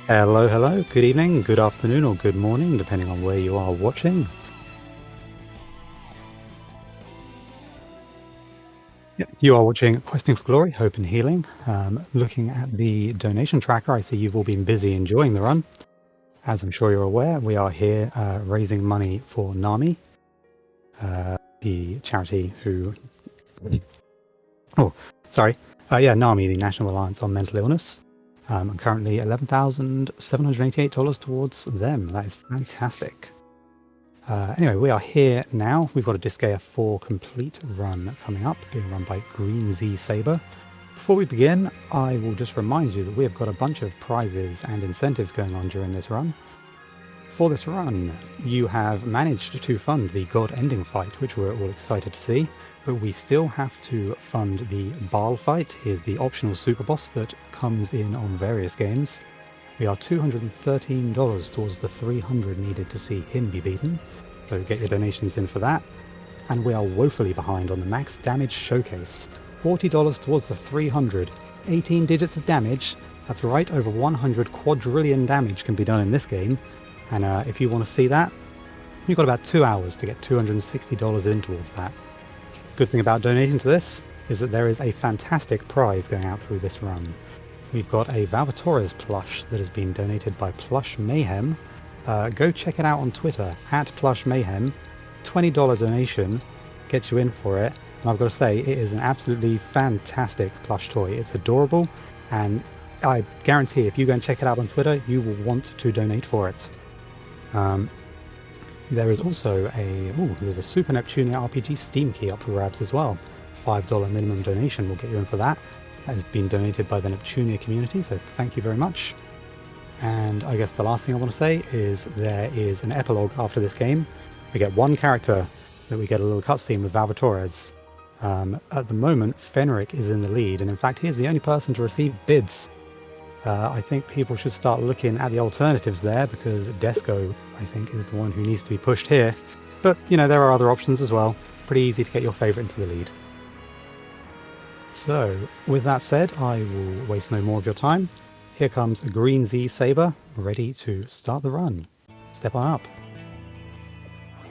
Hello, hello, good evening, good afternoon, or good morning, depending on where you are watching. You are watching Questing for Glory, Hope and Healing. Looking at the donation tracker, I see you've all been busy enjoying the run. As I'm sure you're aware, we are here raising money for NAMI, the charity who... NAMI, the National Alliance on Mental Illness. I'm currently $11,788 towards them. That is fantastic. Anyway, we are here now. We've got a Disgaea 4 complete run coming up, being run by GreenZSaber. Before we begin, I will just remind you that we have got a bunch of prizes and incentives going on during this run. For this run, you have managed to fund the God Ending fight, which we're all excited to see, but we still have to fund the Baal fight. He is the optional super boss that comes in on various games. We are $213 towards the $300 needed to see him be beaten, so get your donations in for that. And we are woefully behind on the max damage showcase. $40 towards the $300. 18 digits of damage. That's right, over 100 quadrillion damage can be done in this game. And if you want to see that, you've got about 2 hours to get $260 in towards that. Good thing about donating to this is that there is a fantastic prize going out through this run. We've got a Valvatores plush that has been donated by Plush Mayhem. Go check it out on Twitter, @PlushMayhem. $20 donation gets you in for it. And I've got to say, it is an absolutely fantastic plush toy. It's adorable, and I guarantee if you go and check it out on Twitter, you will want to donate for it. There is also there's a Super Neptunia RPG Steam key up for grabs as well. $5 minimum donation will get you in for that. That has been donated by the Neptunia community, so thank you very much. And I guess the last thing I want to say is there is an epilogue after this game. We get one character that we get a little cutscene with Valvatores. At the moment, Fenric is in the lead, and in fact, he is the only person to receive bids. I think people should start looking at the alternatives there, because Desco, I think, is the one who needs to be pushed here. But, you know, there are other options as well. Pretty easy to get your favourite into the lead. So, with that said, I will waste no more of your time. Here comes GreenZSaber, ready to start the run. Step on up.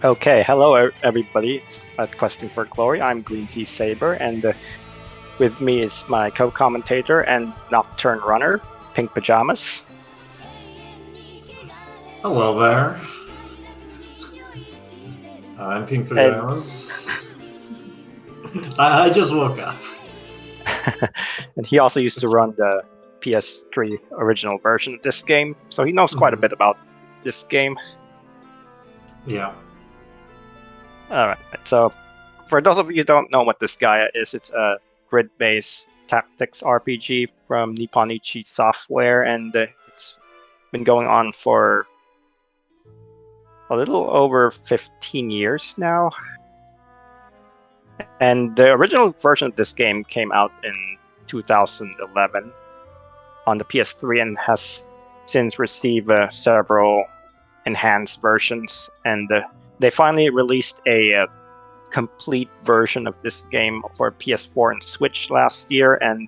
Okay, hello everybody at Questing for Glory. I'm GreenZSaber, and with me is my co-commentator and Nocturne Runner, Pink Pajamas. Hello there. I'm Pink Pajamas. I just woke up. And he also used to run the PS3 original version of this game, so he knows quite a bit about this game. Yeah. Alright, so for those of you who don't know what Disgaea is, it's a grid-based tactics RPG from Nipponichi Software, and it's been going on for a little over 15 years now. And the original version of this game came out in 2011 on the PS3 and has since received several enhanced versions. And they finally released a complete version of this game for PS4 and Switch last year, and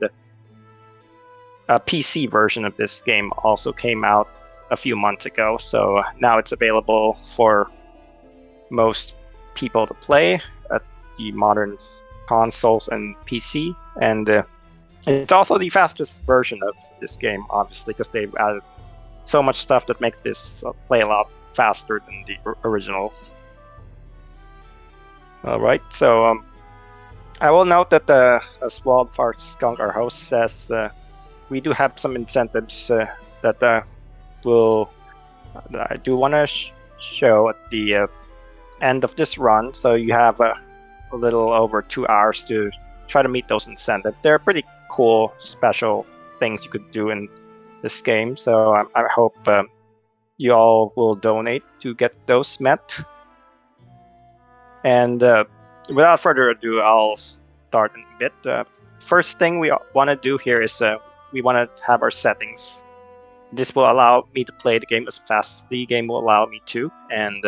a PC version of this game also came out a few months ago. So now it's available for most people to play at the modern consoles and PC, and it's also the fastest version of this game, obviously, because they've added so much stuff that makes this play a lot faster than the original. Alright, so I will note that as Wildfire Skunk, our host, says, we do have some incentives that I do want to show at the end of this run. So you have a little over 2 hours to try to meet those incentives. They're pretty cool, special things you could do in this game. So I hope you all will donate to get those met. And without further ado, I'll start in a bit. First thing we want to do here is we want to have our settings. This will allow me to play the game as fast as the game will allow me to. And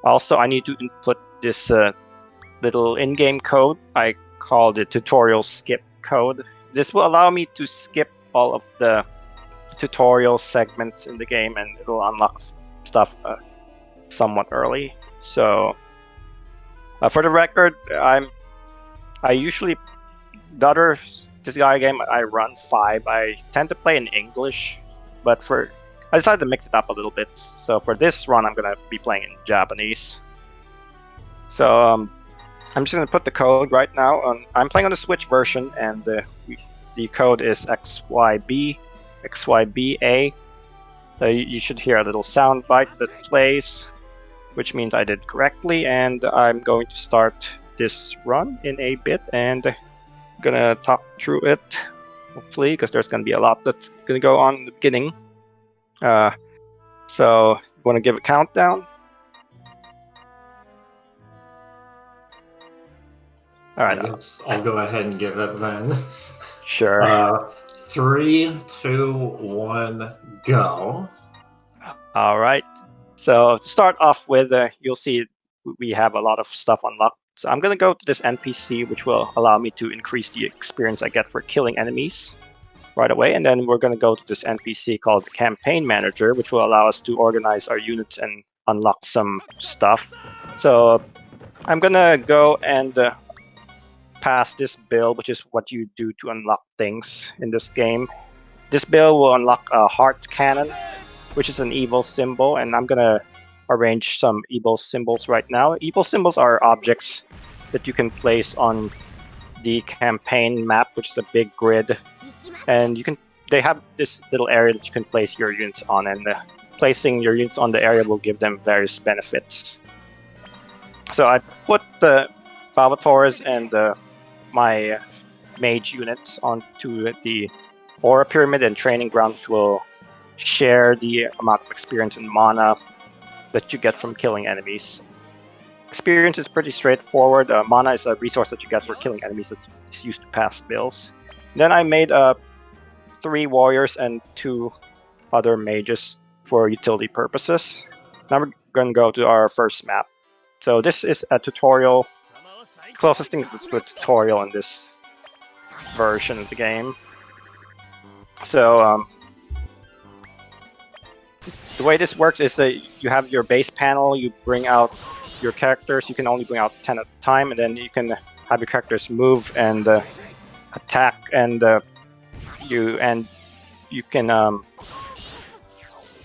also, I need to input this little in-game code. I call the tutorial skip code. This will allow me to skip all of the tutorial segment in the game, and it'll unlock stuff somewhat early. So, for the record, I usually the other Disgaea game I run 5. I tend to play in English, but I decided to mix it up a little bit. So for this run, I'm gonna be playing in Japanese. So I'm just gonna put the code right now. I'm playing on the Switch version, and the code is XYBA. You should hear a little sound bite that plays, which means I did correctly, and I'm going to start this run in a bit, and gonna talk through it, hopefully, because there's gonna be a lot that's gonna go on in the beginning. So, want to give a countdown? All right. I guess I'll go ahead and give it then. Sure. 3, 2, 1, go. All right. So to start off with, you'll see we have a lot of stuff unlocked. So I'm going to go to this NPC, which will allow me to increase the experience I get for killing enemies right away. And then we're going to go to this NPC called the Campaign Manager, which will allow us to organize our units and unlock some stuff. So I'm going to go and pass this bill, which is what you do to unlock things in this game. This bill will unlock a heart cannon, which is an evil symbol, and I'm going to arrange some evil symbols right now. Evil symbols are objects that you can place on the campaign map, which is a big grid, and they have this little area that you can place your units on, and placing your units on the area will give them various benefits. So I put the Valvatores and my mage units onto the Aura Pyramid and Training Ground, which will share the amount of experience and mana that you get from killing enemies. Experience is pretty straightforward. Mana is a resource that you get for killing enemies that is used to pass bills. Then I made 3 warriors and 2 other mages for utility purposes. Now we're going to go to our first map. So this is a tutorial, closest thing to a tutorial in this version of the game. So the way this works is that you have your base panel, you bring out your characters, you can only bring out 10 at a time, and then you can have your characters move and attack, and you can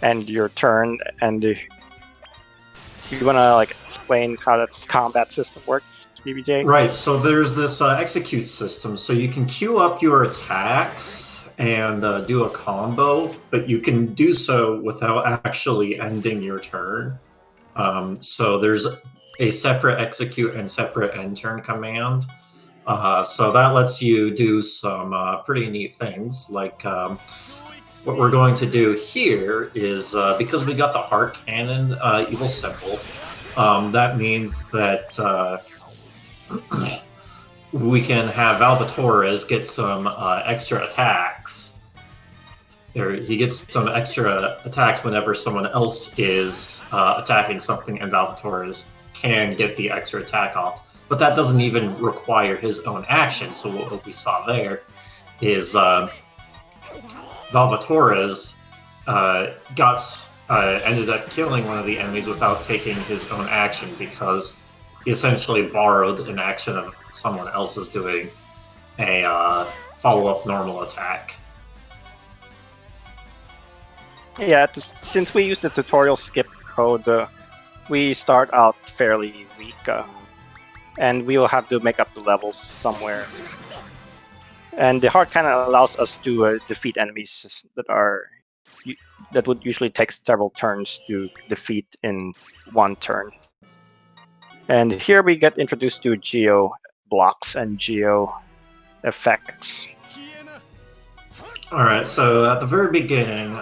end your turn. And you want to explain how the combat system works, BBJ? Right, so there's this execute system, so you can queue up your attacks and do a combo, but you can do so without actually ending your turn. So there's a separate execute and separate end turn command. So that lets you do some pretty neat things. Like what we're going to do here is, because we got the heart cannon evil symbol, that means that we can have Valvatores get some extra attacks. He gets some extra attacks whenever someone else is attacking something, and Valvatores can get the extra attack off. But that doesn't even require his own action. So what we saw there is Valvatores ended up killing one of the enemies without taking his own action, because he essentially borrowed an action of someone else's doing a follow-up normal attack. Yeah, since we use the tutorial skip code, we start out fairly weak, and we will have to make up the levels somewhere. And the heart cannon allows us to defeat enemies that would usually take several turns to defeat in one turn. And here we get introduced to geo blocks and geo effects. Alright, so at the very beginning,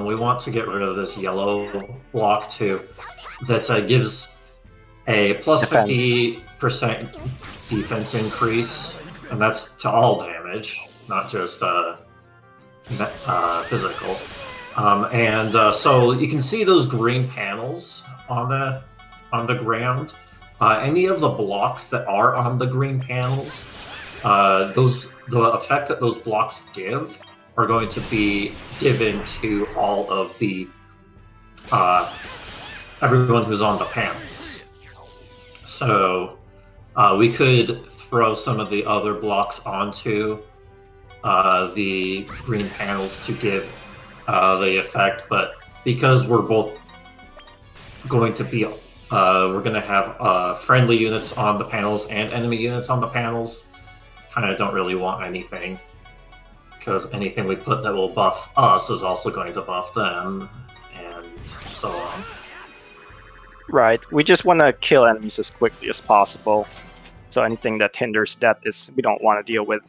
we want to get rid of this yellow block too, that gives a plus 50% defense increase, and that's to all damage, not just physical. So you can see those green panels on the ground. Any of the blocks that are on the green panels, the effect that those blocks give are going to be given to all of the everyone who's on the panels. So we could throw some of the other blocks onto the green panels to give the effect, but because we're both going to be we're going to have friendly units on the panels and enemy units on the panels, kind of don't really want anything, because anything we put that will buff us is also going to buff them, and so on. Right, we just want to kill enemies as quickly as possible. So anything that hinders that is we don't want to deal with.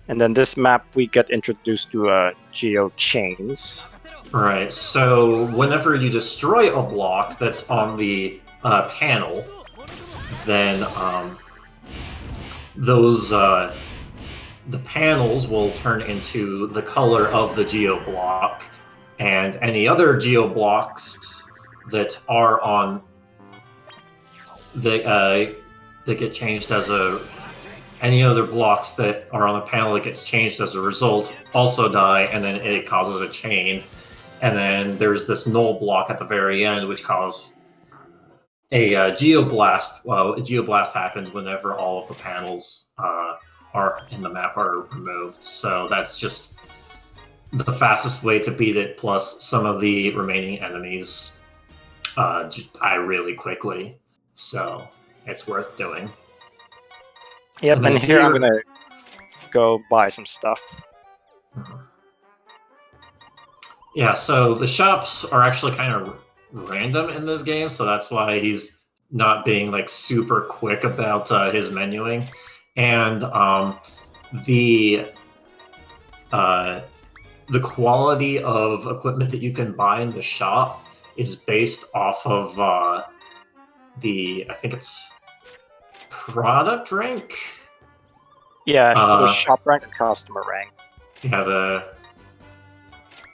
And then this map we get introduced to geo chains. Right, so whenever you destroy a block that's on the panel, then those the panels will turn into the color of the geo block, and any other geo blocks that are on that get changed as any other blocks that are on the panel that gets changed as a result also die, and then it causes a chain. And then there's this null block at the very end, which causes a geoblast. Well, a geoblast happens whenever all of the panels are in the map are removed. So that's just the fastest way to beat it. Plus, some of the remaining enemies die really quickly, so it's worth doing. Yep, and here I'm gonna go buy some stuff. Yeah, so the shops are actually kind of random in this game, so that's why he's not being like super quick about his menuing. And the quality of equipment that you can buy in the shop is based off of I think it's product rank. Yeah, the shop rank and customer rank.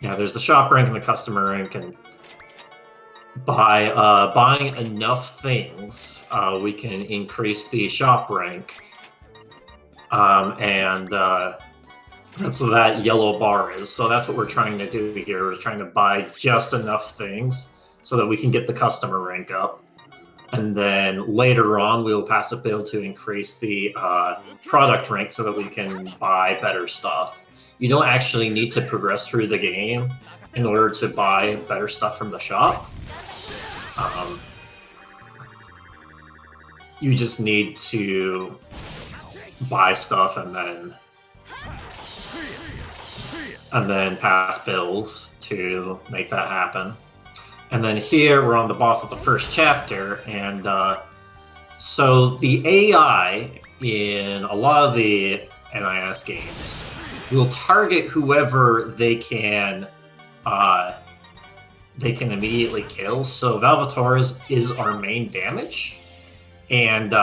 Yeah, there's the shop rank and the customer rank, and by buying enough things, we can increase the shop rank, and that's what that yellow bar is. So that's what we're trying to do here. We're trying to buy just enough things so that we can get the customer rank up. And then later on, we'll pass a bill to increase the product rank so that we can buy better stuff. You don't actually need to progress through the game in order to buy better stuff from the shop. You just need to buy stuff and then pass bills to make that happen. And then here we're on the boss of the first chapter, and so the AI in a lot of the NIS games will target whoever they can immediately kill. So Valvatore is our main damage, and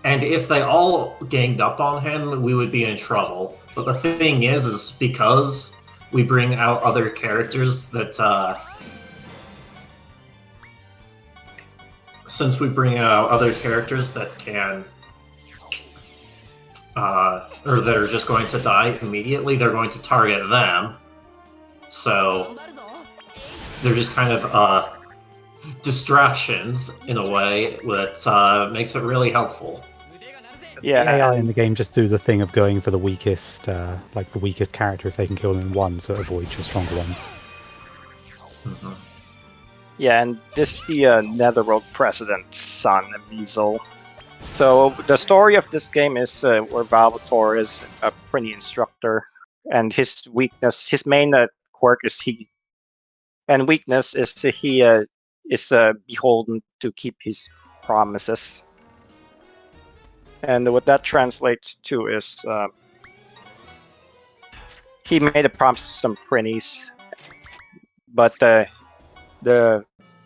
if they all ganged up on him, we would be in trouble. But the thing is because we bring out other characters that since we bring out other characters that can or that are just going to die immediately, they're going to target them. So they're just kind of distractions in a way that makes it really helpful. Yeah, The AI in the game just do the thing of going for the weakest, like the weakest character if they can kill them in one, so it avoids your stronger ones. Mm-hmm. Yeah, and this is the Netherworld President's son, Weasel. So the story of this game is where Valvatore is a Prinny instructor, and his weakness, his main quirk is he is beholden to keep his promises. And what that translates to is he made a promise to some Prinnies, but the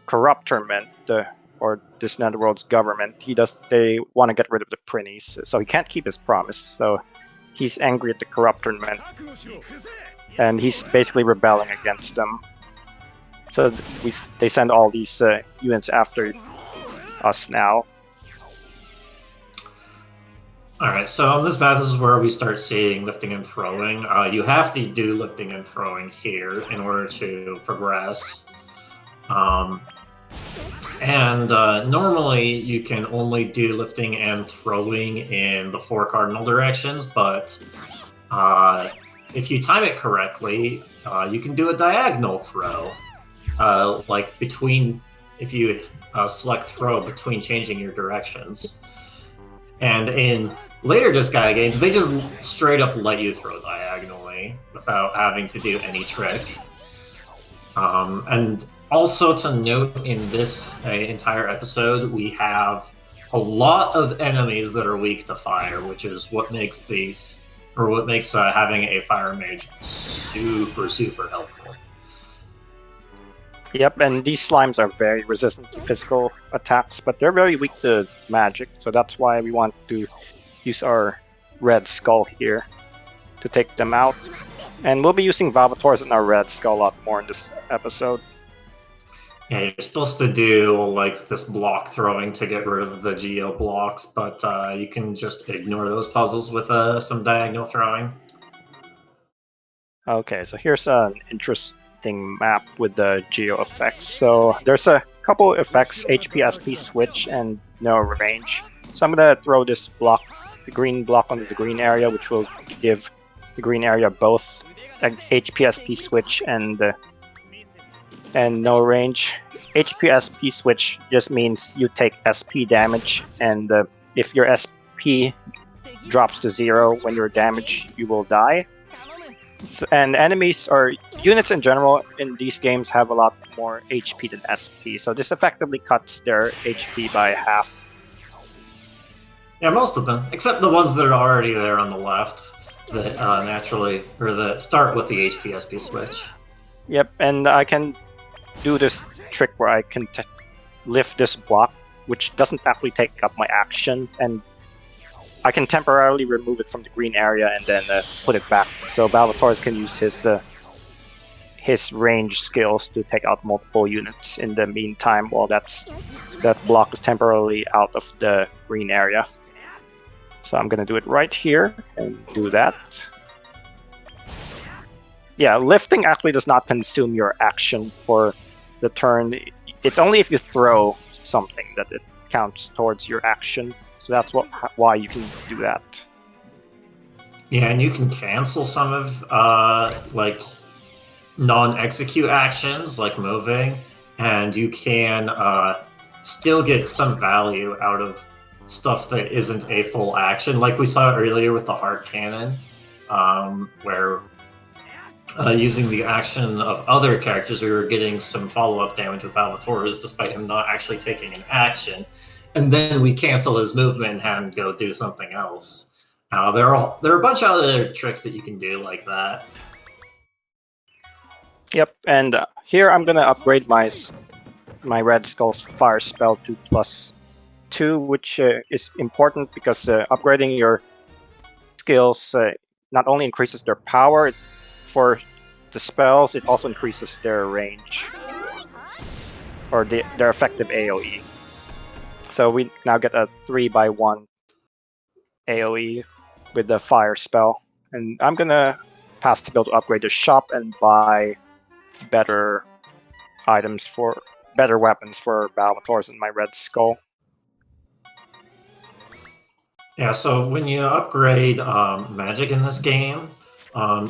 corruptorment, or this Netherworld's government, they want to get rid of the Prinnies, so he can't keep his promise. So he's angry at the corruptorment, and he's basically rebelling against them. So they send all these units after us now. Alright, so on this map, this is where we start seeing lifting and throwing. You have to do lifting and throwing here in order to progress. Normally you can only do lifting and throwing in the 4 cardinal directions, but if you time it correctly, you can do a diagonal throw. Like between, if you select throw between changing your directions. And in later Disgaea games, they just straight up let you throw diagonally without having to do any trick. And also to note, in this entire episode, we have a lot of enemies that are weak to fire, which is what makes these, or what makes having a fire mage super, super helpful. Yep, and these slimes are very resistant to physical attacks, but they're very weak to magic, so that's why we want to use our red skull here to take them out. And we'll be using Valvators in our red skull a lot more in this episode. Yeah, you're supposed to do like this block throwing to get rid of the geo blocks, but you can just ignore those puzzles with some diagonal throwing. Okay, so here's an interesting map with the geo effects. So there's a couple effects, HP, SP switch, and no range. So I'm gonna throw this block, the green block, onto the green area, which will give the green area both an HP, SP switch and no range. HP, SP switch just means you take SP damage, and if your SP drops to 0 when you're damaged, you will die. So, and enemies or units in general in these games have a lot more HP than SP, so this effectively cuts their HP by half. Yeah, most of them, except the ones that are already there on the left, that naturally, or that start with the HP SP switch. Yep, and I can do this trick where I can lift this block, which doesn't actually take up my action, and I can temporarily remove it from the green area and then put it back. So Valvators can use his range skills to take out multiple units in the meantime, while that block is temporarily out of the green area. So I'm gonna do it right here and do that. Yeah, lifting actually does not consume your action for the turn. It's only if you throw something that it counts towards your action. So that's why you can do that. Yeah, and you can cancel some of like non-execute actions, like moving, and you can still get some value out of stuff that isn't a full action, like we saw earlier with the heart cannon, where using the action of other characters, we were getting some follow-up damage with Valvators despite him not actually taking an action. And then we cancel his movement and have him go do something else. There are a bunch of other tricks that you can do like that. Yep, and here I'm gonna upgrade my Red Skull's fire spell to +2, which is important because upgrading your skills not only increases their power for the spells, it also increases their range, or their effective AoE. So we now get a 3x1 AoE with the fire spell. And I'm gonna pass the bill to upgrade the shop and buy better items for better weapons for Valvators and my Red Skull. Yeah, so when you upgrade magic in this game,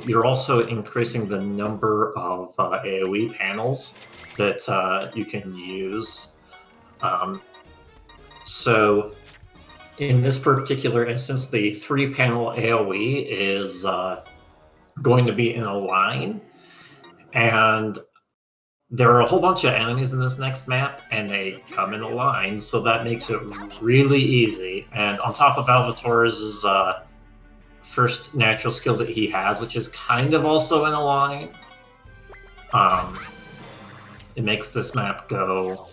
you're also increasing the number of AoE panels that you can use. So in this particular instance, the 3-panel AoE is going to be in a line, and there are a whole bunch of enemies in this next map, and they come in a line, so that makes it really easy. And on top of Valvator's first natural skill that he has, which is kind of also in a line, it makes this map go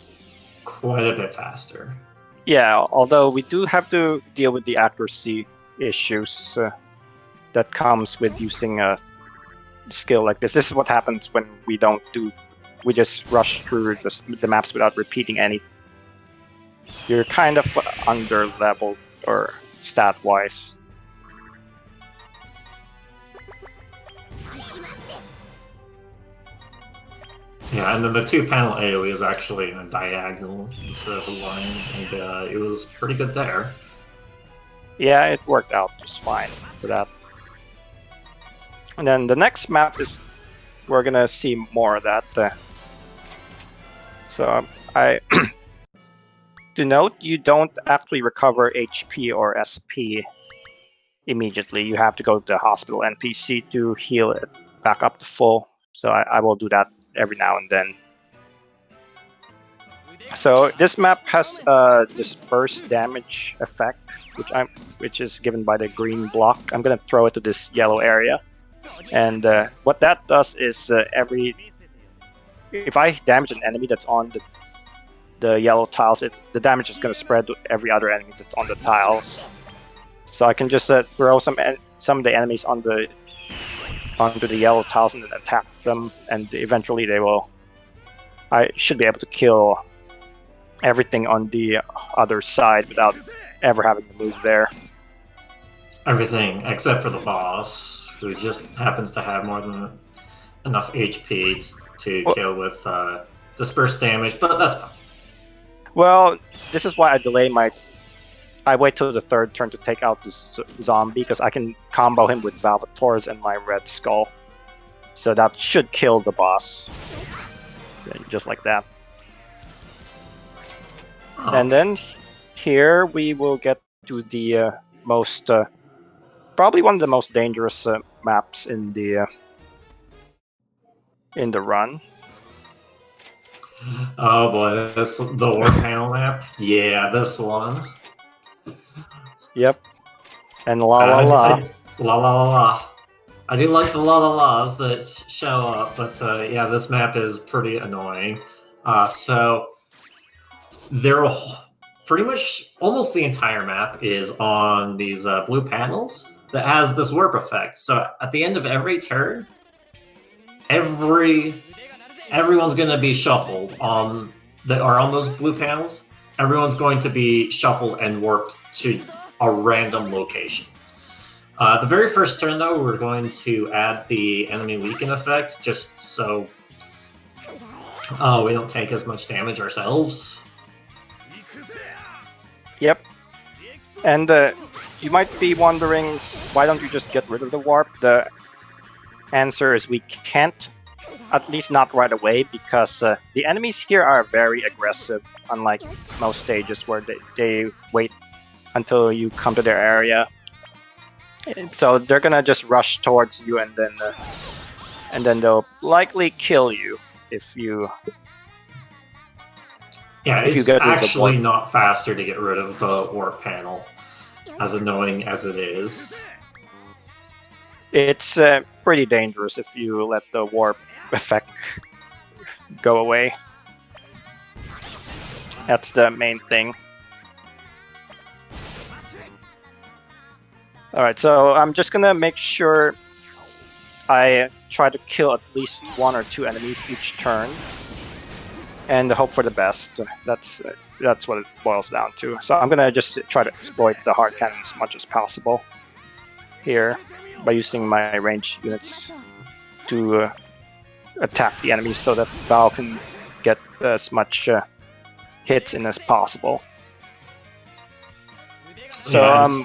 quite a bit faster. Yeah, although we do have to deal with the accuracy issues that comes with using a skill like this. This is what happens when we we just rush through the maps without repeating any. You're kind of under-leveled, or stat-wise. Yeah, and then the 2-panel AoE is actually a diagonal instead of a line, and it was pretty good there. Yeah, it worked out just fine for that. And then the next map is, we're gonna see more of that. So I to note, you don't actually recover HP or SP immediately. You have to go to the hospital NPC to heal it back up to full. So I will do that every now and then. So this map has a disperse damage effect, which is given by the green block. I'm gonna throw it to this yellow area, and what that does is if I damage an enemy that's on the yellow tiles, the damage is gonna spread to every other enemy that's on the tiles. So I can just throw some of the enemies onto the yellow tiles and then attack them, and eventually I should be able to kill everything on the other side without ever having to move there. Everything except for the boss, who just happens to have more than enough HP to kill with dispersed damage, but that's fine. Well, this is why I wait till the third turn to take out this zombie, because I can combo him with Valvators and my Red Skull. So that should kill the boss. Just like that. Oh. And then here we will get to the probably one of the most dangerous maps in the run. Oh boy, the war panel map? Yeah, this one. Yep. And la la la. La la la la. I do like the la la la's that show up, but yeah, this map is pretty annoying. So there, pretty much almost the entire map is on these blue panels that has this warp effect. So at the end of every turn, everyone's going to be shuffled on those blue panels. Everyone's going to be shuffled and warped to a random location. The very first turn, though, we're going to add the enemy weaken effect, just so we don't take as much damage ourselves. Yep. And you might be wondering, why don't you just get rid of the warp? The answer is we can't, at least not right away, because the enemies here are very aggressive, unlike most stages where they wait until you come to their area. And so they're gonna just rush towards you, and then they'll likely kill you if you. Yeah, it's actually not faster to get rid of the warp panel, as annoying as it is. It's pretty dangerous if you let the warp effect go away. That's the main thing. Alright, so I'm just gonna make sure I try to kill at least 1 or 2 enemies each turn, and hope for the best. That's what it boils down to. So I'm gonna just try to exploit the hard cannon as much as possible here by using my range units to attack the enemies, so that Baal can get as much hits in as possible. So yeah,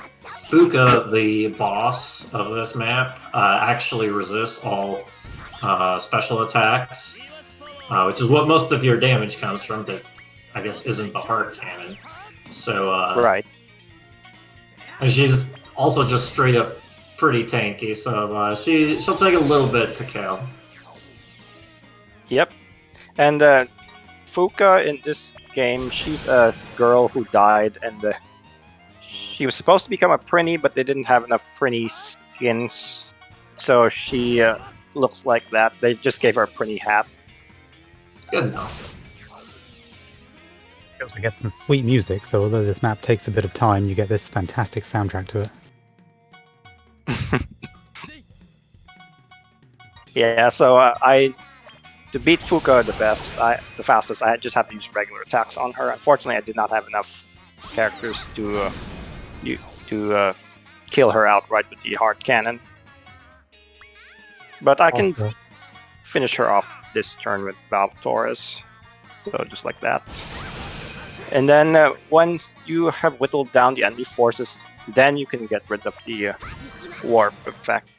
Fuka, the boss of this map, actually resists all special attacks, which is what most of your damage comes from, that I guess isn't the hard cannon. So right. And she's also just straight up pretty tanky, so she'll take a little bit to kill. Yep. And Fuka in this game, she's a girl who died, and she was supposed to become a Prinny, but they didn't have enough Prinny skins, so she looks like that. They just gave her a Prinny hat. Good enough. You also get some sweet music, so although this map takes a bit of time, you get this fantastic soundtrack to it. Yeah, so to beat Fuka the fastest, I just have to use regular attacks on her. Unfortunately, I did not have enough characters to to kill her outright with the hard cannon. But I can Also, finish her off this turn with Baal Torres. So just like that. And then when you have whittled down the enemy forces, then you can get rid of the warp effect.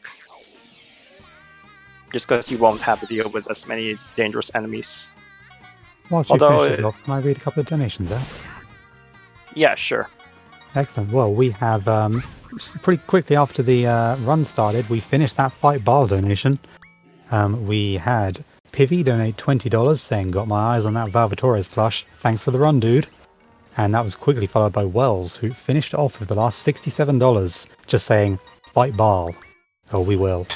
Just because you won't have to deal with as many dangerous enemies. whilst you Although, finish this off, can I read a couple of donations out? Yeah, sure. Excellent. Well, we have pretty quickly after the run started, we finished that Fight Baal donation. We had Pivy donate $20 saying, got my eyes on that Valvatores plush. Thanks for the run, dude. And that was quickly followed by Wells, who finished off with the last $67, just saying, fight Baal. Oh, we will.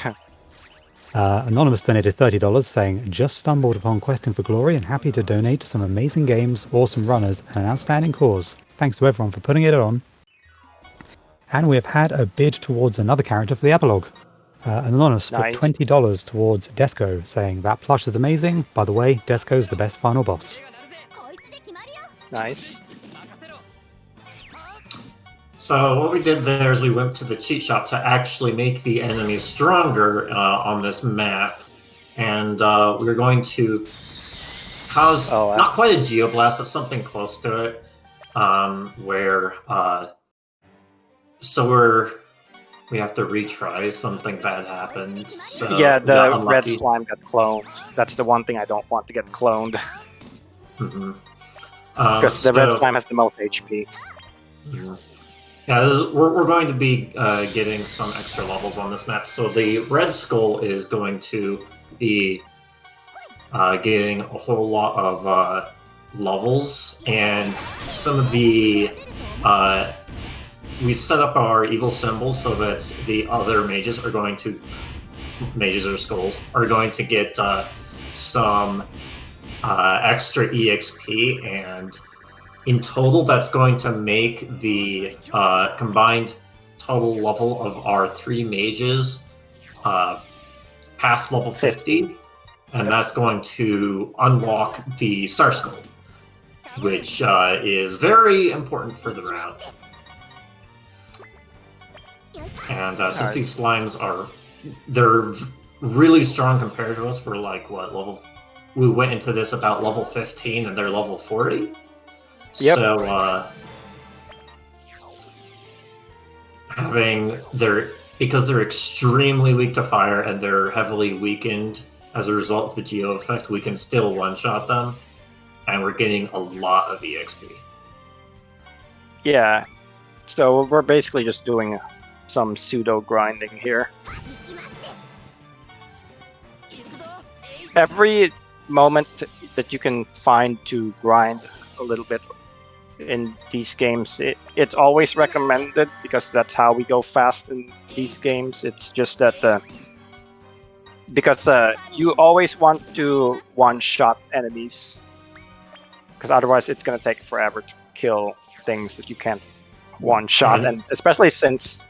Anonymous donated $30 saying, just stumbled upon Questing for Glory and happy to donate to some amazing games, awesome runners, and an outstanding cause. Thanks to everyone for putting it on. And we have had a bid towards another character for the epilogue. Anonymous put $20 towards Desco, saying, that plush is amazing. By the way, Desco's the best final boss. Nice. So what we did there is we went to the cheat shop to actually make the enemies stronger on this map. And we're going to cause, not quite a geoblast, but something close to it. We have to retry. Something bad happened. So yeah, the red slime got cloned. That's the one thing I don't want to get cloned. Because the red slime has the most HP. Yeah, we're going to be getting some extra levels on this map. So the red skull is going to be getting a whole lot of levels, and some of the we set up our evil symbols so that the other mages or skulls are going to get some extra EXP, and in total that's going to make the combined total level of our 3 mages past level 50, and that's going to unlock the Star Skull, which is very important for the round. And since these slimes they're really strong compared to us, we're like, we went into this about level 15 and they're level 40. Yep. So because they're extremely weak to fire and they're heavily weakened as a result of the geo effect, we can still one-shot them, and we're getting a lot of EXP. Yeah, so we're basically just doing some pseudo-grinding here. Every moment that you can find to grind a little bit in these games, it's always recommended, because that's how we go fast in these games. It's just that because you always want to one-shot enemies, because otherwise it's going to take forever to kill things that you can't one-shot, and especially since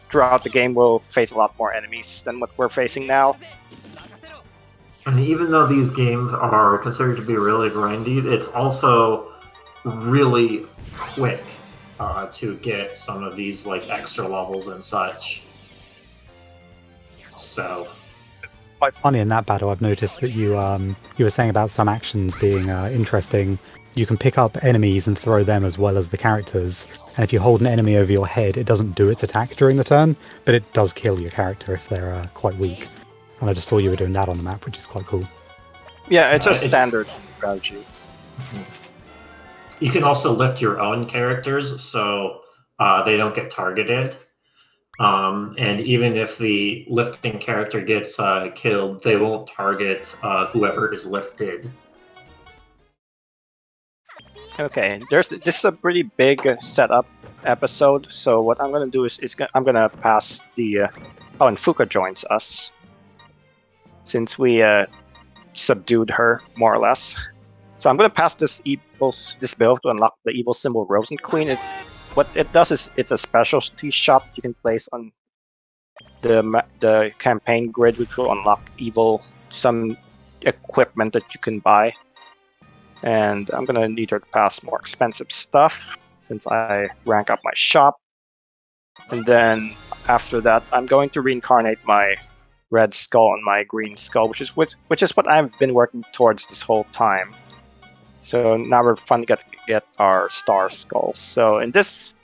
throughout the game we'll face a lot more enemies than what we're facing now. And even though these games are considered to be really grindy, it's also really quick to get some of these like extra levels and such. So quite funny in that battle. I've noticed that you were saying about some actions being interesting. You can pick up enemies and throw them as well as the characters, and if you hold an enemy over your head, it doesn't do its attack during the turn, but it does kill your character if they're quite weak. And I just saw you were doing that on the map, which is quite cool. Yeah, it's a standard strategy. You can also lift your own characters so they don't get targeted. And even if the lifting character gets killed, they won't target whoever is lifted. Okay, this is a pretty big setup episode, so what I'm going to do is I'm going to pass the... and Fuka joins us, since we subdued her, more or less. So I'm going to pass this build to unlock the evil symbol Rosen Queen. What it does is it's a specialty shop you can place on the campaign grid, which will unlock some equipment that you can buy. And I'm going to need her to pass more expensive stuff, since I rank up my shop. And then after that, I'm going to reincarnate my red skull and my green skull, which is what I've been working towards this whole time. So now we're finally going to get our star skulls. So in this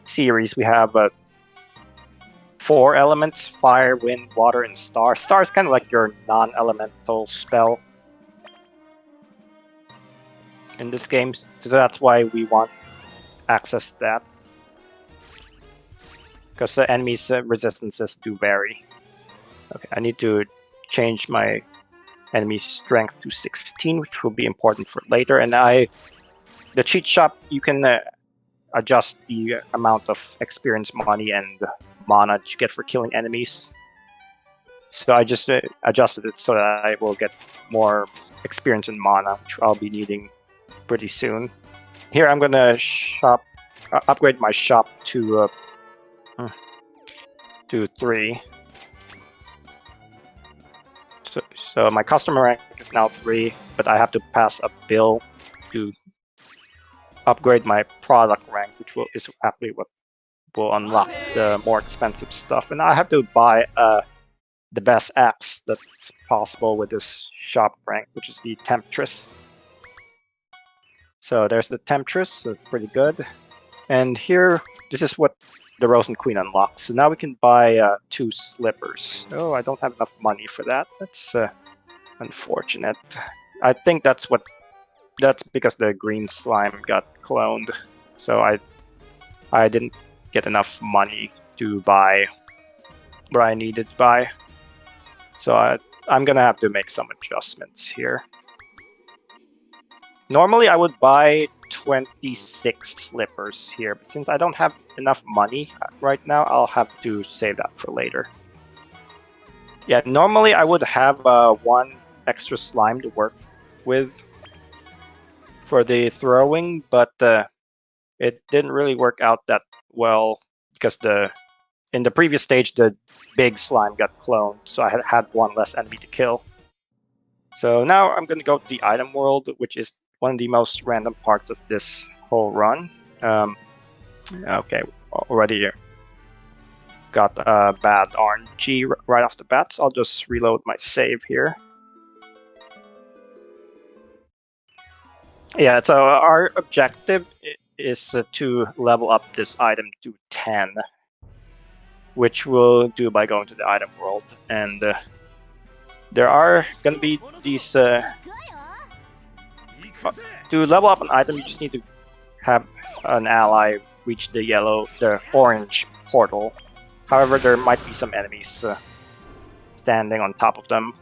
series, we have 4 elements: fire, wind, water, and star. Star is kind of like your non-elemental spell in this game, so that's why we want access to that. Because the enemy's resistances do vary. Okay, I need to change my enemy strength to 16, which will be important for later. And the cheat shop, you can adjust the amount of experience, money, and mana that you get for killing enemies. So I just adjusted it so that I will get more experience and mana, which I'll be needing pretty soon. Here I'm gonna upgrade my shop to 3. So my customer rank is now 3, but I have to pass a bill to upgrade my product rank, which is actually what will unlock the more expensive stuff. And I have to buy the best axe that's possible with this shop rank, which is the Temptress. So there's the Temptress, so pretty good. And here, this is what the Rose and Queen unlocks. So now we can buy 2 slippers. Oh, I don't have enough money for that. That's unfortunate. I think that's because the green slime got cloned. So I didn't get enough money to buy what I needed to buy. So I'm gonna have to make some adjustments here. Normally I would buy 26 slippers here, but since I don't have enough money right now, I'll have to save that for later. Yeah, normally I would have 1 extra slime to work with for the throwing, but it didn't really work out that well because in the previous stage the big slime got cloned, so I had 1 less enemy to kill. So now I'm going to go to the item world, which is one of the most random parts of this whole run. Okay, already got a bad RNG right off the bat, so I'll just reload my save here. Yeah, so our objective is to level up this item to 10, which we'll do by going to the item world. And there are going to be these... to level up an item, you just need to have an ally reach the orange portal. However, there might be some enemies standing on top of them,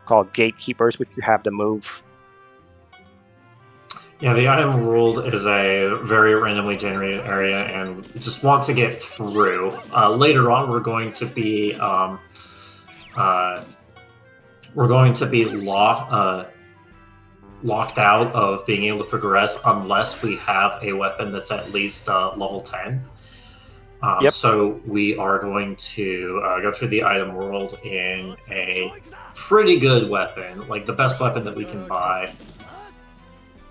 called gatekeepers, which you have to move. Yeah, the item world is a very randomly generated area, and we just want to get through. Later on, we're going to be locked out of being able to progress unless we have a weapon that's at least level 10. Yep. So we are going to go through the item world in a pretty good weapon, like the best weapon that we can buy.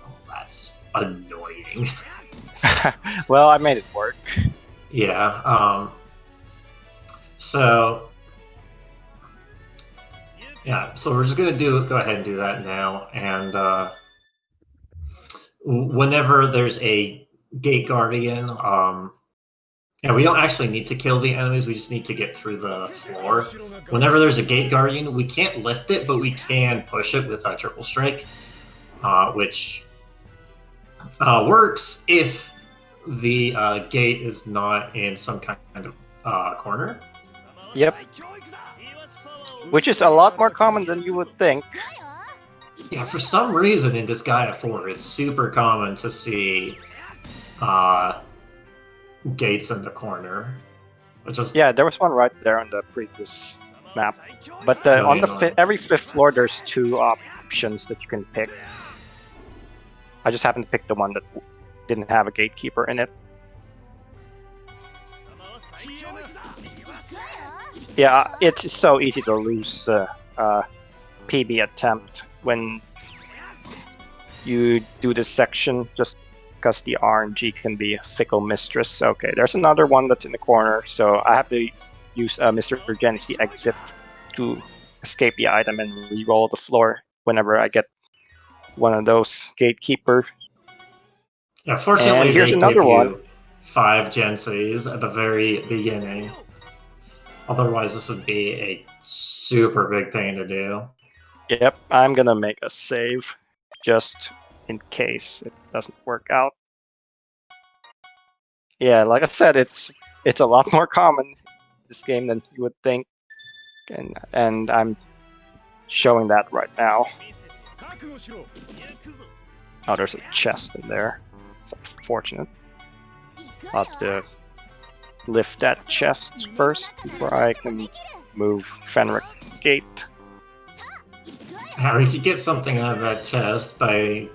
Oh, that's annoying. Well, I made it work. Yeah. So we're just gonna go ahead and do that now, and whenever there's a gate guardian, we don't actually need to kill the enemies, we just need to get through the floor. Whenever there's a gate guardian, we can't lift it, but we can push it with a triple strike, which works if the gate is not in some kind of corner. Yep. Which is a lot more common than you would think. Yeah, for some reason in Disgaea 4, it's super common to see gates in the corner. Yeah, there was one right there on the previous map. But on every 5th floor, there's 2 options that you can pick. I just happened to pick the one that didn't have a gatekeeper in it. Yeah, it's so easy to lose PB attempt when you do this section. Just because the RNG can be a fickle mistress. Okay, there's another one that's in the corner, so I have to use Mr. Genesee exit to escape the item and re-roll the floor whenever I get one of those gatekeeper. Yeah, fortunately, And here's they another give one. you 5 Gensees at the very beginning. Otherwise, this would be a super big pain to do. Yep, I'm gonna make a save just in case it doesn't work out. Yeah, like I said, it's a lot more common in this game than you would think, and I'm showing that right now. Oh, there's a chest in there. It's unfortunate. I'll have to lift that chest first before I can move Fenric Gate. We could get something out of that chest by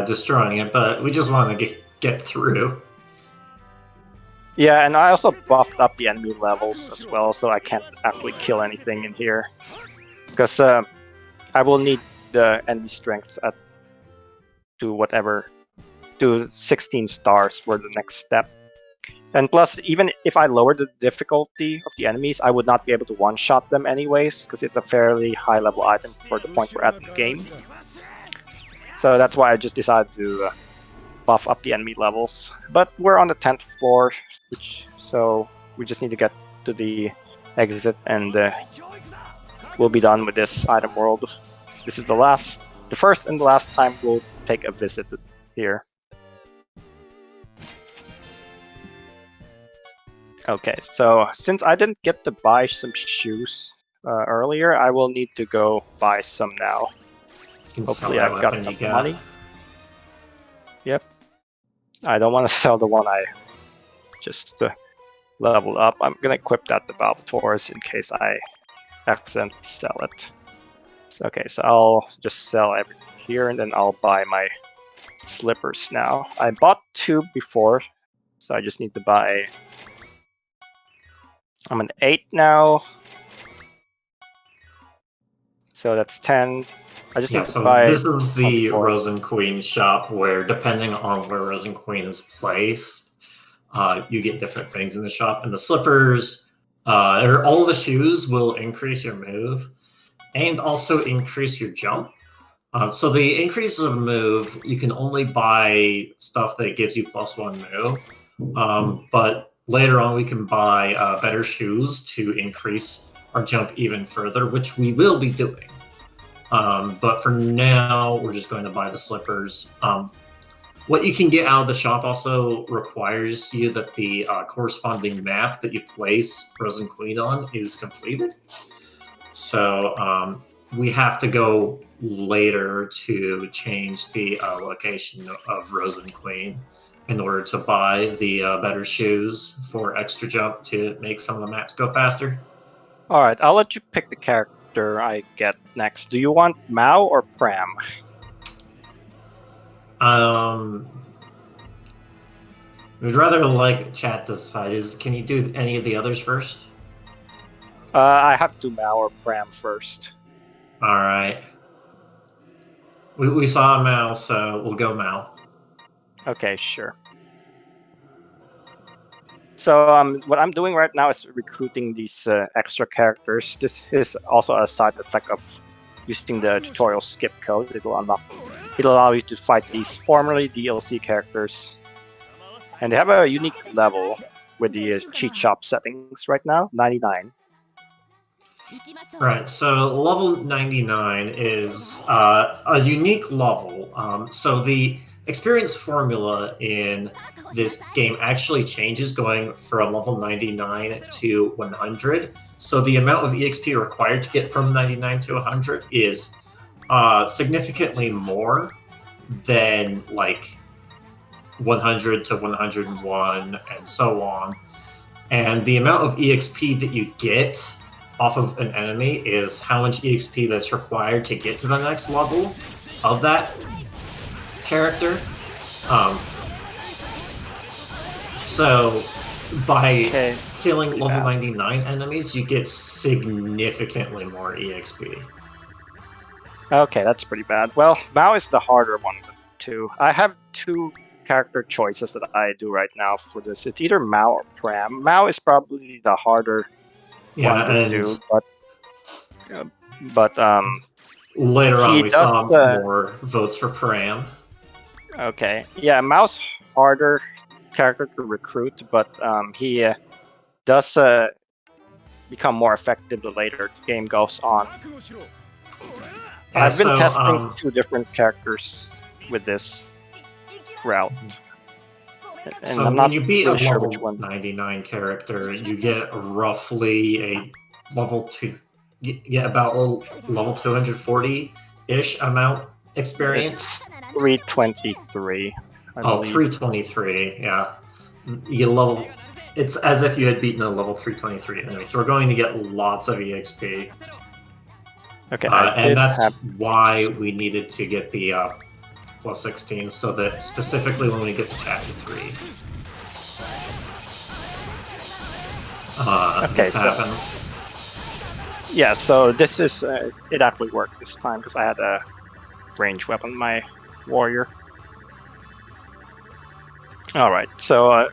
destroying it, but we just want to get through. Yeah, and I also buffed up the enemy levels as well, so I can't actually kill anything in here. Because I will need the enemy strength to 16 stars for the next step. And plus, even if I lower the difficulty of the enemies, I would not be able to one-shot them anyways, because it's a fairly high-level item for the point we're at in the game. So that's why I just decided to buff up the enemy levels. But we're on the 10th floor, so we just need to get to the exit, and we'll be done with this item world. This is the first and the last time we'll take a visit here. Okay, so since I didn't get to buy some shoes earlier, I will need to go buy some now. Hopefully I've got enough money. Yep. I don't want to sell the one I just leveled up. I'm going to equip that to Valvators in case I accidentally sell it. Okay, so I'll just sell everything here, and then I'll buy my slippers now. I bought 2 before, so I just need to buy... I'm an 8 now. So that's 10. I just need to buy... This is the Rosen Queen shop, where depending on where Rosen Queen is placed, you get different things in the shop. And the slippers, or all the shoes will increase your move and also increase your jump. So the increase of move, you can only buy stuff that gives you +1 move. But later on, we can buy better shoes to increase our jump even further, which we will be doing. But for now, we're just going to buy the slippers. What you can get out of the shop also requires you that the corresponding map that you place Rosen Queen on is completed. So we have to go later to change the location of Rosen Queen in order to buy the better shoes for extra jump to make some of the maps go faster. Alright, I'll let you pick the character I get next. Do you want Mao or Pram? We'd rather like chat decide. Can you do any of the others first? I have to do Mao or Pram first. Alright. We saw Mao, so we'll go Mao. Okay, sure. So what I'm doing right now is recruiting these extra characters. This is also a side effect of using the tutorial skip code. It'll allow you to fight these formerly DLC characters. And they have a unique level with the cheat shop settings right now, 99. Right, so level 99 is a unique level. So the experience formula in this game actually changes going from level 99 to 100. So the amount of EXP required to get from 99 to 100 is significantly more than like 100 to 101 and so on. And the amount of EXP that you get off of an enemy is how much EXP that's required to get to the next level of that character. So by killing level 99 enemies, you get significantly more EXP. Okay, that's pretty bad. Well, Mao is the harder one of the two. I have 2 character choices that I do right now for this. It's either Mao or Pram. Mao is probably the harder one to do, but later on he we does saw more votes for Pram. Okay, yeah, Mao's harder character to recruit, but he does become more effective the later the game goes on. Yeah, I've been so, testing 2 different characters with this route. And so I'm not when you beat really a sure level which one. 99 character, you get roughly a level 2, you get about level 240-ish amount experience. 323. I Oh, believe. 323, yeah. You level. It's as if you had beaten a level 323 enemy. So we're going to get lots of EXP. Okay, and that's why we needed to get the plus 16, so that specifically when we get to chapter 3, this happens. Yeah, so this is it actually worked this time because I had a range weapon, my warrior. Alright, so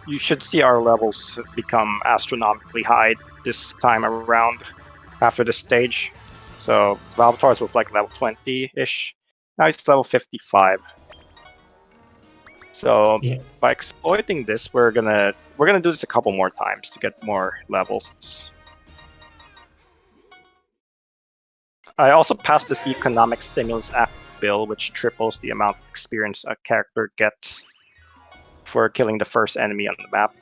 you should see our levels become astronomically high this time around after this stage. So Valvator's was like level 20-ish. Now he's level 55. So by exploiting this, we're gonna do this a couple more times to get more levels. I also passed this economic stimulus act bill, which triples the amount of experience a character gets for killing the first enemy on the map.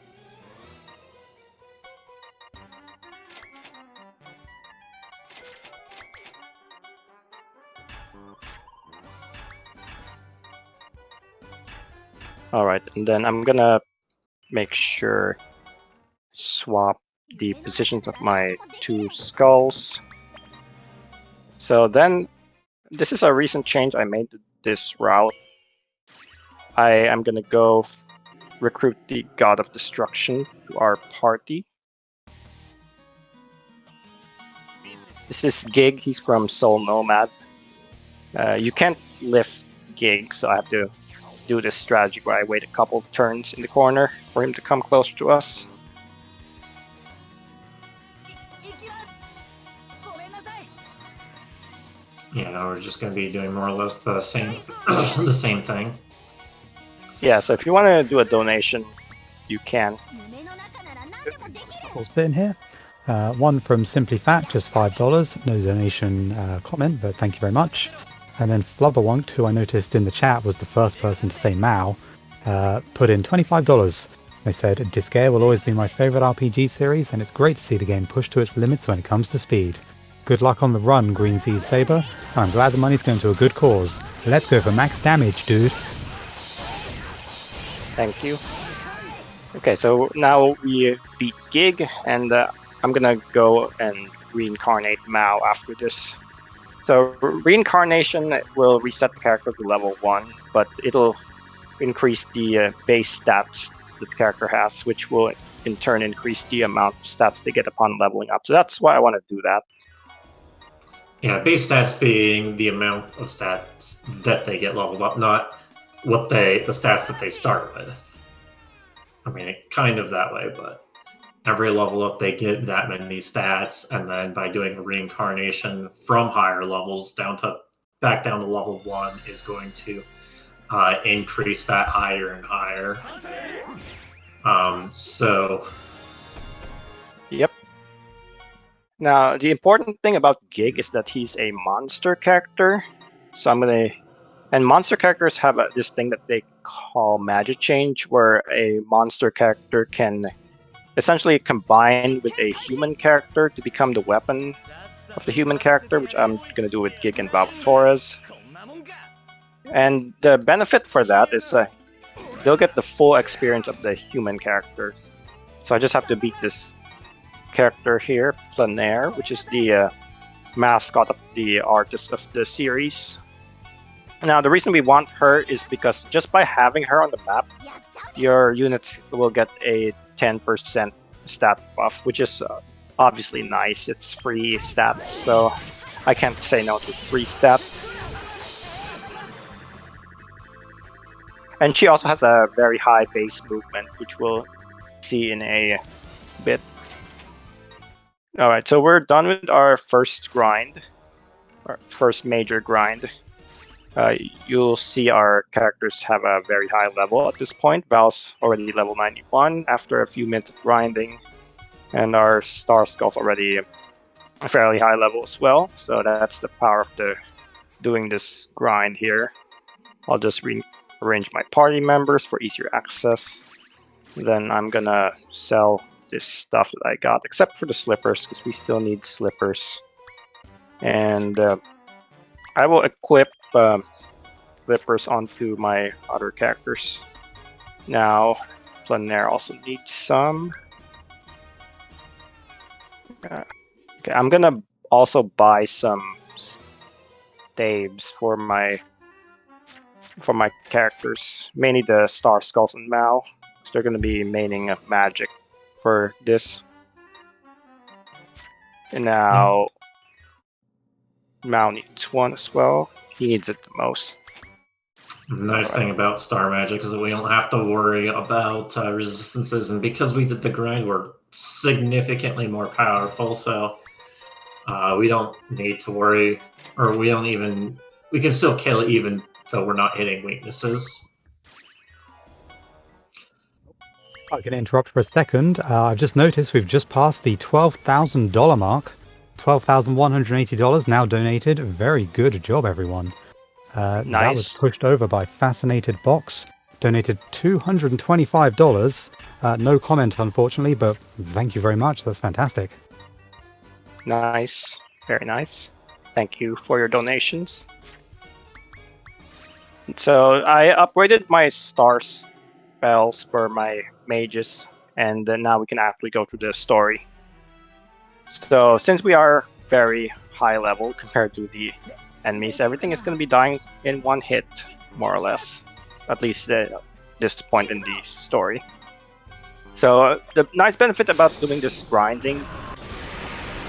Alright, and then I'm gonna make sure swap the positions of my 2 skulls. So then, this is a recent change I made to this route. I am gonna go recruit the God of Destruction to our party. This is Gig, he's from Soul Nomad. You can't lift Gig, so I have to do this strategy where I wait a couple turns in the corner for him to come closer to us. Yeah, we're just going to be doing more or less the same, the same thing. Yeah, so if you want to do a donation, you can. We'll sit in here. One from Simply Fat, just $5. No donation comment, but thank you very much. And then Flubberwunked, who I noticed in the chat was the first person to say Mao, put in $25. They said, Disgaea will always be my favorite RPG series, and it's great to see the game push to its limits when it comes to speed. Good luck on the run, GreenZSaber, and I'm glad the money's going to a good cause. Let's go for max damage, dude. Thank you. Okay, so now we beat Gig, and I'm gonna go and reincarnate Mao after this. So Reincarnation will reset the character to level 1, but it'll increase the base stats that the character has, which will in turn increase the amount of stats they get upon leveling up. So that's why I want to do that. Yeah, base stats being the amount of stats that they get leveled up, not what the stats that they start with. I mean, kind of that way, but every level up they get that many stats, and then by doing a reincarnation from higher levels back down to level 1 is going to increase that higher and higher. Yep. Now, the important thing about Gig is that he's a monster character. So and monster characters have this thing that they call magic change, where a monster character can essentially combine with a human character to become the weapon of the human character, which I'm going to do with Gig and Valvator's. And the benefit for that is they'll get the full experience of the human character. So I just have to beat this character here, Planaire, which is the mascot of the artist of the series. Now, the reason we want her is because just by having her on the map, your units will get a 10% stat buff, which is obviously nice. It's free stats, so I can't say no to free stat. And she also has a very high base movement, which we'll see in a bit. Alright, so we're done with our first grind, our first major grind. You'll see our characters have a very high level at this point. Val's already level 91 after a few minutes of grinding, and our Star Skull's already a fairly high level as well. So that's the power of doing this grind here. I'll just rearrange my party members for easier access. Then I'm gonna sell this stuff that I got, except for the slippers, because we still need slippers. And I will equip slippers onto my other characters. Now, Plenaire also needs some. Okay, I'm gonna also buy some staves for my characters, mainly the Star Skulls and Mal. So they're gonna be maining magic for this. And now Mal needs one as well. He needs it the most. Nice thing about Star Magic is that we don't have to worry about resistances, and because we did the grind, we're significantly more powerful. So we don't need to worry, or we can still kill it even though we're not hitting weaknesses. I'm going to interrupt for a second. I've just noticed we've just passed the $12,000 mark. $12,180 now donated. Very good job, everyone. Nice. That was pushed over by Fascinated Box. Donated $225. No comment, unfortunately, but thank you very much. That's fantastic. Nice. Very nice. Thank you for your donations. So I upgraded my star spells for my mages, and now we can actually go through the story. So since we are very high level compared to the enemies, everything is going to be dying in one hit, more or less. At least at this point in the story. So the nice benefit about doing this grinding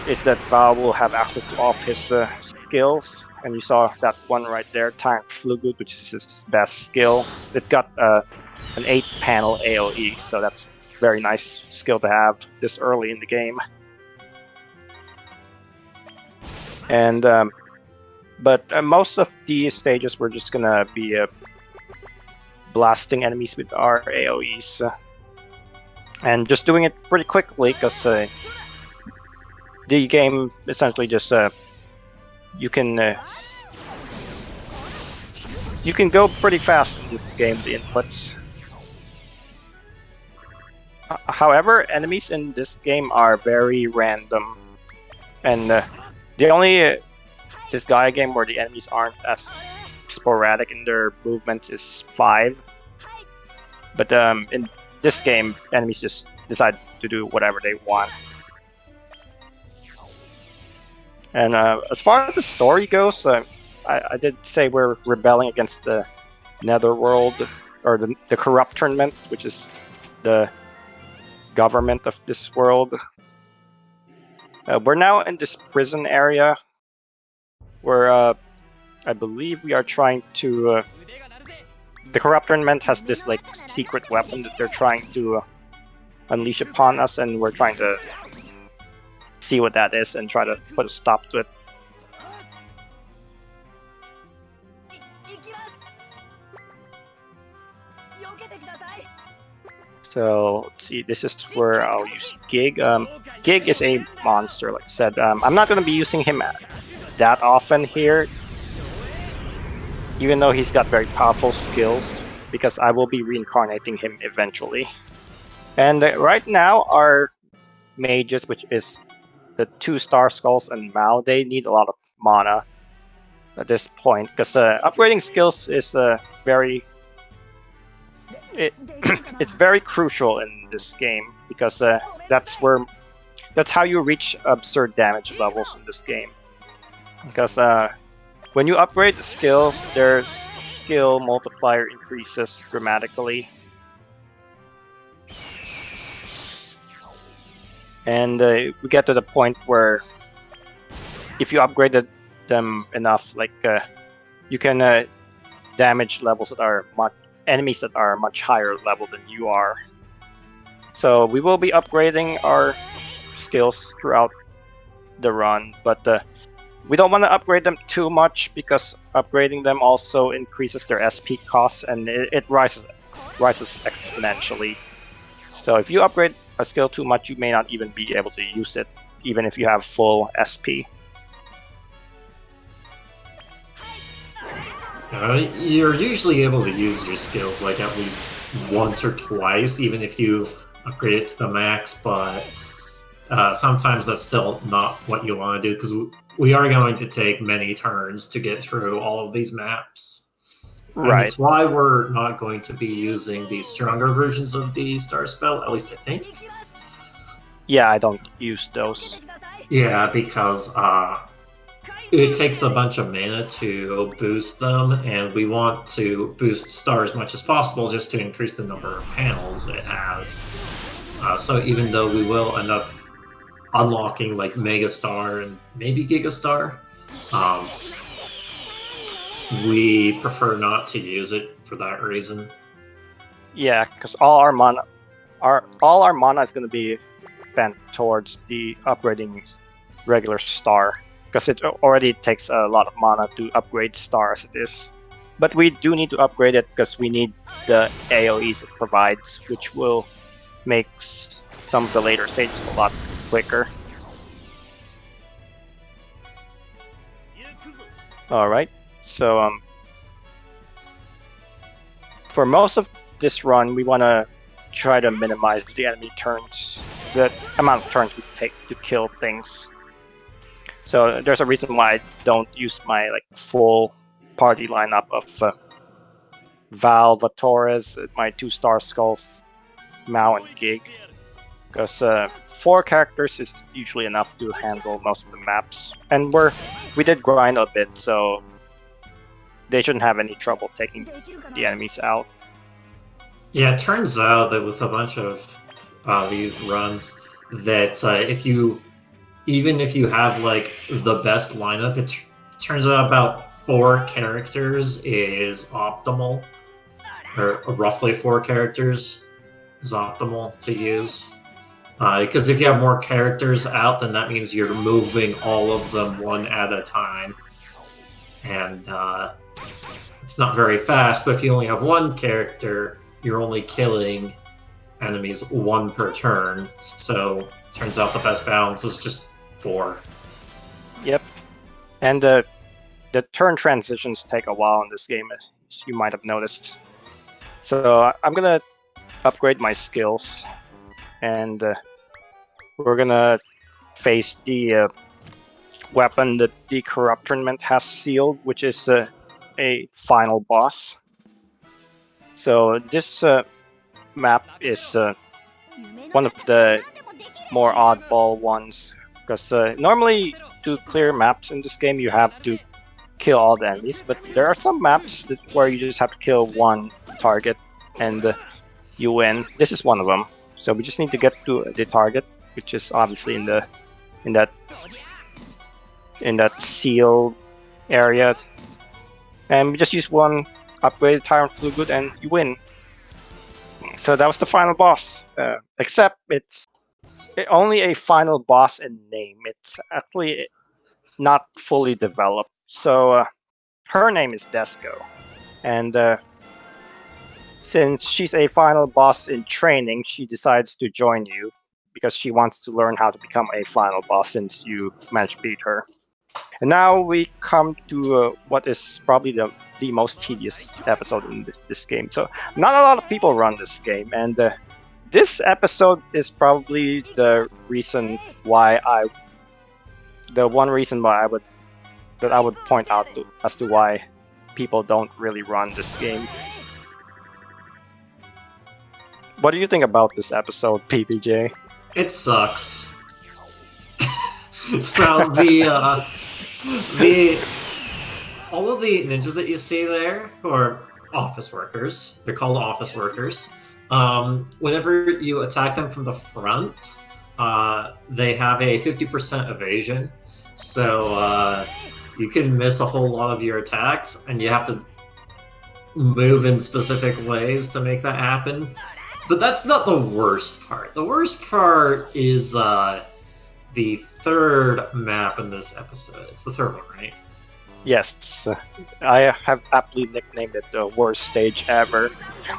is that Baal will have access to all of his skills. And you saw that one right there, Tank Flugud, which is his best skill. It's got an 8-panel AoE, so that's a very nice skill to have this early in the game. And but most of these stages we're just gonna be blasting enemies with our AoEs, and just doing it pretty quickly, because the game essentially just you can go pretty fast in this game, the inputs. However, enemies in this game are very random, and the only Disgaea game where the enemies aren't as sporadic in their movements is 5. But in this game, enemies just decide to do whatever they want. And as far as the story goes, I did say we're rebelling against the Netherworld, or the Corrupt Tournament, which is the government of this world. We're now in this prison area, where I believe we are trying to... the Corrupt Tournament has this like secret weapon that they're trying to unleash upon us, and we're trying to see what that is and try to put a stop to it. So let's see, this is where I'll use Gig. Gig is a monster, like I said. I'm not going to be using him that often here, even though he's got very powerful skills, because I will be reincarnating him eventually. And right now, our mages, which is the 2 Star Skulls and Mal, they need a lot of mana at this point, because upgrading skills is very... it's very crucial in this game, because that's how you reach absurd damage levels in this game. Because when you upgrade the skills, their skill multiplier increases dramatically. And we get to the point where if you upgraded them enough, like you can damage levels that are enemies that are much higher level than you are. So we will be upgrading our skills throughout the run, but we don't want to upgrade them too much because upgrading them also increases their SP costs, and it rises exponentially. So if you upgrade a skill too much, you may not even be able to use it, even if you have full SP. You're usually able to use your skills like at least once or twice, even if you upgrade it to the max, but sometimes that's still not what you want to do, because we are going to take many turns to get through all of these maps. Right. And that's why we're not going to be using the stronger versions of the Star Spell, at least I think. Yeah, I don't use those. Yeah, because it takes a bunch of mana to boost them, and we want to boost Star as much as possible just to increase the number of panels it has. So even though we will end up unlocking like Mega Star and maybe Giga Star, we prefer not to use it for that reason. Yeah, because all our mana is going to be spent towards the upgrading regular Star, because it already takes a lot of mana to upgrade Star as it is. But we do need to upgrade it because we need the AoEs it provides, which will make some of the later stages a lot quicker. Alright, so for most of this run, we want to try to minimize the enemy turns, the amount of turns we take to kill things. So there's a reason why I don't use my full party lineup of Val, Torres, my 2-star skulls, Mao, and Gig, because 4 characters is usually enough to handle most of the maps, and we did grind a bit, so they shouldn't have any trouble taking the enemies out. Yeah, it turns out that with a bunch of these runs, that even if you have like the best lineup, it turns out about 4 characters is optimal, or roughly 4 characters is optimal to use. Because if you have more characters out, then that means you're moving all of them one at a time. And it's not very fast, but if you only have 1 character, you're only killing enemies 1 per turn. So it turns out the best balance is just 4. Yep. And the turn transitions take a while in this game, as you might have noticed. So I'm going to upgrade my skills, and we're gonna face the weapon that the Corruptionment has sealed, which is a final boss. So this map is one of the more oddball ones, because normally to clear maps in this game you have to kill all the enemies, but there are some maps where you just have to kill 1 target and you win. This is one of them. So we just need to get to the target, which is obviously in that sealed area, and we just use 1 upgraded Tyrant Fluid and you win. So that was the final boss. Except it's only a final boss in name. It's actually not fully developed. So her name is Desco, and since she's a final boss in training, she decides to join you because she wants to learn how to become a final boss since you managed to beat her. And now we come to what is probably the most tedious episode in this game. So not a lot of people run this game, and this episode is probably the one reason why I would point out as to why people don't really run this game. What do you think about this episode, PBJ? It sucks. So the all of the ninjas that you see there, who are office workers, they're called office workers. Whenever you attack them from the front, they have a 50% evasion. So you can miss a whole lot of your attacks, and you have to move in specific ways to make that happen. But that's not the worst part. The worst part is the third map in this episode. It's the third one, right? Yes, I have aptly nicknamed it the worst stage ever,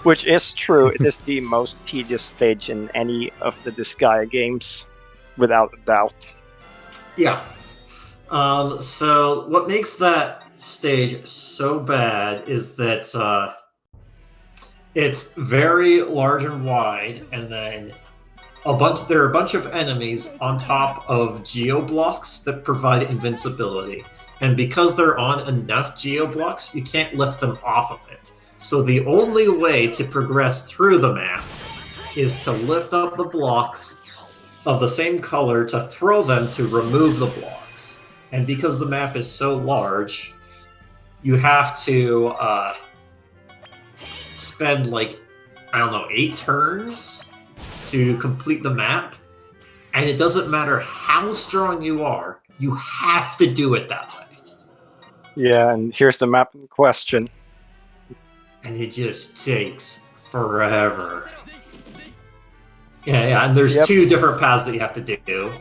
which is true. It is the most tedious stage in any of the Disgaea games, without a doubt. Yeah. So what makes that stage so bad is that it's very large and wide, and then there are a bunch of enemies on top of geoblocks that provide invincibility. And because they're on enough geoblocks, you can't lift them off of it. So the only way to progress through the map is to lift up the blocks of the same color to throw them to remove the blocks. And because the map is so large, you have to spend like, I don't know, 8 turns to complete the map. And it doesn't matter how strong you are, you have to do it that way. Yeah, and here's the map in question. And it just takes forever. Yeah, and there's 2 different paths that you have to do.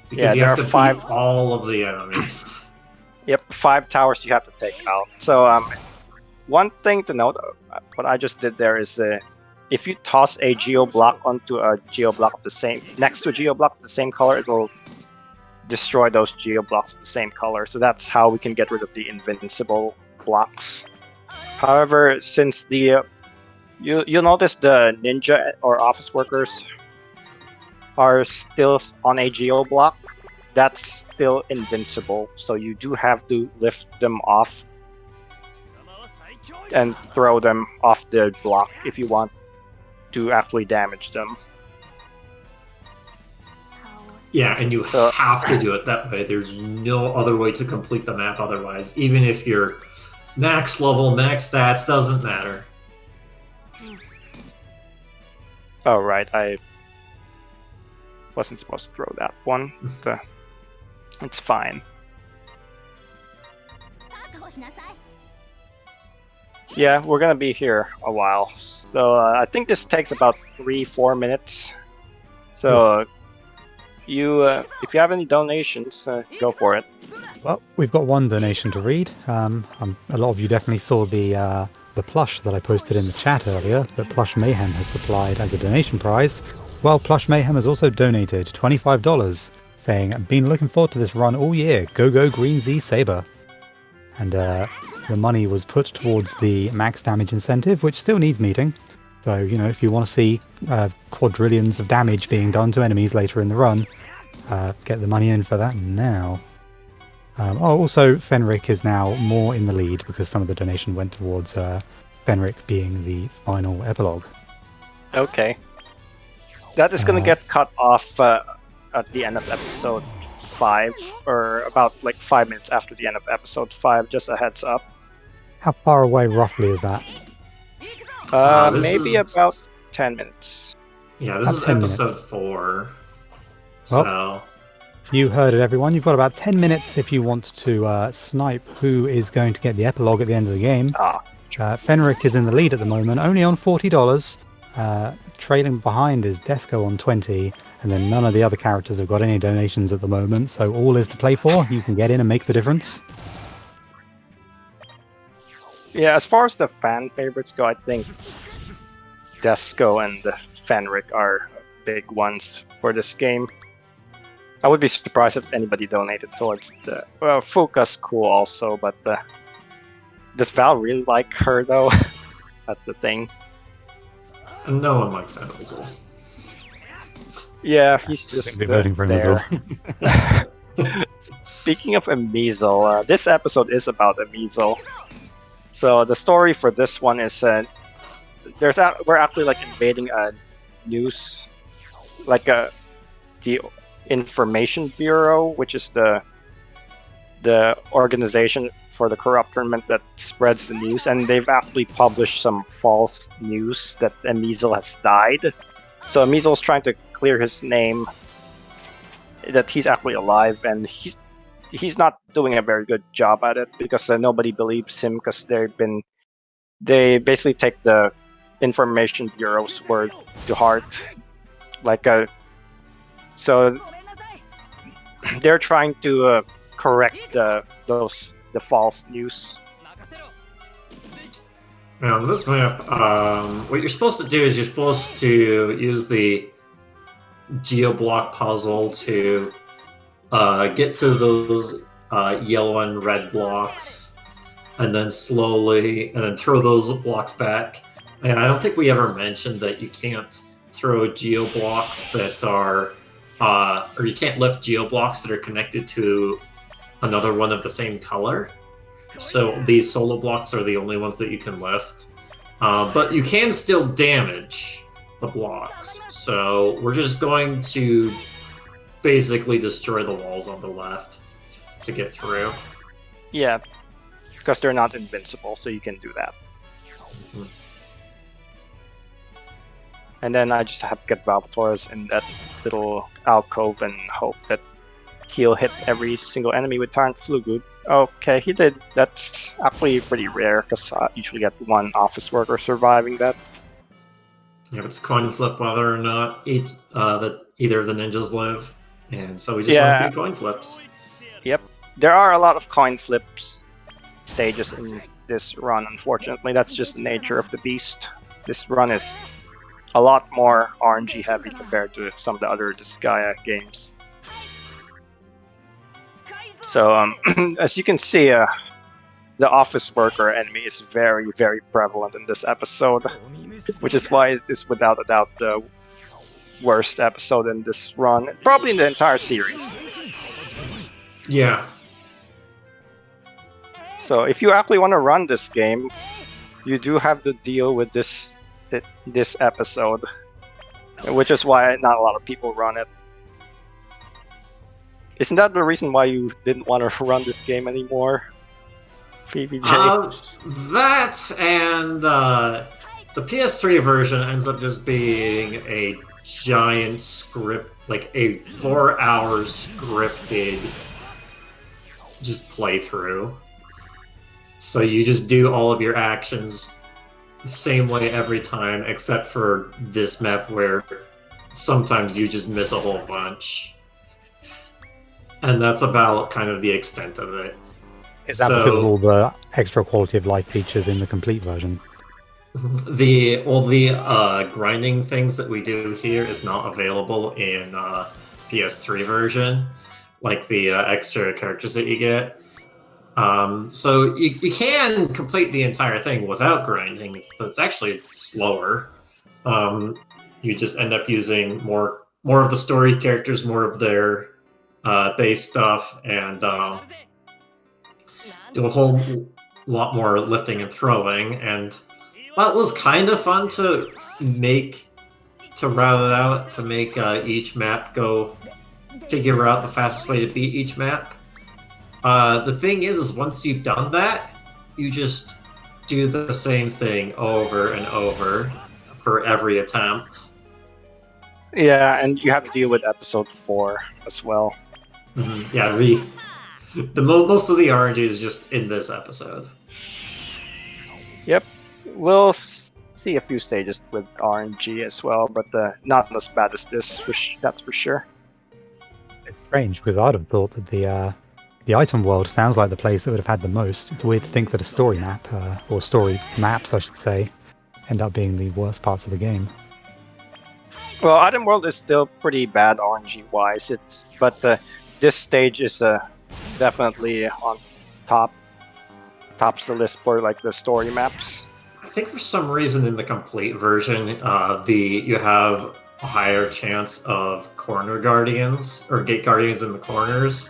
Because you have to beat all of the enemies. Yep, 5 towers you have to take out. So, one thing to note, what I just did there is, if you toss a geoblock onto a geoblock of the same, next to a geoblock of the same color, it'll destroy those geoblocks of the same color. So that's how we can get rid of the invincible blocks. However, since the you'll notice the ninja or office workers are still on a geoblock, that's still invincible. So you do have to lift them off and throw them off the block if you want to actually damage them. Yeah, and you have to do it that way. There's no other way to complete the map otherwise. Even if you're max level, max stats, doesn't matter. Oh, right. I wasn't supposed to throw that one. But it's fine. Yeah, we're gonna be here a while. So I think this takes about 3-4 minutes. So if you have any donations, go for it. Well, we've got one donation to read. A lot of you definitely saw the plush that I posted in the chat earlier that Plush Mayhem has supplied as a donation prize. Well, Plush Mayhem has also donated $25, saying, "Been looking forward to this run all year. Go GreenZSaber." And the money was put towards the max damage incentive, which still needs meeting. So, if you want to see quadrillions of damage being done to enemies later in the run, get the money in for that now. Also, Fenric is now more in the lead because some of the donation went towards Fenric being the final epilogue. Okay. That is going to get cut off at the end of episode 5, or about like 5 minutes after the end of episode 5, just a heads up. How far away roughly is that? Maybe about 10 minutes. Yeah, this is episode 4. Well, so you heard it, everyone. You've got about 10 minutes if you want to snipe who is going to get the epilogue at the end of the game. Fenric is in the lead at the moment, only on $40. Trailing behind is Desco on 20, and then none of the other characters have got any donations at the moment, so all is to play for. You can get in and make the difference. Yeah, as far as the fan favorites go, I think Desco and Fenric are big ones for this game. I would be surprised if anybody donated towards the... Well, Fuka's cool also, but does Baal really like her, though? That's the thing. No one likes Emizel. Yeah, he's just voting for there. Speaking of Emizel, this episode is about Emizel. So the story for this one is we're actually like invading a news, like the Information Bureau, which is the organization for the corrupt government that spreads the news, and they've actually published some false news that Emizel has died. So Emizel's trying to clear his name, that he's actually alive, and he's not doing a very good job at it because nobody believes him because they've been they basically take the information bureau's word to heart. So they're trying to correct the false news. Now, on this map, what you're supposed to do is you're supposed to use the geoblock puzzle to get to those yellow and red blocks, and then throw those blocks back. And I don't think we ever mentioned that you can't throw geoblocks that are, or you can't lift geoblocks that are connected to another one of the same color. So these solo blocks are the only ones that you can lift. But you can still damage the blocks. So we're just going to basically destroy the walls on the left to get through. Yeah, because they're not invincible, so you can do that. Mm-hmm. And then I just have to get Valvatores in that little alcove and hope that he'll hit every single enemy with Tyrant Flugud. Okay, he did. That's actually pretty rare, because I usually get one office worker surviving that. Yeah, it's coin flip whether or not that either of the ninjas live. And so we just want to do coin flips. Yep. There are a lot of coin flips stages in this run, unfortunately. That's just the nature of the beast. This run is a lot more RNG heavy compared to some of the other Disgaea games. So, as you can see, the office worker enemy is very, very prevalent in this episode, which is why it's without a doubt the worst episode in this run, probably in the entire series. Yeah. So, if you actually want to run this game, you do have to deal with this episode, which is why not a lot of people run it. Isn't that the reason why you didn't want to run this game anymore, PBJ? That and the PS3 version ends up just being a giant script, like a 4-hour scripted just playthrough. So you just do all of your actions the same way every time, except for this map where sometimes you just miss a whole bunch. And that's about kind of the extent of it. Is that because of all the extra quality of life features in the complete version? The grinding things that we do here is not available in PS3 version, like the extra characters that you get. So you can complete the entire thing without grinding, but it's actually slower. You just end up using more of the story characters, more of their base stuff, and do a whole lot more lifting and throwing. And well, it was kind of fun to route it out, to make each map figure out the fastest way to beat each map. The thing is once you've done that, you just do the same thing over and over for every attempt. Yeah, and you have to deal with episode 4 as well. Mm-hmm. Yeah, most of the RNG is just in this episode. Yep, we'll see a few stages with RNG as well, but not as bad as this, that's for sure. It's strange, because I'd have thought that the item world sounds like the place that would have had the most. It's weird to think that a story map, or story maps, I should say, end up being the worst parts of the game. Well, item world is still pretty bad RNG-wise, but this stage is definitely on tops the list for like the story maps. I think for some reason in the complete version, you have a higher chance of corner guardians or gate guardians in the corners.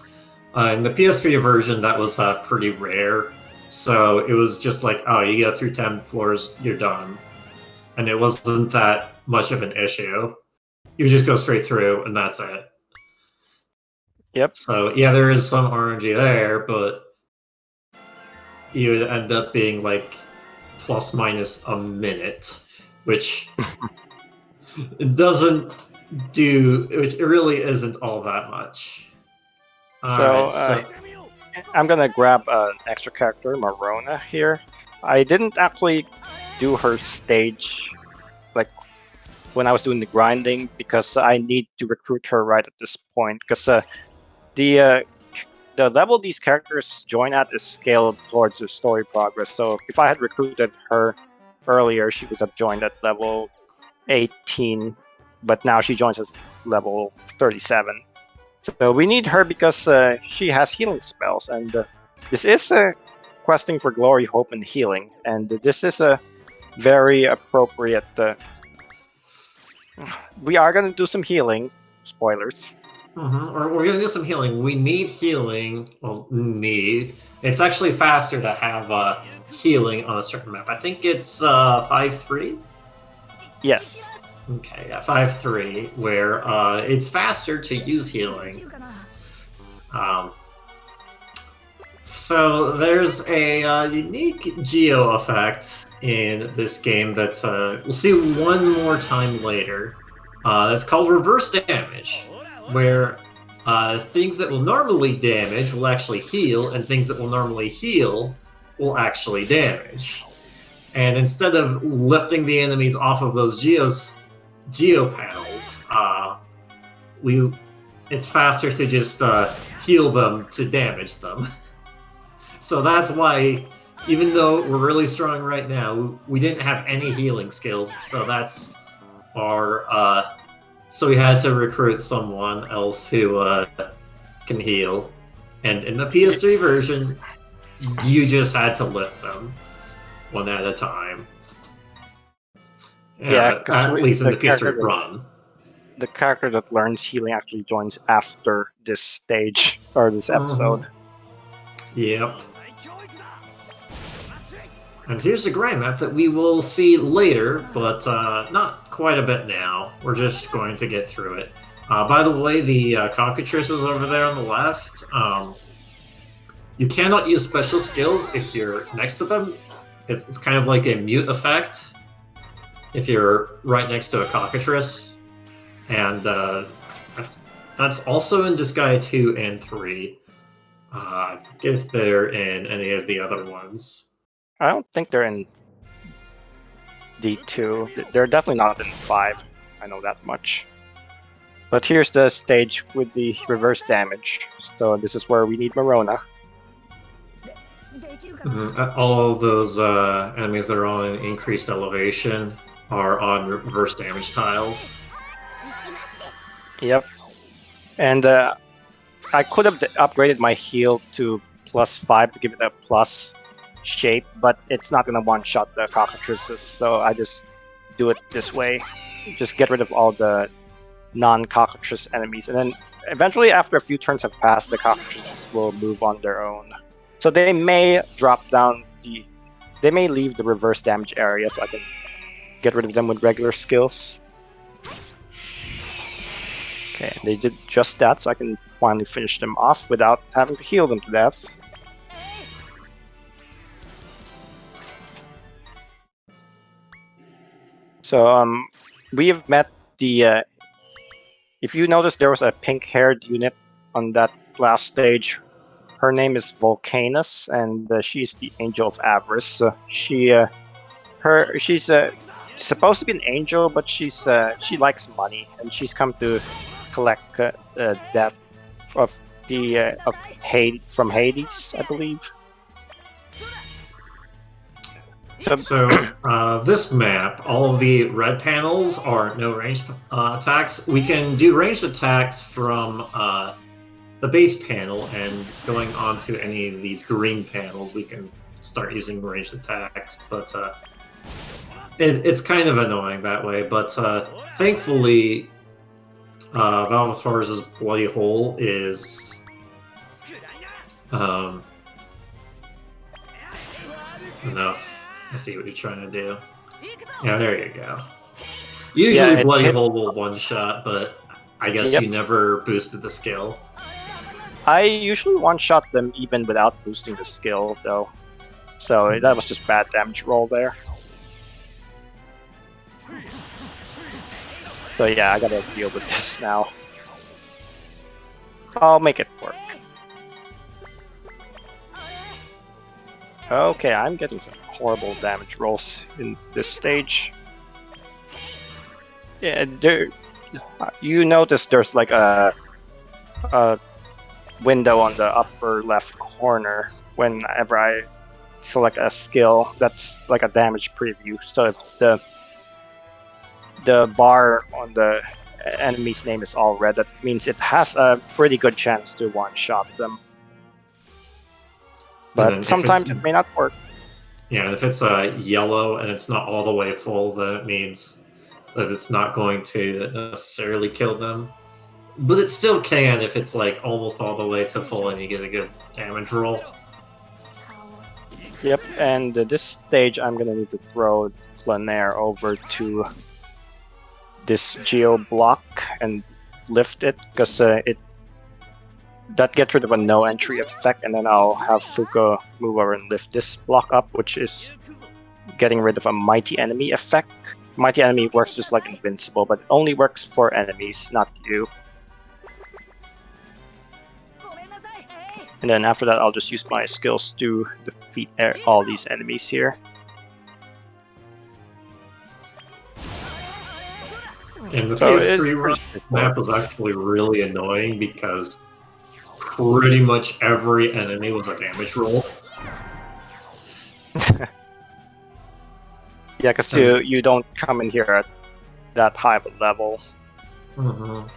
In the PS3 version, that was pretty rare. So it was just like, oh, you get through 10 floors, you're done. And it wasn't that much of an issue. You just go straight through, and that's it. Yep. So, yeah, there is some RNG there, but you would end up being like plus minus a minute, which it really isn't all that much. So I'm gonna grab an extra character, Marona, here. I didn't actually do her stage like when I was doing the grinding because I need to recruit her right at this point because the level these characters join at is scaled towards the story progress. So if I had recruited her earlier, she would have joined at level 18, but now she joins us level 37. So we need her because she has healing spells, and this is questing for glory, hope, and healing, and this is a very appropriate. We are gonna do some healing. Spoilers. Or we're gonna do some healing. We need healing. Well, need. It's actually faster to have healing on a certain map. I think it's 5-3. Yes. Okay, yeah, 5-3, where it's faster to use healing. So there's a unique geo effect in this game that we'll see one more time later. That's called reverse damage, where things that will normally damage will actually heal, and things that will normally heal will actually damage. And instead of lifting the enemies off of those geo panels, it's faster to just heal them to damage them. So that's why, even though we're really strong right now, we didn't have any healing skills. So that's our. So we had to recruit someone else who can heal. And in the PS3 version, you just had to lift them one at a time. Yeah, at least in the PS3 character run. The character that learns healing actually joins after this stage or this episode. Yep. And here's the grind map that we will see later, but not quite a bit now. We're just going to get through it. By the way, the cockatrices over there on the left, you cannot use special skills if you're next to them. It's kind of like a mute effect if you're right next to a cockatrice. And that's also in Disgaea 2 and 3. I forget if they're in any of the other ones. I don't think they're in D2. They're definitely not in 5. I know that much. But here's the stage with the reverse damage. So this is where we need Marona. All of those enemies that are on increased elevation are on reverse damage tiles. Yep. And I could have upgraded my heal to +5 to give it a plus shape, but it's not going to one-shot the cockatrices, so I just do it this way. Just get rid of all the non-cockatrice enemies, and then eventually, after a few turns have passed, the cockatrices will move on their own. So they may drop down they may leave the reverse damage area, so I can get rid of them with regular skills. Okay, they did just that, so I can finally finish them off without having to heal them to death. So we have met the. If you notice, there was a pink-haired unit on that last stage. Her name is Volcanus, and she's the Angel of Avarice. She's supposed to be an angel, but she likes money, and she's come to collect debt of from Hades, I believe. So this map, all of the red panels are no ranged attacks. We can do ranged attacks from the base panel, and going on to any of these green panels, we can start using ranged attacks. But it's kind of annoying that way. But thankfully, Valvator's Bloody Hole is enough. I see what you're trying to do. Yeah, there you go. Usually Bloody Hole will one-shot, but I guess you never boosted the skill. I usually one-shot them even without boosting the skill, though. So that was just bad damage roll there. So yeah, I gotta deal with this now. I'll make it work. Okay, I'm getting some horrible damage rolls in this stage. Yeah, there. You notice there's like a window on the upper left corner whenever I select a skill. That's like a damage preview. So if the bar on the enemy's name is all red, that means it has a pretty good chance to one-shot them. But sometimes it may not work. Yeah, if it's yellow and it's not all the way full, then it means that it's not going to necessarily kill them. But it still can if it's like almost all the way to full and you get a good damage roll. Yep, and this stage I'm gonna need to throw Planair over to this geo block and lift it, because that gets rid of a no entry effect, and then I'll have Fuko move over and lift this block up, which is getting rid of a mighty enemy effect. Mighty enemy works just like invincible, but it only works for enemies, not you. And then after that, I'll just use my skills to defeat all these enemies here. And the PS3 map was actually really annoying because pretty much every enemy was a damage roll. Yeah, because you don't come in here at that high of a level. Mm-hmm.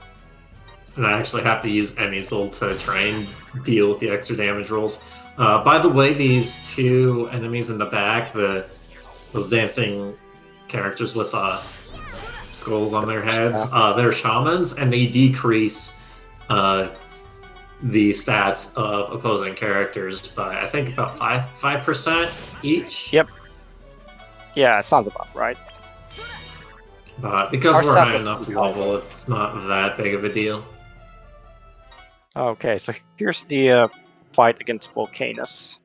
And I actually have to use Emizel to try and deal with the extra damage rolls. By the way, these two enemies in the back, those dancing characters with skulls on their heads, they're shamans, and they decrease the stats of opposing characters by, I think, about 5% each. Yep. Yeah, it sounds about right. But because we're high enough level, it's not that big of a deal. Okay, so here's the fight against Volcanus.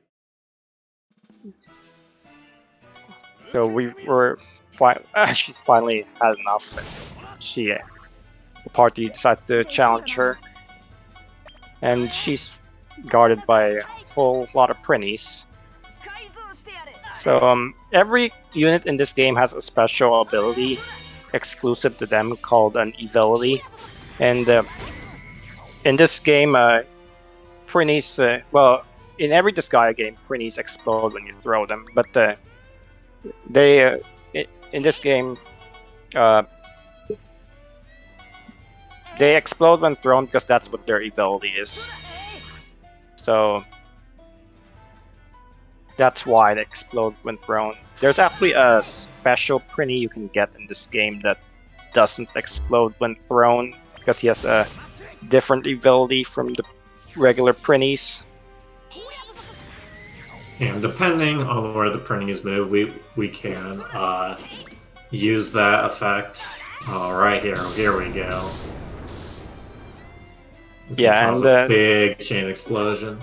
So we were she's finally had enough. The party decided to challenge her, and she's guarded by a whole lot of Prinnies. So every unit in this game has a special ability exclusive to them called an evility, and in this game, Prinnies, well, in every Disgaea game, Prinnies explode when you throw them, but in this game, they explode when thrown because that's what their ability is. So that's why they explode when thrown. There's actually a special Prinny you can get in this game that doesn't explode when thrown, because he has a different ability from the regular Prinnies. And depending on where the Prinnies move, we can use that effect. Right here we go. Yeah, and a big chain explosion.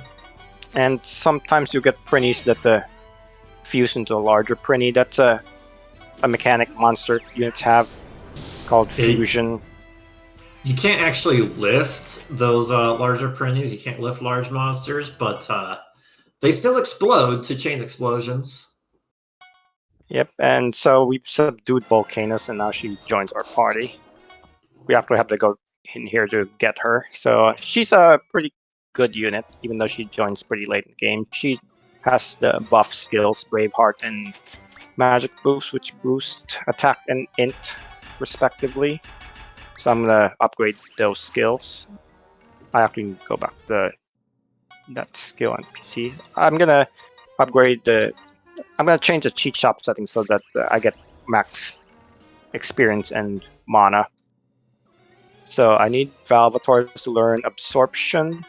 And sometimes you get Prinnies that fuse into a larger Prinny. That's a mechanic monster units have called fusion. You can't actually lift those larger Prinnies. You can't lift large monsters, but they still explode to chain explosions. Yep, and so we've subdued Volcanus, and now she joins our party. We actually have to go in here to get her. So she's a pretty good unit, even though she joins pretty late in the game. She has the buff skills, Braveheart and Magic Boost, which boost attack and int, respectively. So I'm gonna upgrade those skills. I have to go back to that skill on PC. I'm gonna change the cheat shop settings so that I get max experience and mana. So I need Valvatore to learn Absorption,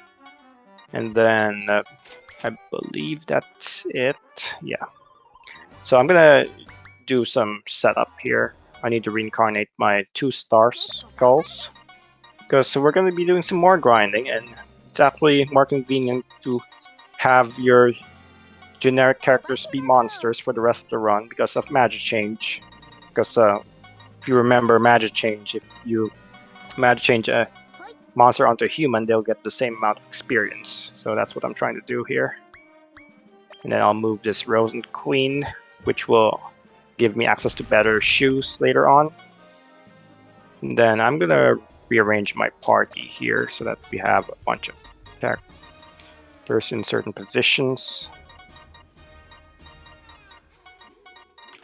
and then I believe that's it. Yeah. So I'm gonna do some setup here. I need to reincarnate my 2-star skulls, because we're going to be doing some more grinding, and it's actually more convenient to have your generic characters be monsters for the rest of the run because of magic change. Because if you remember magic change, if you magic change a monster onto a human, they'll get the same amount of experience. So that's what I'm trying to do here. And then I'll move this Rose and Queen which will give me access to better shoes later on. And then I'm gonna rearrange my party here so that we have a bunch of characters in certain positions.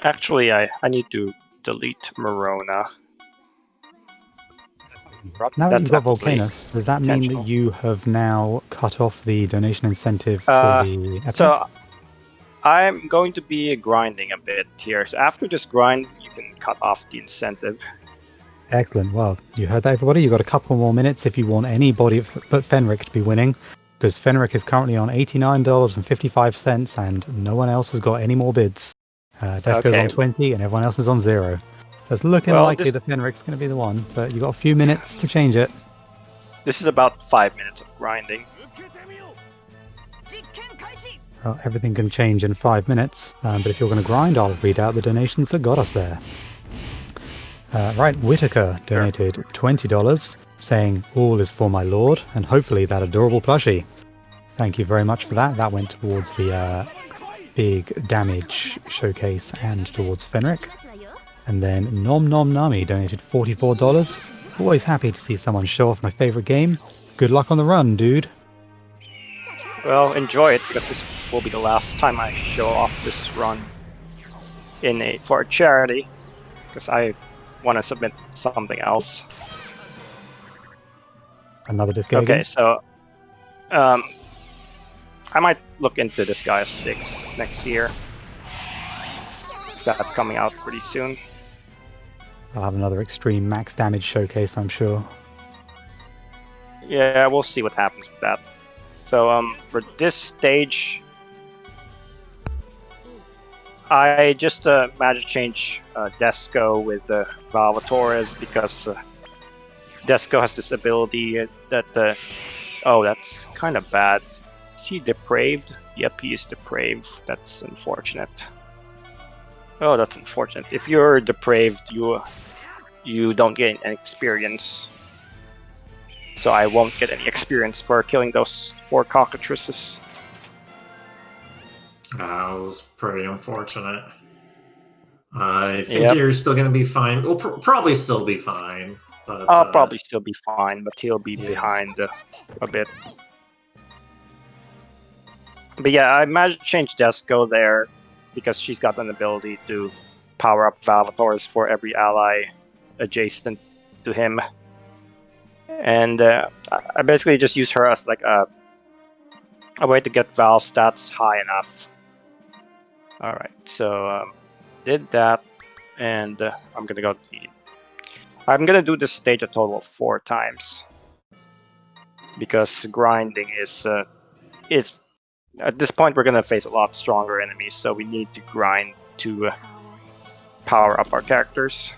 Actually, I need to delete Morona. Now that you've got actually Volcanus, does that mean that intentional. you have now cut off the donation incentive for the Epilogue? So I'm going to be grinding a bit here. So after this grind, you can cut off the incentive. Excellent. Well, you heard that, everybody. You've got a couple more minutes if you want anybody but Fenric to be winning, because Fenric is currently on $89.55, and no one else has got any more bids. Desco's Okay. on 20, and everyone else is on 0. So it's looking likely that Fenric's going to be the one, but you've got a few minutes to change it. This is about 5 minutes of grinding. Well, everything can change in 5 minutes, but if you're going to grind, I'll read out the donations that got us there. Right, Whitaker donated $20, saying, "All is for my lord," and hopefully that adorable plushie. Thank you very much for that. That went towards the big damage showcase and towards Fenric. And then Nom Nom Nami donated $44. Always happy to see someone show off my favorite game. Good luck on the run, dude. Well, enjoy it, because this will be the last time I show off this run for a charity, because I want to submit something else. Another Disgaea Okay, game? so I might look into Disgaea 6 next year. That's coming out pretty soon. I'll have another extreme max damage showcase, I'm sure. Yeah, we'll see what happens with that. So for this stage, I just magic change Desco with Valvatores, because Desco has this ability that oh, that's kind of bad. Is he depraved? Yep, he is depraved. That's unfortunate. Oh, that's unfortunate. If you're depraved, you don't get any experience. So I won't get any experience for killing those 4 cockatrices. That was pretty unfortunate. I think you're still going to be fine. We'll probably still be fine. But, I'll probably still be fine, but he'll be behind a bit. But yeah, I magic changed Desco there because she's got an ability to power up Valvators for every ally adjacent to him. And I basically just use her as like a way to get Val's stats high enough. Alright, so did that, and I'm gonna do this stage a total of 4 times, because grinding is at this point we're gonna face a lot stronger enemies, so we need to grind to power up our characters.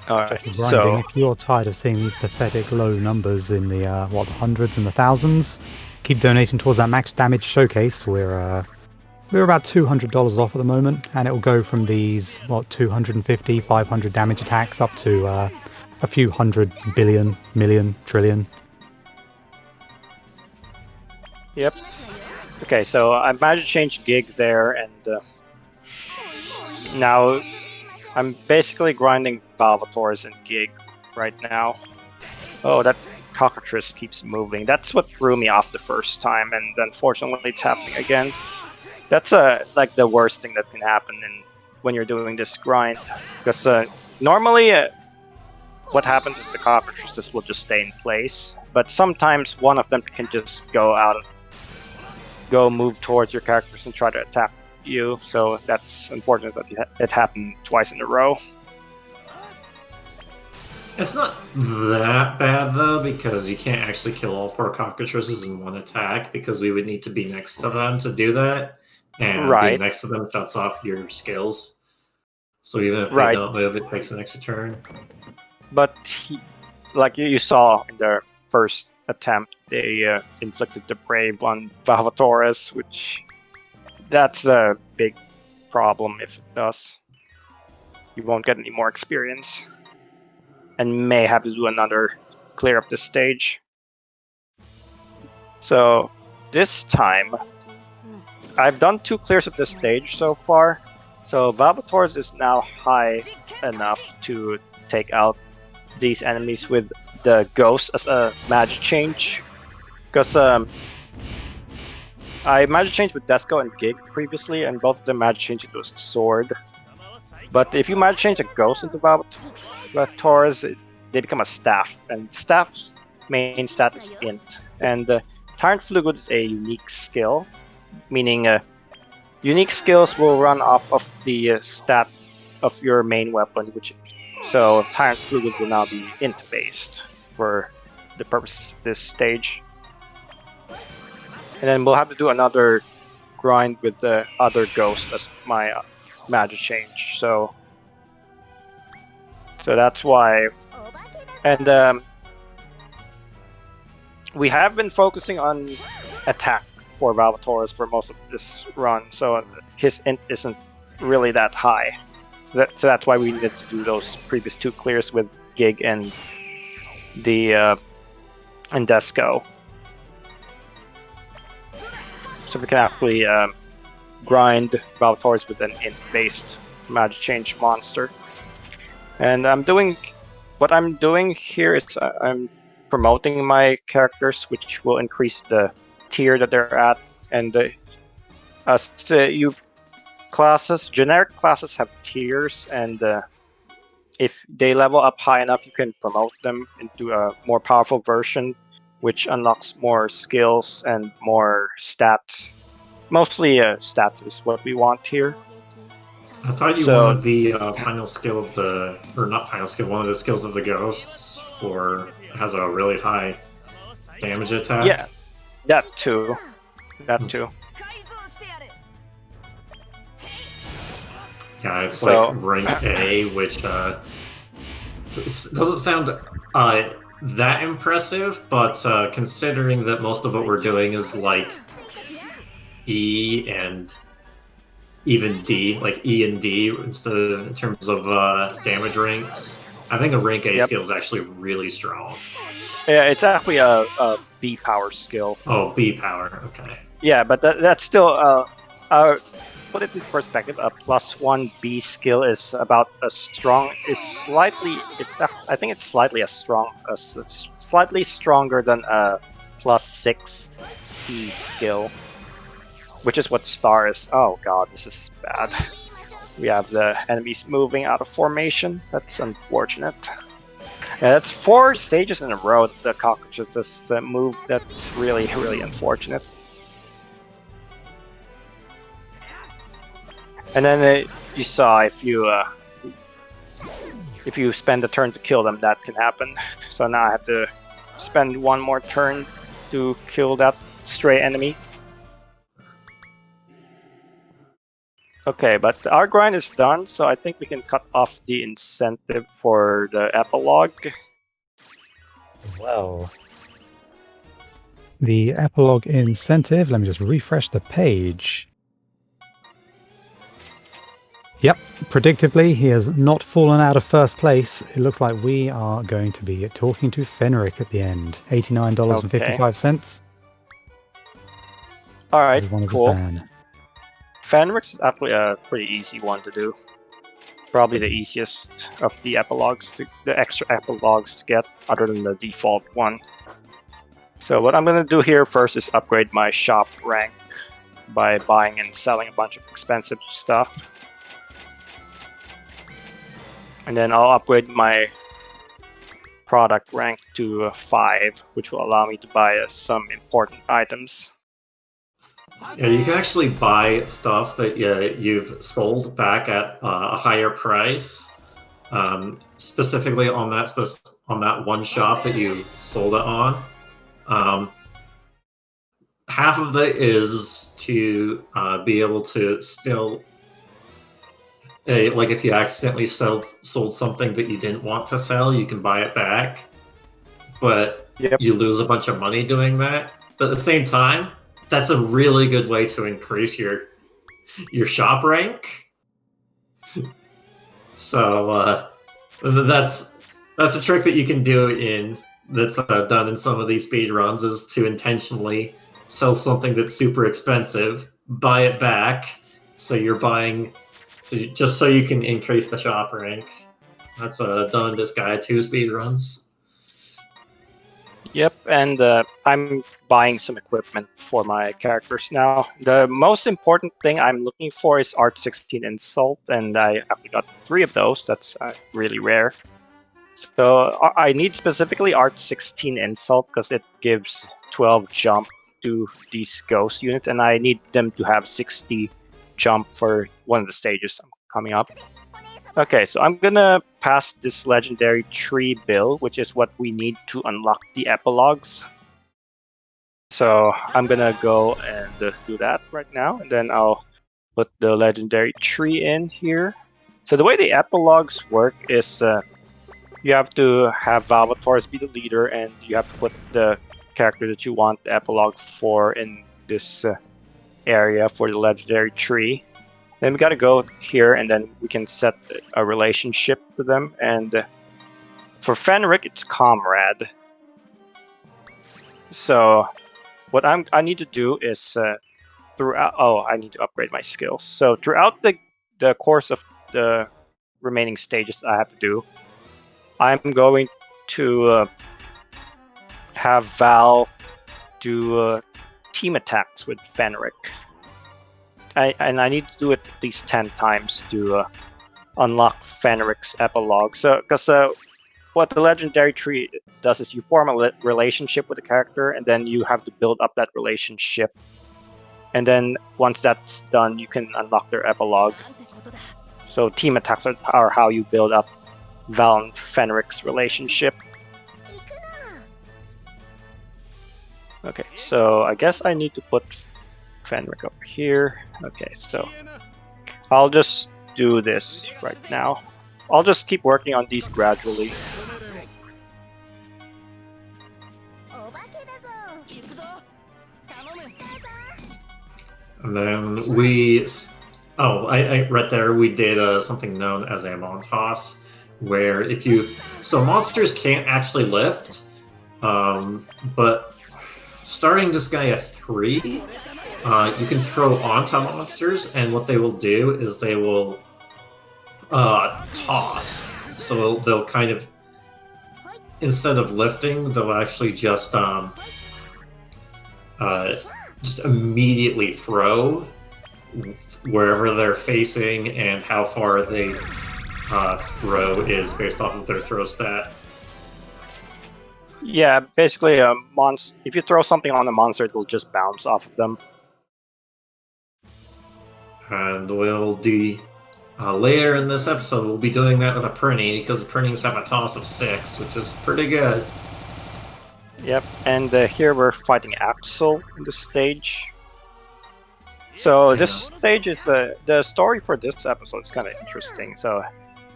Alright, so if you're tired of seeing these pathetic low numbers in the hundreds and the thousands, keep donating towards that max damage showcase. We're about $200 off at the moment, and it will go from these 250, 500 damage attacks up to a few hundred billion, million, trillion. Yep. Okay, so I magic changed Gig there, and now I'm basically grinding Valvators and Gig right now. Oh, that cockatrice keeps moving. That's what threw me off the first time, and unfortunately it's happening again. That's like the worst thing that can happen when you're doing this grind, because normally what happens is the cockatrices will just stay in place, but sometimes one of them can just go move towards your characters and try to attack you, so that's unfortunate that it happened twice in a row. It's not that bad though, because you can't actually kill all 4 cockatrices in one attack, because we would need to be next to them to do that, and being next to them shuts off your skills. So even if they don't move, it takes an extra turn. But like you saw in their first attempt, they inflicted deprave on Valvatores, which that's a big problem if it does. You won't get any more experience, and may have to do another clear up this stage. So this time I've done 2 clears of this stage so far, so Valvator's is now high enough to take out these enemies with the Ghost as a magic change. Because I magic changed with Desco and Gig previously, and both of them magic changed into a sword. But if you magic change a Ghost into Valvator's, they become a staff, and staff's main stat is int. And Tyrant Flugud is a unique skill, meaning unique skills will run off of the stat of your main weapon, so Tyrant Flugud will now be int based for the purposes of this stage. And then we'll have to do another grind with the other Ghost as my magic change. So that's why. And we have been focusing on attack for Valvator's for most of this run, so his int isn't really that high. So that's why we needed to do those previous 2 clears with Gig and and Desco. So we can actually grind Valvator's with an int-based magic change monster. And what I'm doing here is I'm promoting my characters, which will increase the tier that they're at. And generic classes have tiers, and if they level up high enough, you can promote them into a more powerful version, which unlocks more skills and more stats. Mostly stats is what we want here. I thought you wanted the final skill of one of the skills of the Ghosts has a really high damage attack. Yeah, that too. Yeah, it's like rank A, which doesn't sound that impressive, but considering that most of what we're doing is like E and even D, like E and D instead of in terms of damage ranks, I think a rank A skill is actually really strong. Yeah, it's actually a B power skill. Oh, B power, okay. Yeah, but that's still put it in perspective. A +1 B skill is about as strong. I think it's slightly stronger than a +6 E skill, which is what Star is. Oh god, this is bad. We have the enemies moving out of formation. That's unfortunate. Yeah, that's 4 stages in a row that the cockroaches just move. That's really, really unfortunate. And then you saw if you spend a turn to kill them, that can happen. So now I have to spend 1 more turn to kill that stray enemy. Okay, but our grind is done, so I think we can cut off the incentive for the epilogue. Well, the epilogue incentive, let me just refresh the page. Yep, predictably, he has not fallen out of first place. It looks like we are going to be talking to Fenric at the end. $89.55. Alright, cool. Fenric's is actually a pretty easy one to do. Probably the easiest of the extra epilogues to get, other than the default one. So what I'm going to do here first is upgrade my shop rank by buying and selling a bunch of expensive stuff. And then I'll upgrade my product rank to 5, which will allow me to buy some important items. Yeah, you can actually buy stuff that you've sold back at a higher price, specifically on that one shop that you sold it on. Half of it is to be able to still, like if you accidentally sold something that you didn't want to sell, you can buy it back, but you lose a bunch of money doing that. But at the same time, that's a really good way to increase your shop rank. So that's a trick that you can do that's done in some of these speed runs, is to intentionally sell something that's super expensive, buy it back. So you're buying, just so you can increase the shop rank. That's done in Disgaea 2 speedruns. Yep, and I'm buying some equipment for my characters now. The most important thing I'm looking for is Art 16 Insult, and I actually got 3 of those. That's really rare. So I need specifically Art 16 Insult because it gives 12 jump to these ghost units, and I need them to have 60 jump for one of the stages coming up. Okay, so I'm gonna pass this legendary tree bill, which is what we need to unlock the epilogues. So I'm gonna go and do that right now, and then I'll put the legendary tree in here. So the way the epilogues work is you have to have Valvators be the leader, and you have to put the character that you want the epilogue for in this area for the legendary tree. Then we gotta go here, and then we can set a relationship to them. And for Fenric, it's Comrade. So what I need to do is throughout. Oh, I need to upgrade my skills. So throughout the course of the remaining stages I have to do, I'm going to have Val do team attacks with Fenric. And I need to do it at least 10 times to unlock Fenric's epilogue. So, because what the legendary tree does is you form a relationship with the character, and then you have to build up that relationship. And then once that's done, you can unlock their epilogue. So team attacks are how you build up Val and Fenric's relationship. Okay, so I guess I need to put Fenric up here. Okay, so I'll just do this right now. I'll just keep working on these gradually. And then we... Oh, I right there we did something known as a Montos, where if you... So monsters can't actually lift, but starting Disgaea 3, you can throw onto monsters, and what they will do is they will toss. So they'll kind of, instead of lifting, they'll actually just immediately throw wherever they're facing, and how far they throw is based off of their throw stat. Yeah, basically, if you throw something on a monster, it will just bounce off of them. And we'll do later in this episode, we'll be doing that with a Prinny, because the Prinnings have a toss of 6, which is pretty good. Yep, and here we're fighting Axel in this stage. So this stage is the story for this episode is kind of interesting. So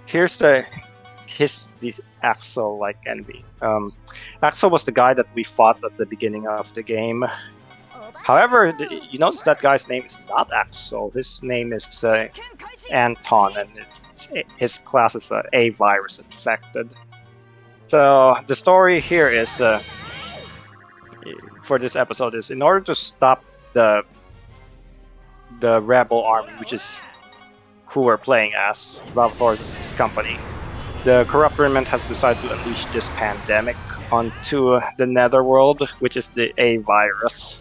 here's this Axel-like enemy. Axel was the guy that we fought at the beginning of the game. However, you notice that guy's name is not Axel. His name is Anton, and his class is A virus infected. So the story here is for this episode is in order to stop the rebel army, which is who we're playing as, Valtor's company. The corrupt remnant has decided to unleash this pandemic onto the netherworld, which is the A virus.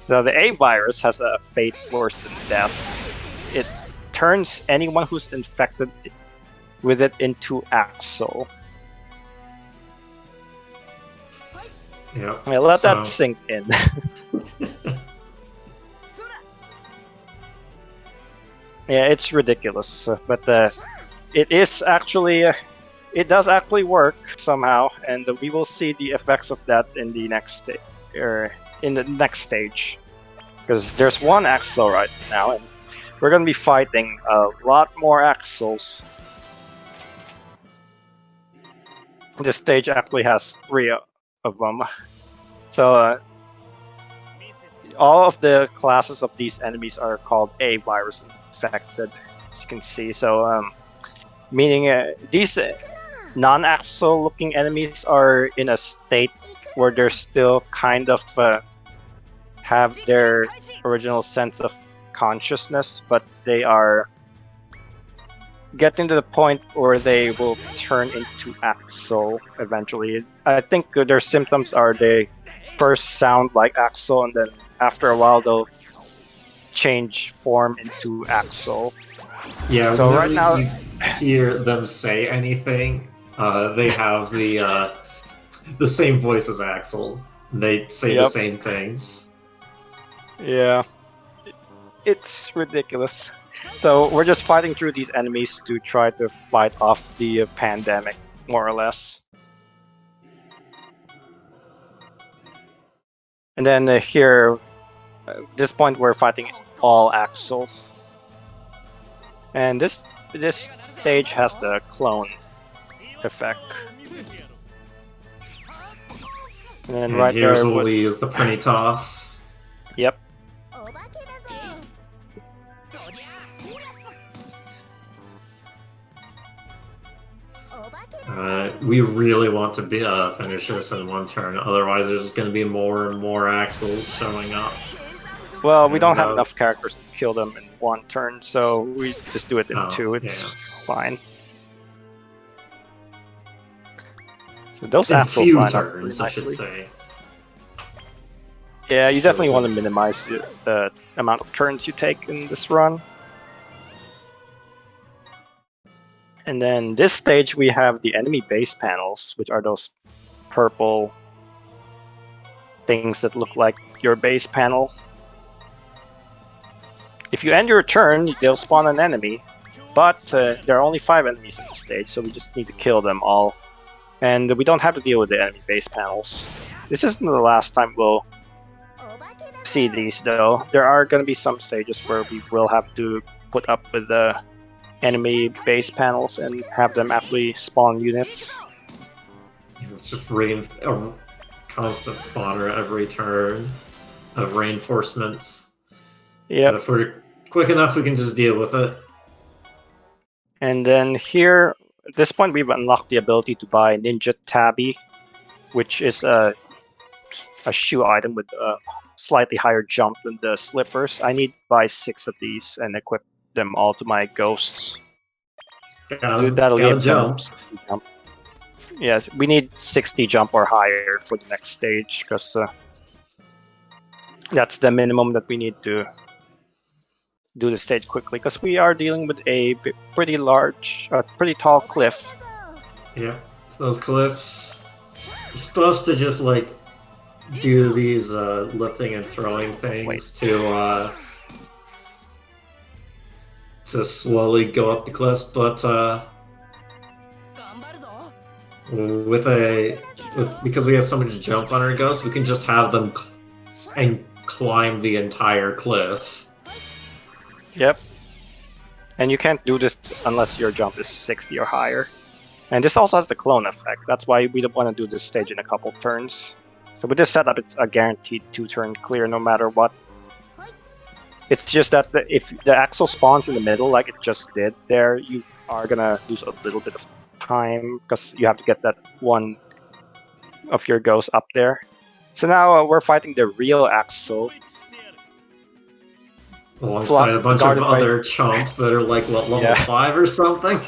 So the A virus has a fate worse than death. It turns anyone who's infected with it into Axel. Yep. Let that sink in. Yeah, it's ridiculous, but it is actually, it does actually work somehow, and we will see the effects of that in the next stage. Because there's one Axel right now, and we're gonna be fighting a lot more Axels. This stage actually has 3 of them. So all of the classes of these enemies are called A virus infected, as you can see. So meaning these non-Axel looking enemies are in a state where they're still kind of have their original sense of consciousness, but they are getting to the point where they will turn into Axel eventually. I think their symptoms are they first sound like Axel, and then after a while they'll change form into Axel. Yeah, So whenever right now you hear them say anything, they have the same voice as Axel. They say the same things. Yeah, it's ridiculous. So we're just fighting through these enemies to try to fight off the pandemic, more or less. And then here, at this point, we're fighting all Axels. And this stage has the clone effect. And then right here's there where we use the Prinny Toss. Yep. We really want to finish this in one turn, otherwise there's going to be more and more Axels showing up. Well, we don't have enough characters to kill them in one turn, so we just do it in two. It's fine. So those Axels few line turns, up I should say. Yeah, you definitely want to minimize the amount of turns you take in this run. And then this stage we have the enemy base panels, which are those purple things that look like your base panel. If you end your turn, they'll spawn an enemy, but there are only 5 enemies in the stage, so we just need to kill them all. And we don't have to deal with the enemy base panels. This isn't the last time we'll see these, though. There are going to be some stages where we will have to put up with the enemy base panels and have them actually spawn units. It's just a constant spawner every turn of reinforcements. Yeah. If we're quick enough, we can just deal with it. And then here, at this point, we've unlocked the ability to buy Ninja Tabby, which is a shoe item with a slightly higher jump than the slippers. I need to buy 6 of these and equip them all to my ghosts. That'll give them 60 jump. Yes, we need 60 jump or higher for the next stage, because that's the minimum that we need to do the stage quickly, because we are dealing with a pretty tall cliff. Yeah, it's those cliffs. You're supposed to just like do these lifting and throwing things to slowly go up the cliffs, but because we have so much jump on our ghosts, we can just have them and climb the entire cliff. Yep. And you can't do this unless your jump is 60 or higher. And this also has the clone effect. That's why we don't want to do this stage in a couple turns. So with this setup, it's a guaranteed 2-turn clear no matter what. It's just that if the Axel spawns in the middle, like it just did there, you are gonna lose a little bit of time because you have to get that one of your ghosts up there. So now we're fighting the real Axel. Alongside a bunch of other chumps that are like, what, level 5 or something?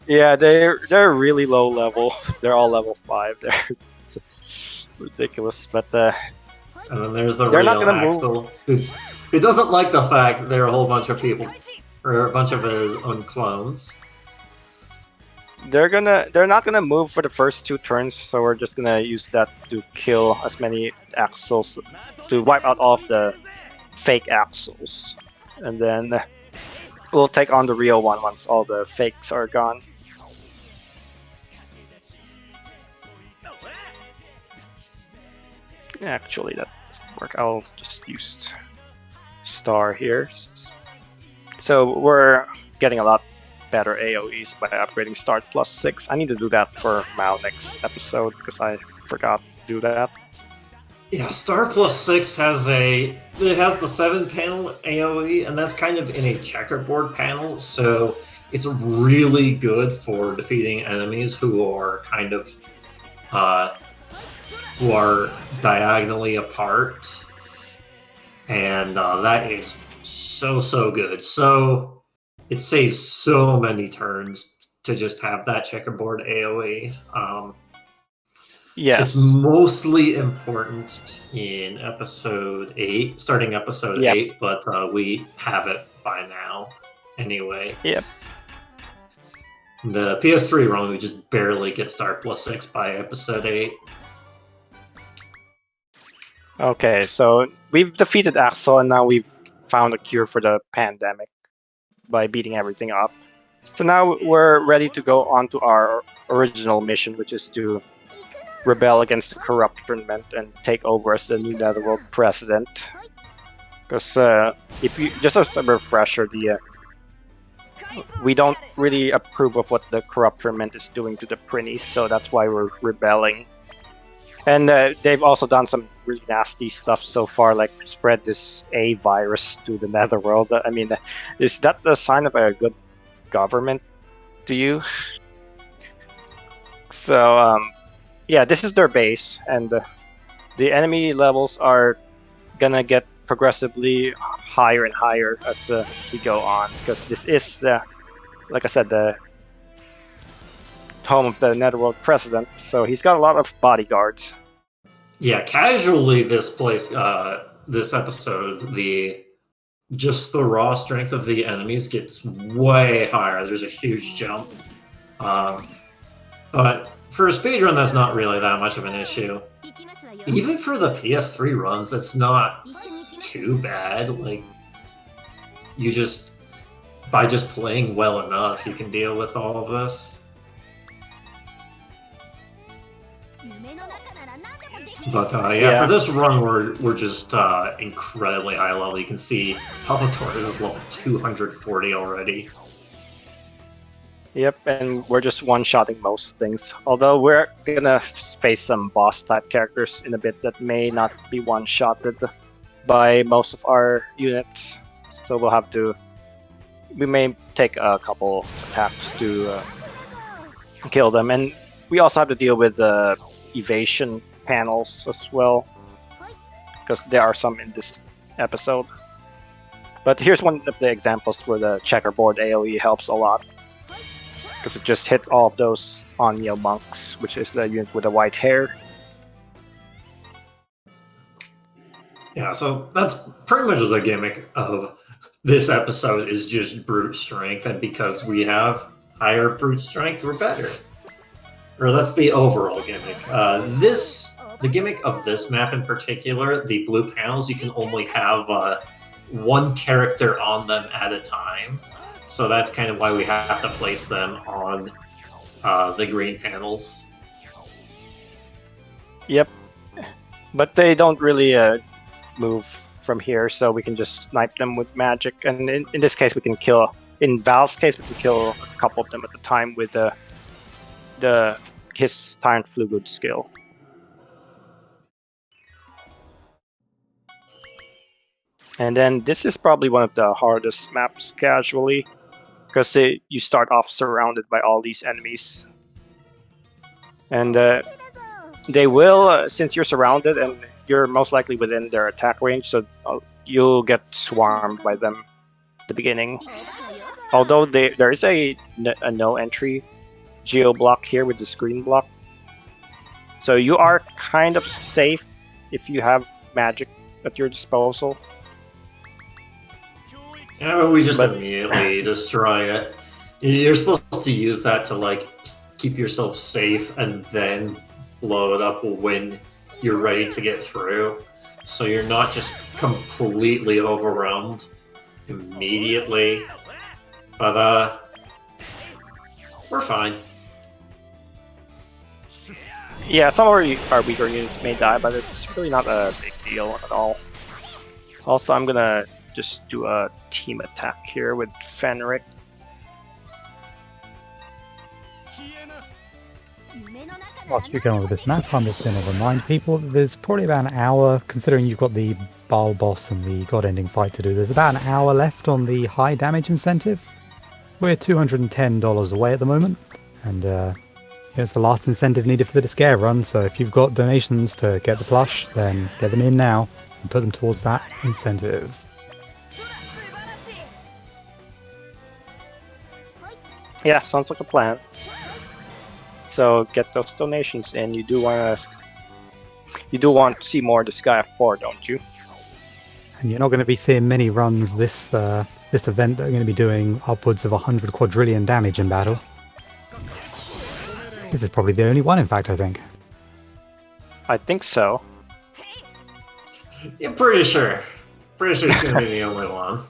Yeah, they're really low level. They're all level 5 there. It's ridiculous, but and then there's the real Axel, who doesn't like the fact that there are a whole bunch of people, or a bunch of his own clones. They're not gonna move for the first 2 turns, so we're just gonna use that to kill as many Axels, to wipe out all of the fake Axels. And then we'll take on the real one once all the fakes are gone. Actually, that doesn't work. I'll just use Star here. So we're getting a lot better AoEs by upgrading Start +6. I need to do that for Mao next episode because I forgot to do that. Yeah, Star +6 has the 7-panel AoE, and that's kind of in a checkerboard panel, so it's really good for defeating enemies who are kind of who are diagonally apart, and that is so good. So it saves so many turns to just have that checkerboard AoE. Yes. It's mostly important in episode 8, starting episode 8, but we have it by now anyway. Yep. The PS3 run, we just barely get star +6 by episode 8. Okay, so we've defeated Axel, and now we've found a cure for the pandemic by beating everything up. So now we're ready to go on to our original mission, which is to rebel against the corruption and take over as the new Netherworld president. Because if you just as a refresher, we don't really approve of what the corruption is doing to the Prinnies, so that's why we're rebelling. And they've also done some really nasty stuff so far, like spread this A virus to the Netherworld. I mean, is that the sign of a good government to you? So, yeah, this is their base, and the enemy levels are gonna get progressively higher and higher as we go on, because this is, like I said, the home of the Netherworld president, so he's got a lot of bodyguards. Yeah, casually this place, this episode, just the raw strength of the enemies gets way higher. There's a huge jump. But for a speedrun, that's not really that much of an issue. Even for the PS3 runs, it's not too bad. Like, by just playing well enough, you can deal with all of this. But yeah, for this run, we're just incredibly high level. You can see Palpatore is level 240 already. Yep, and we're just one-shotting most things. Although we're gonna face some boss-type characters in a bit that may not be one-shotted by most of our units. So we'll have to... We may take a couple attacks to kill them. And we also have to deal with the evasion panels as well, because there are some in this episode. But here's one of the examples where the checkerboard AoE helps a lot, because it just hits all of those Onmyo monks, which is the unit with the white hair. Yeah, so that's pretty much the gimmick of this episode, is just brute strength, and because we have higher brute strength, we're better. Or that's the overall gimmick. The gimmick of this map in particular, the blue panels, you can only have one character on them at a time. So that's kind of why we have to place them on the green panels. Yep. But they don't really move from here, so we can just snipe them with magic. And in this case, we can kill... In Baal's case, we can kill a couple of them at a time with his Tyrant Flugud skill. And then this is probably one of the hardest maps casually, because you start off surrounded by all these enemies. And they will, since you're surrounded and you're most likely within their attack range, so you'll get swarmed by them at the beginning. Although there is a no entry geo block here with the screen block. So you are kind of safe if you have magic at your disposal. Yeah, but we just immediately destroy it. You're supposed to use that to, like, keep yourself safe and then blow it up when you're ready to get through. So you're not just completely overwhelmed immediately. But, we're fine. Yeah, some of our weaker units may die, but it's really not a big deal at all. Also, I'm gonna just do a team attack here with Fenric. Whilst you're going over this map, I'm just going to remind people that there's probably about an hour, considering you've got the Baal boss and the god-ending fight to do, there's about an hour left on the high damage incentive. We're $210 away at the moment, and it's the last incentive needed for the Disgaea run, so if you've got donations to get the plush, then get them in now and put them towards that incentive. Yeah, sounds like a plan. So get those donations in. You do want to see more Disgaea 4, don't you? And you're not going to be seeing many runs this event that are going to be doing upwards of 100 quadrillion damage in battle. This is probably the only one, in fact, I think. I think so. Yeah, pretty sure. Pretty sure it's gonna be the only one.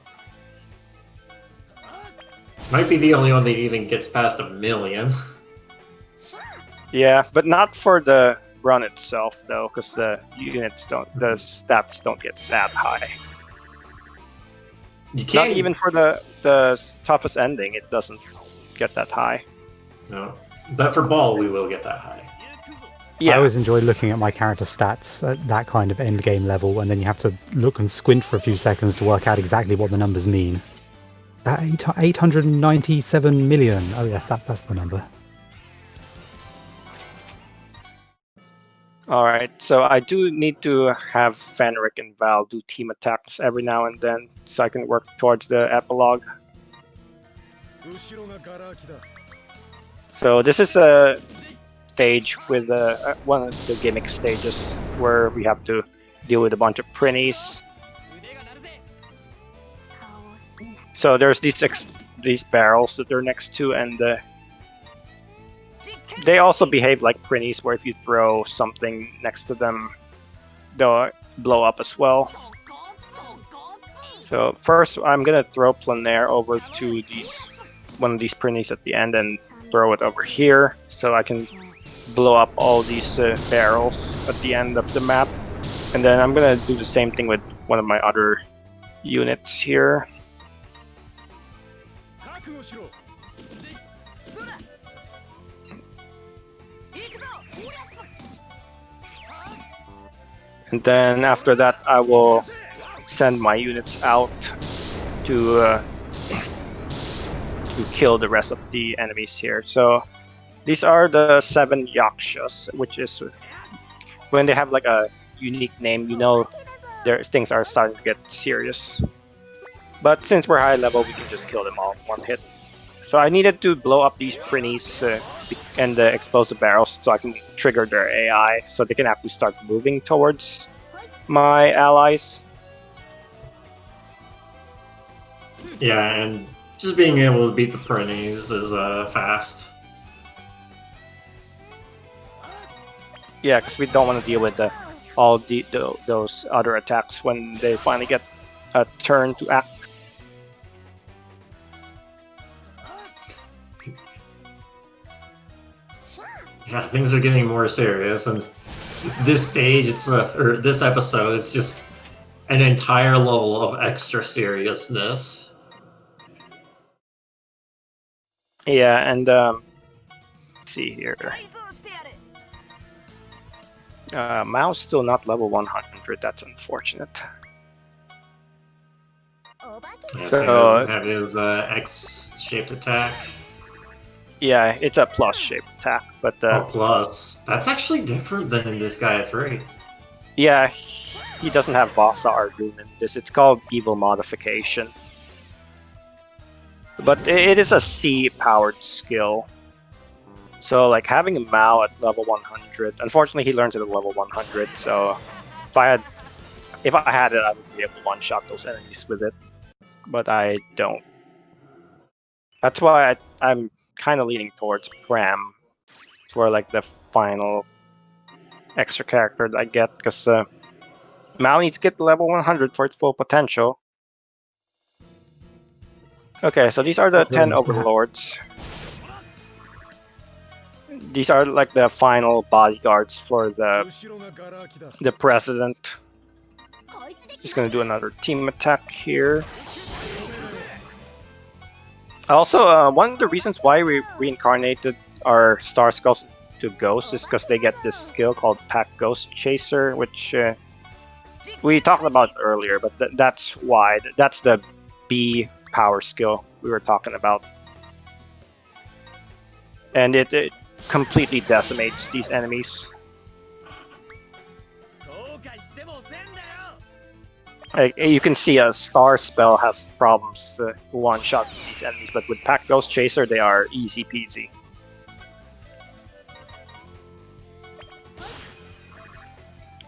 Might be the only one that even gets past 1 million. Yeah, but not for the run itself though, because the stats don't get that high. You can't Not even for the toughest ending, it doesn't get that high. No, but for Baal, we will get that high. I always enjoy looking at my character stats at that kind of end game level, and then you have to look and squint for a few seconds to work out exactly what the numbers mean. That 897 million. Oh yes, that's the number. Alright, so I do need to have Fenric and Val do team attacks every now and then, so I can work towards the epilogue. So this is a stage with one of the gimmick stages where we have to deal with a bunch of prinnies. So there's these barrels that they're next to, and they also behave like prinnies, where if you throw something next to them, they'll blow up as well. So first I'm gonna throw Planair over to one of these prinnies at the end and throw it over here, so I can blow up all these barrels at the end of the map. And then I'm gonna do the same thing with one of my other units here. And then after that I will send my units out to kill the rest of the enemies here. So these are the 7 Yakshas, which is when they have like a unique name, you know things are starting to get serious. But since we're high level, we can just kill them all in one hit. So I needed to blow up these prinnies and expose the barrels so I can trigger their AI, so they can actually start moving towards my allies. Yeah, and just being able to beat the prinnies is fast. Yeah, because we don't want to deal with those other attacks when they finally get a turn to act. Yeah, things are getting more serious, and this stage, or this episode, it's just an entire level of extra seriousness. Yeah, and let's see here. Mao's still not level 100. That's unfortunate. Yeah, so he doesn't have his X-shaped attack. Yeah, it's a plus-shaped attack, but plus. That's actually different than in Disgaea 3. Yeah, he doesn't have Vasa Arjun in this. It's called Evil Modification. But it is a C-powered skill. So, like, having a Mao at level 100... Unfortunately, he learns it at level 100, so... If I had it, I would be able to one-shot those enemies with it. But I don't. That's why I'm kind of leaning towards Pram for, like, the final extra character that I get, because Mao needs to get to level 100 for its full potential. Okay, so these are the 10 overlords. These are like the final bodyguards for the president. Just gonna do another team attack here. Also, one of the reasons why we reincarnated our Star Skulls to Ghosts is because they get this skill called Pack Ghost Chaser, which we talked about earlier, but that's why. That's the B power skill we were talking about. And it completely decimates these enemies. You can see a star spell has problems one-shot these enemies, but with Pack Ghost Chaser, they are easy peasy.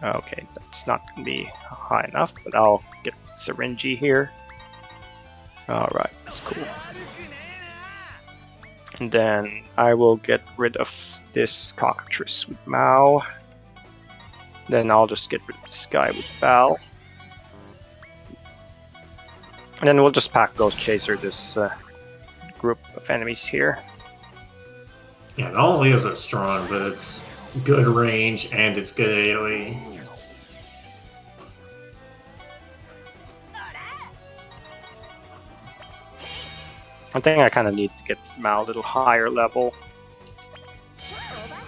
Okay, that's not going to be high enough, but I'll get Syringy here. Alright, that's cool. And then I will get rid of this Cockatrice with Mao. Then I'll just get rid of this guy with Baal. And then we'll just Pack Ghost Chaser this group of enemies here. Yeah, not only is it strong, but it's good range and it's good AoE. I think I kind of need to get Mao a little higher level.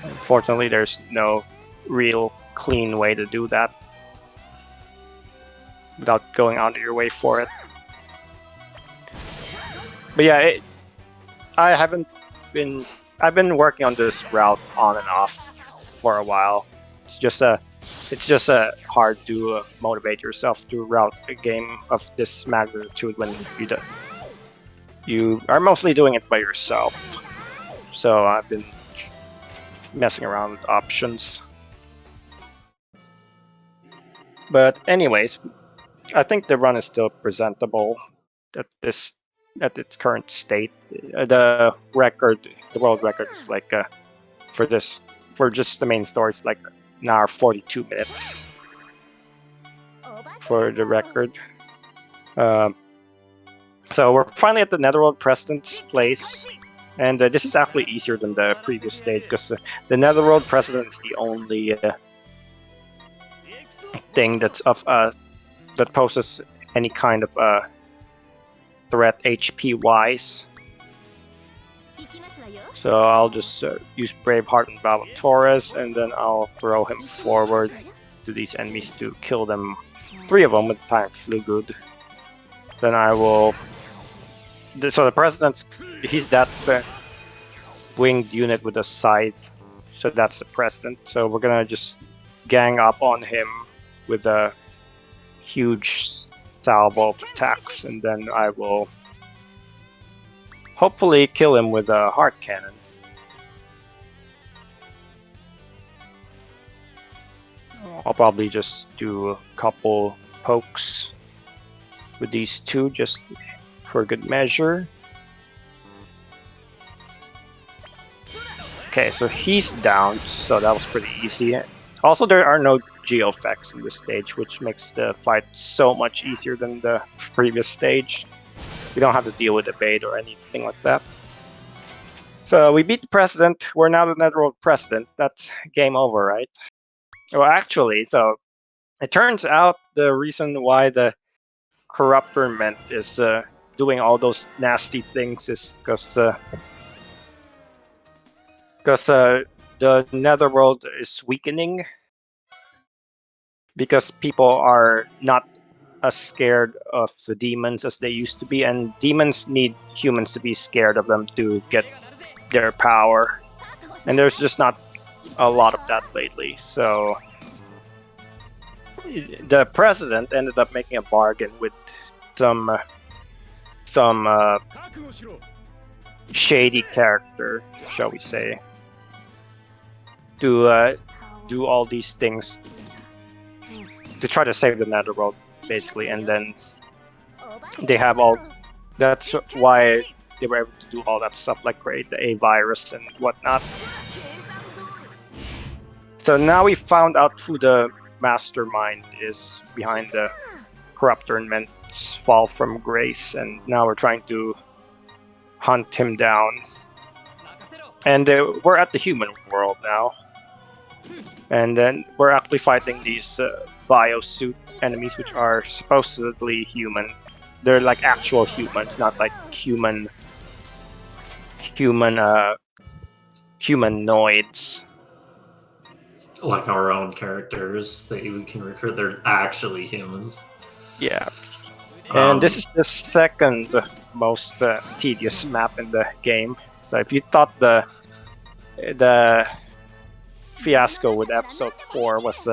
Unfortunately, there's no real clean way to do that without going out of your way for it. But yeah, I've been working on this route on and off for a while. It's just hard to motivate yourself to route a game of this magnitude when you are mostly doing it by yourself. So I've been messing around with options. But anyways, I think the run is still presentable at its current state. The world record is like for just the main story, it's like an hour 42 minutes for the record. So we're finally at the Netherworld President's place, and this is actually easier than the previous stage because the Netherworld President is the only thing that's that poses any kind of threat HP wise. So I'll just use Braveheart and Battle Torres, and then I'll throw him forward to these enemies to kill them, 3 of them with Time Flew Good. Then I will. So the President's, he's that winged unit with a scythe, so that's the President. So we're gonna just gang up on him with a huge salvo of attacks, and then I will hopefully kill him with a heart cannon. I'll probably just do a couple pokes with these 2 just for good measure. Okay, so he's down, so that was pretty easy. Also, there are no geo-effects in this stage, which makes the fight so much easier than the previous stage. We don't have to deal with the bait or anything like that. So we beat the President. We're now the Netherworld President. That's game over, right? Well, actually, so it turns out the reason why the Corruptorment is doing all those nasty things is because the Netherworld is weakening, because people are not as scared of the demons as they used to be, and demons need humans to be scared of them to get their power, and there's just not a lot of that lately. So the President ended up making a bargain with some shady character, shall we say, to do all these things to try to save the Netherworld, basically. And then they have all. That's why they were able to do all that stuff, like create the A virus and whatnot. So now we found out who the mastermind is behind the Corruptorment's fall from grace, and now we're trying to hunt him down. And we're at the human world now, and then we're actually fighting these biosuit enemies, which are supposedly human. They're like actual humans, not like humanoids. Like our own characters that you can recruit, they're actually humans. Yeah. And this is the second most tedious map in the game. So if you thought the fiasco with episode 4 was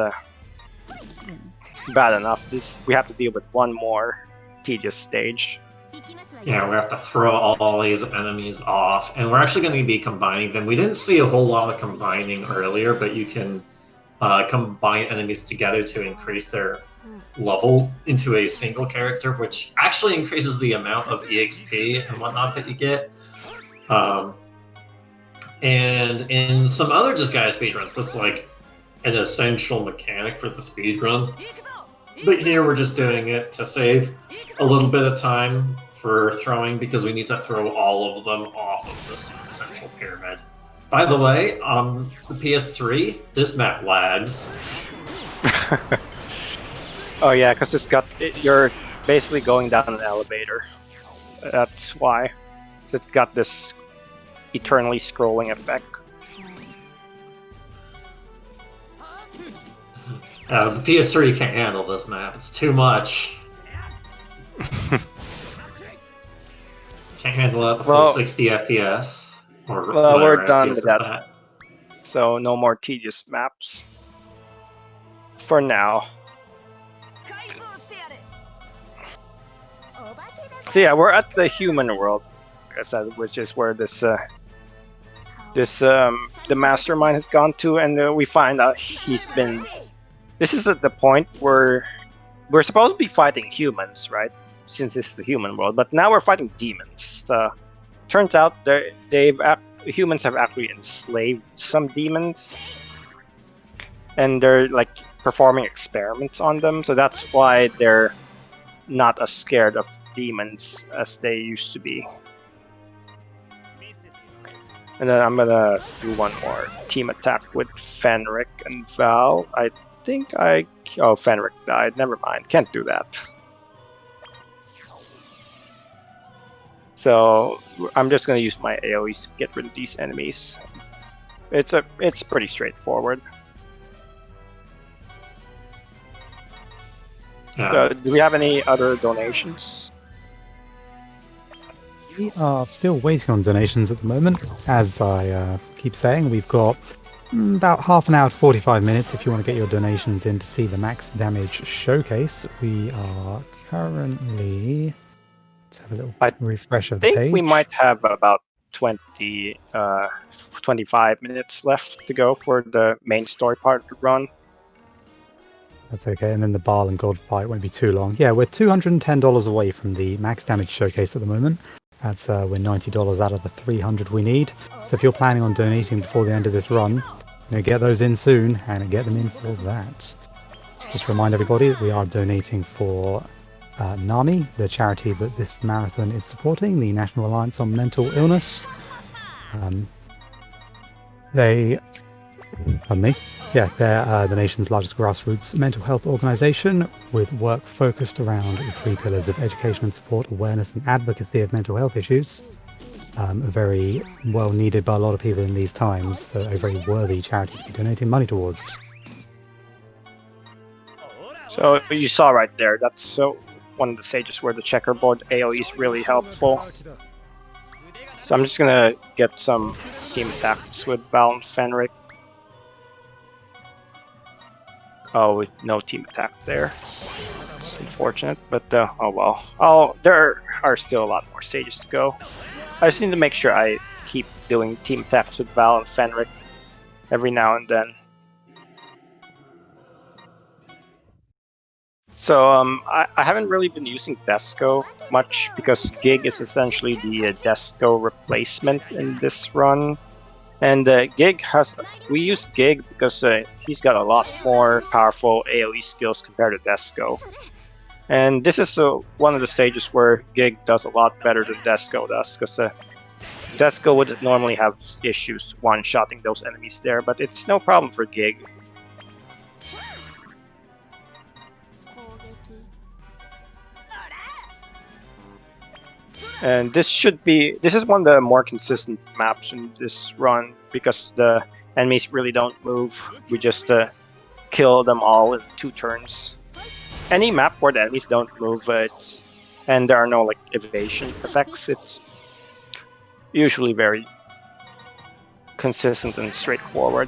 bad enough. We have to deal with one more tedious stage. Yeah, we have to throw all these enemies off, and we're actually going to be combining them. We didn't see a whole lot of combining earlier, but you can combine enemies together to increase their level into a single character, which actually increases the amount of EXP and whatnot that you get. And in some other Disgaea speedruns, that's like an essential mechanic for the speedrun. But here we're just doing it to save a little bit of time for throwing, because we need to throw all of them off of this central pyramid. By the way, on the PS3, this map lags. Oh yeah, because you're basically going down an elevator. That's why. So it's got this eternally scrolling effect. The PS3 can't handle this map. It's too much. Can't handle up a full 60 FPS. Well, we're done with that. So no more tedious maps. For now. So yeah, we're at the human world, which is where the mastermind has gone to, and we find out he's been. This is at the point where we're supposed to be fighting humans, right? Since this is the human world, but now we're fighting demons. Turns out humans have actually enslaved some demons, and they're like performing experiments on them. So that's why they're not as scared of demons as they used to be. And then I'm gonna do one more team attack with Fenric and Baal. I think Fenric died. Never mind. Can't do that. So I'm just gonna use my AoEs to get rid of these enemies. It's pretty straightforward. So, do we have any other donations? We are still waiting on donations at the moment. As I keep saying, we've got about half an hour to 45 minutes if you want to get your donations in to see the max damage showcase. We are currently... Let's have a little refresh of the page. I think we might have about 25 minutes left to go for the main story part to run. That's okay, and then the Baal and God fight won't be too long. Yeah, we're $210 away from the max damage showcase at the moment. That's we're $90 out of the 300 we need. So if you're planning on donating before the end of this run, get those in soon and get them in for that. Just remind everybody that we are donating for NAMI, the charity that this marathon is supporting, the National Alliance on Mental Illness. They're the nation's largest grassroots mental health organisation with work focused around the 3 pillars of education and support, awareness and advocacy of mental health issues. Very well needed by a lot of people in these times, so a very worthy charity to be donating money towards. So you saw right there, that's one of the stages where the checkerboard AoE is really helpful. So I'm just gonna get some team attacks with Baal and Fenric. Oh, no team attack there. It's unfortunate, but oh well. There are still a lot more stages to go. I just need to make sure I keep doing team attacks with Baal and Fenric every now and then. So I haven't really been using Desco much because Gig is essentially the Desco replacement in this run. And we use Gig because he's got a lot more powerful AoE skills compared to Desco. And this is one of the stages where Gig does a lot better than Desco does, because Desco would normally have issues one-shotting those enemies there, but it's no problem for Gig. And this is one of the more consistent maps in this run because the enemies really don't move. We just kill them all in 2 turns. Any map where the enemies don't move and there are no evasion effects, it's usually very consistent and straightforward.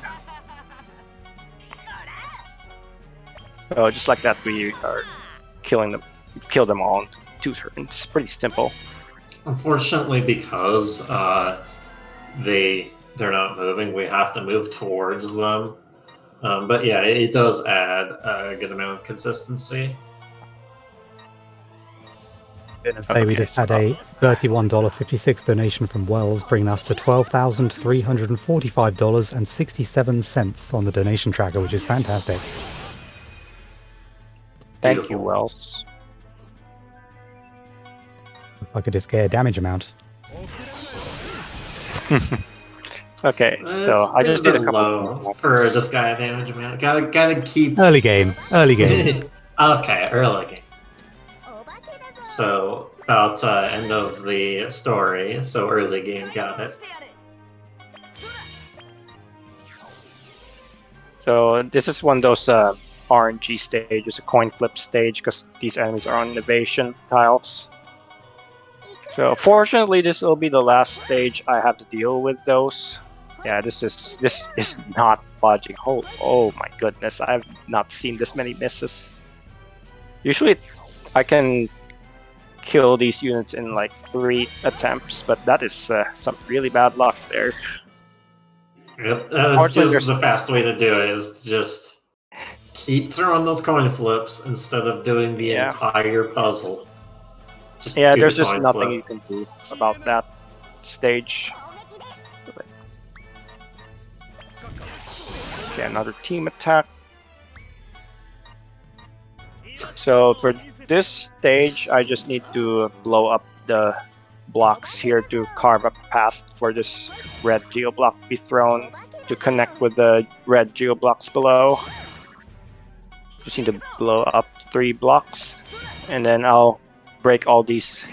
So just like that, we are killing them. Kill them all in 2 turns. Pretty simple. Unfortunately, because they're not moving, we have to move towards them. But yeah, it does add a good amount of consistency. We just had a $31.56 donation from Wells, bringing us to $12,345.67 on the donation tracker, which is fantastic. Thank Beautiful. you, Wells. Looks like a Disgaea damage amount. Okay, so I just did a couple low for this guy damage amount. Gotta keep Early game. Okay, early game. So about end of the story. So early game, got it. So this is one of those RNG stages, a coin flip stage, because these enemies are on innovation tiles. So fortunately, this will be the last stage I have to deal with those. Yeah, this is not budging. Oh my goodness, I've not seen this many misses. Usually, I can kill these units in like 3 attempts, but that is some really bad luck there. Yep, that's just the fast way to do it, is just keep throwing those coin flips instead of doing the entire puzzle. There's just nothing you can do about that stage. Okay, another team attack. So for this stage, I just need to blow up the blocks here to carve a path for this red geoblock to be thrown to connect with the red geoblocks below. Just need to blow up 3 blocks, and then I'll break all these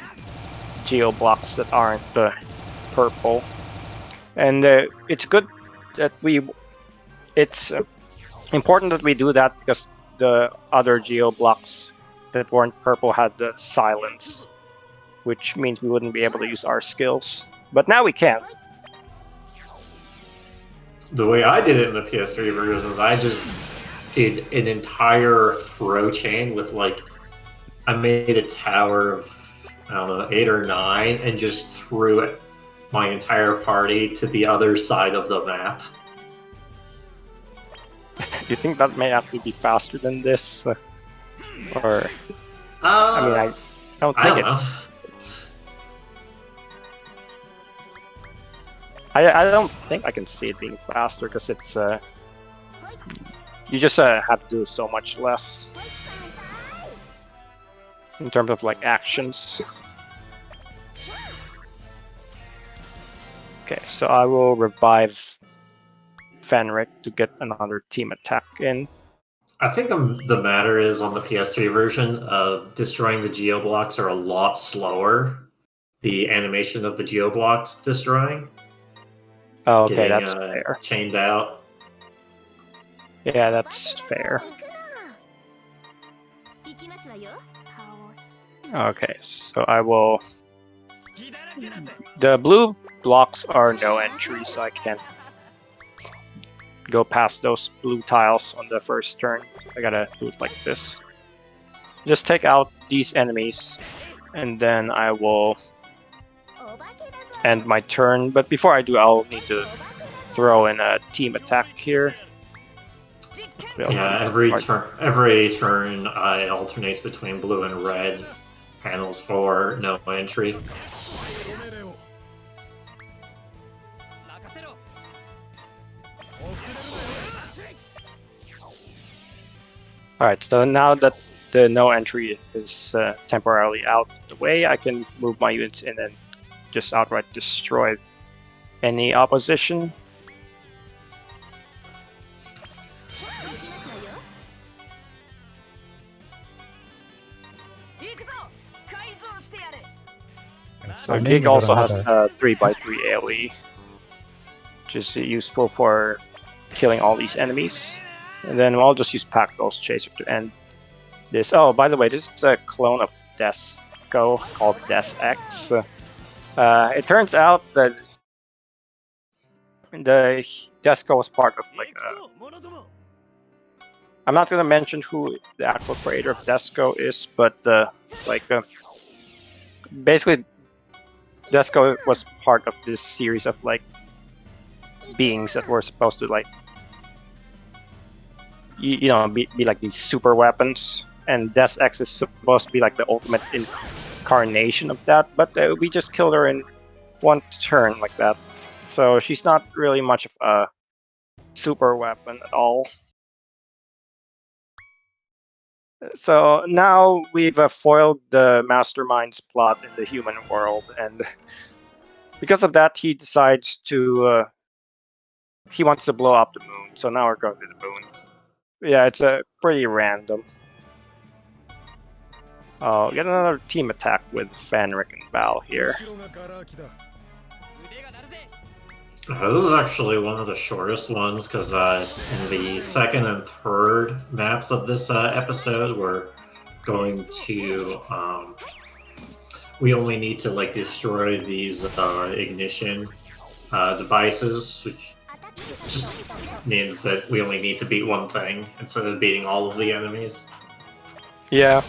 geoblocks that aren't purple. And it's good that it's important that we do that, because the other geoblocks that weren't purple had the silence, which means we wouldn't be able to use our skills. But now we can. The way I did it in the PS3 version is I just did an entire throw chain with I made a tower of, I don't know, 8 or 9 and just threw my entire party to the other side of the map. You think that may actually be faster than this? Or... I mean, I don't think it's... I don't think I can see it being faster, because it's... you just have to do so much less in terms of actions. Okay, so I will revive Fenric to get another team attack in. I think the matter is on the PS3 version, destroying the geoblocks are a lot slower. The animation of the geoblocks destroying. Oh, okay, that's fair. Chained out. Yeah, that's fair. Okay, so I will... The blue blocks are no entry, so I can't go past those blue tiles on the first turn. I gotta do it like this. Just take out these enemies, and then I will end my turn. But before I do, I'll need to throw in a team attack here. Yeah, every turn I alternates between blue and red panels for no entry. Alright, so now that the no entry is temporarily out of the way, I can move my units in and just outright destroy any opposition. So Gig also has a 3x3 AoE, which is useful for killing all these enemies. And then I'll just use Pack Ghost Chaser to end this. Oh, by the way, this is a clone of Desco called DesX. It turns out that the Desco was part of I'm not gonna mention who the actual creator of Desco is, but basically, Desco was part of this series of like beings that were supposed to like be like these super weapons, and Des X is supposed to be like the ultimate incarnation of that, but we just killed her in one turn like that, so she's not really much of a super weapon at all. So now we've foiled the mastermind's plot in the human world, and because of that, he decides to he wants to blow up the moon. So now we're going to the moon. Yeah, it's pretty random. Oh, get another team attack with Fenric and Baal here. This is actually one of the shortest ones because in the second and third maps of this episode, we're going to we only need to like destroy these ignition devices, which just means that we only need to beat one thing instead of beating all of the enemies. Yeah,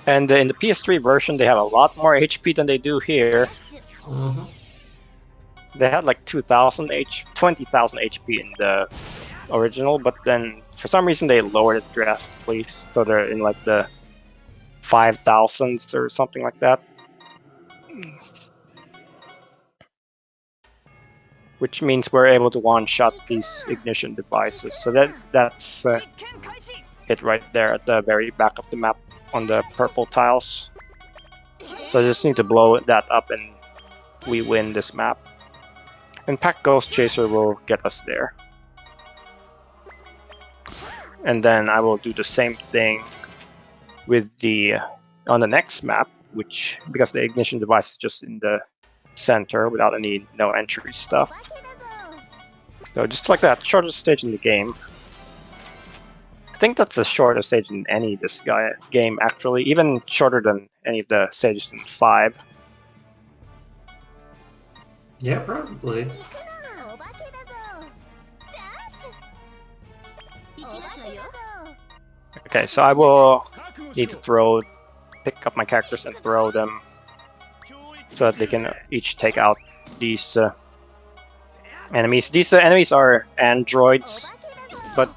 and in the PS3 version, they have a lot more HP than they do here. Mm-hmm. They had like 20,000 HP in the original, but then for some reason they lowered it drastically, so they're in like the 5,000s or something like that. Which means we're able to one-shot these ignition devices. So that's it right there at the very back of the map on the purple tiles. So I just need to blow that up and we win this map. And Pack Ghost Chaser will get us there. And then I will do the same thing with on the next map, which, because the ignition device is just in the center without no entry stuff. So just like that, shortest stage in the game. I think that's the shortest stage in any Disgaea game, actually, even shorter than any of the stages in 5. Yeah, probably. Okay, so I will need to pick up my characters and throw them so that they can each take out these enemies. These enemies are androids, but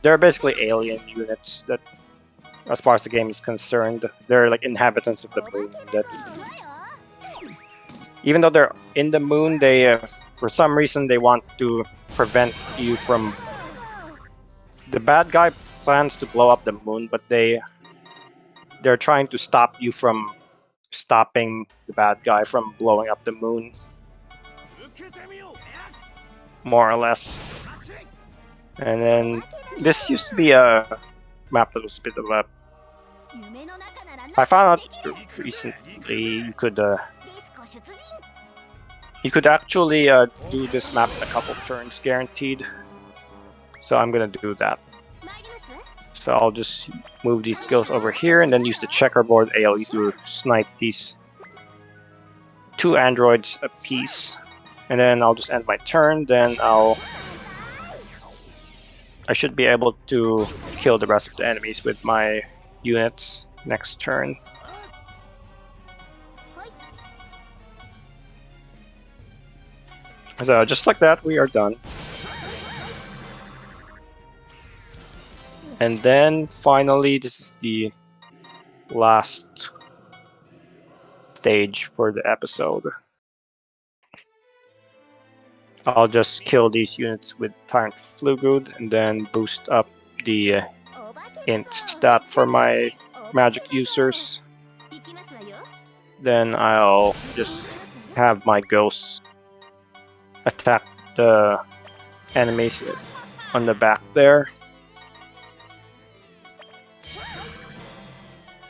they're basically alien units that, as far as the game is concerned, they're like inhabitants of the moon. That even though they're in the moon, they for some reason they want to prevent you from. The bad guy plans to blow up the moon, but they're trying to stop you from stopping the bad guy from blowing up the moon, more or less. And then this used to be a map that was a bit of a. I found out recently you could actually do this map in a couple turns, guaranteed. So I'm gonna do that. So I'll just move these skills over here and then use the checkerboard AoE to snipe these 2 androids a piece. And then I'll just end my turn, then I should be able to kill the rest of the enemies with my units next turn. So just like that, we are done. And then finally, this is the last stage for the episode. I'll just kill these units with Tyrant Flugud and then boost up the int stat for my magic users. Then I'll just have my ghosts attack the enemies on the back there.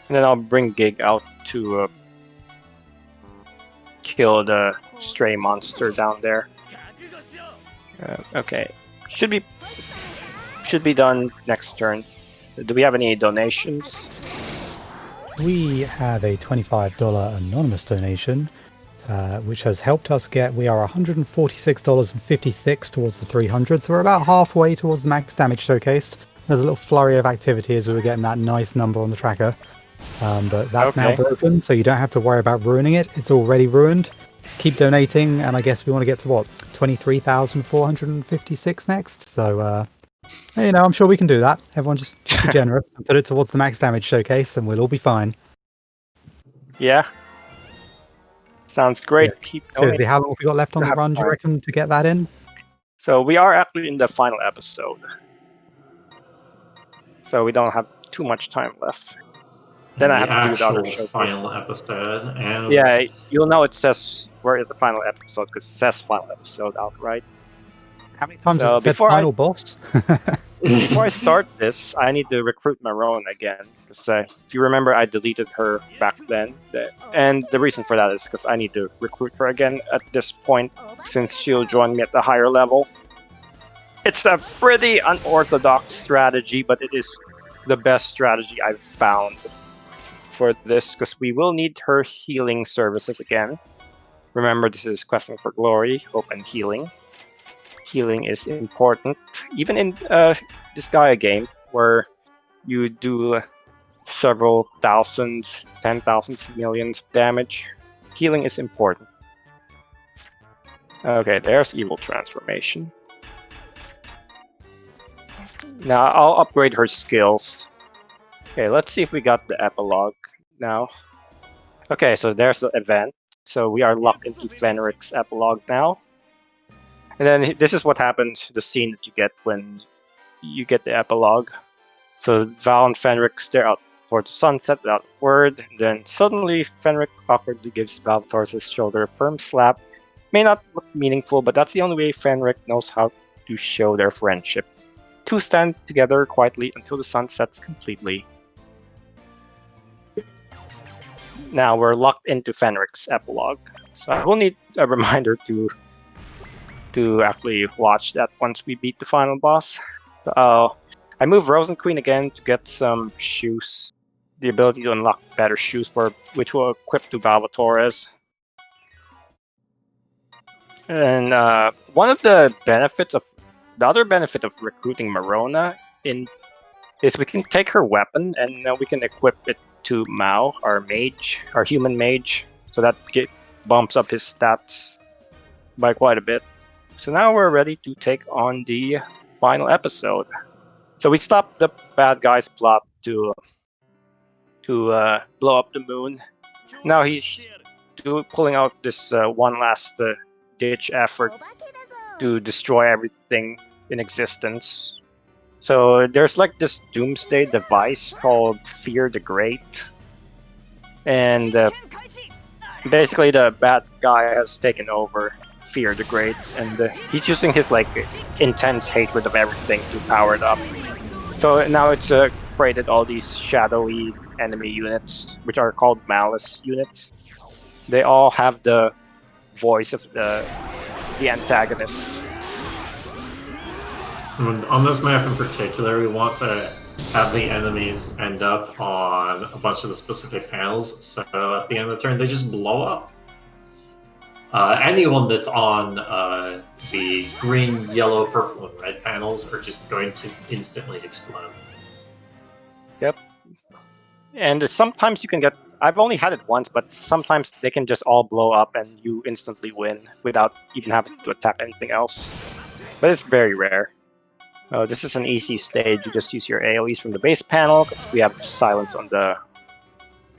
And then I'll bring Gig out to kill the stray monster down there. Okay, should be done next turn. Do we have any donations? We have a $25 anonymous donation, which has helped us we are $146.56 towards the 300, so we're about halfway towards the max damage showcased. There's a little flurry of activity as we were getting that nice number on the tracker. But that's now Okay. broken, so you don't have to worry about ruining it. It's already ruined. Keep donating, and I guess we want to get to what, 23,456 next. So, I'm sure we can do that. Everyone just be generous and put it towards the max damage showcase, and we'll all be fine. Yeah. Sounds great. Yeah. Keep Seriously, donating. how long have we got left on the Have run, do you fun. reckon, to get that in? So we are actually in the final episode. So we don't have too much time left. Then I The have to do the other actual showcase. final episode, and Yeah, you'll know it says we're at the final episode because it says final episode outright. How many times So has it said before final boss? Before I start this, I need to recruit Marone again. Because if you remember, I deleted her back then. And the reason for that is because I need to recruit her again at this point, since she'll join me at the higher level. It's a pretty unorthodox strategy, but it is the best strategy I've found for this, because we will need her healing services again. Remember, this is questing for glory, hope, and healing. Healing is important, even in Disgaea game, where you do several thousands, 10,000s, millions of damage. Healing is important. Okay, there's evil transformation. Now I'll upgrade her skills. Okay, let's see if we got the epilogue now. Okay, so there's the event. So we are locked into Fenric's epilogue now. And then this is what happens, the scene that you get when you get the epilogue. So Val and Fenric stare out towards the sunset without a word. Then suddenly Fenric awkwardly gives Valtor's shoulder a firm slap. May not look meaningful, but that's the only way Fenric knows how to show their friendship. Two stand together quietly until the sun sets completely. Now we're locked into Fenric's epilogue. So I will need a reminder to actually watch that once we beat the final boss. So I move Rosen Queen again to get some shoes. The ability to unlock better shoes, which will equip to Valvatores. And one of the other benefit of recruiting Marona is we can take her weapon and we can equip it to Mao, our mage, our human mage. So that bumps up his stats by quite a bit. So now we're ready to take on the final episode. So we stopped the bad guy's plot to blow up the moon. Now he's pulling out this one last ditch effort to destroy everything in existence. So there's like this doomsday device called Fear the Great. And basically the bad guy has taken over Fear the Great, and he's using his intense hatred of everything to power it up. So now it's created all these shadowy enemy units, which are called Malice units. They all have the voice of the antagonist. On this map in particular, we want to have the enemies end up on a bunch of the specific panels, so at the end of the turn they just blow up. Anyone that's on the green, yellow, purple, and red panels are just going to instantly explode. Yep. And sometimes you can get... I've only had it once, but sometimes they can just all blow up and you instantly win without even having to attack anything else. But it's very rare. This is an easy stage. You just use your AoEs from the base panel, because we have silence on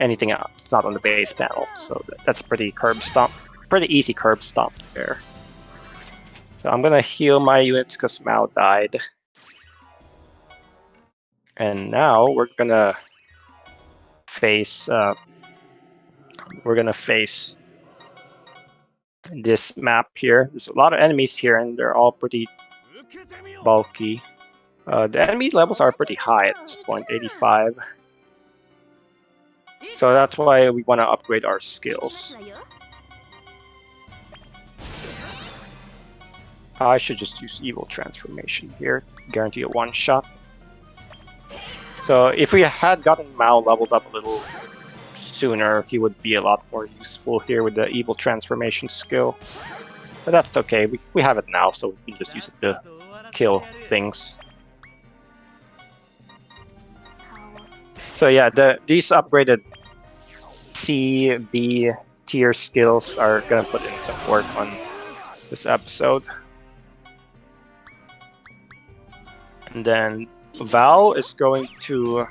anything else. It's not on the base panel, so that's a pretty easy curb stomp there. So I'm gonna heal my units because Mao died. And now we're gonna face this map here. There's a lot of enemies here, and they're all pretty bulky. The enemy levels are pretty high at this point, 85. So that's why we want to upgrade our skills. I should just use Evil Transformation here, guarantee a one-shot. So if we had gotten Mao leveled up a little sooner, he would be a lot more useful here with the Evil Transformation skill. But that's okay, we have it now, so we can just use it to kill things. So yeah, these upgraded C, B tier skills are gonna put in some work on this episode. And then Baal is going to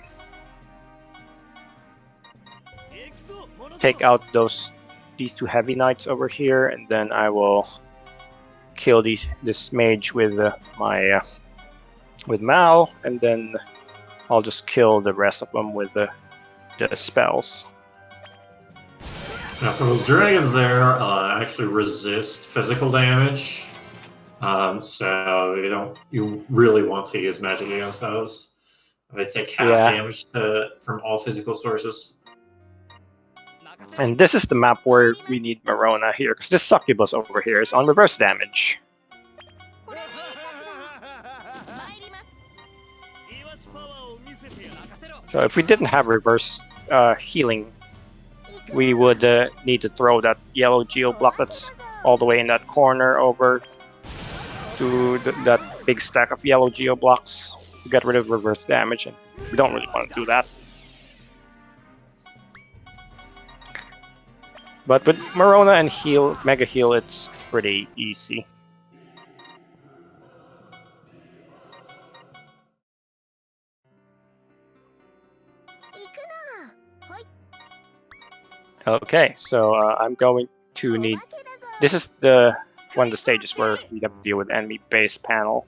take out these two heavy knights over here, and then I will kill this mage with with Mao, and then I'll just kill the rest of them with the spells. Yeah, so those dragons there actually resist physical damage, so you really want to use magic against those. They take half damage from all physical sources. And this is the map where we need Marona here, because this succubus over here is on reverse damage. So if we didn't have reverse healing, we would need to throw that yellow geo block that's all the way in that corner over to that big stack of yellow geo blocks to get rid of reverse damage, and we don't really want to do that. But with Marona and Mega Heal, it's pretty easy. Okay, so I'm going to need... This is one of the stages where we have to deal with enemy base panel.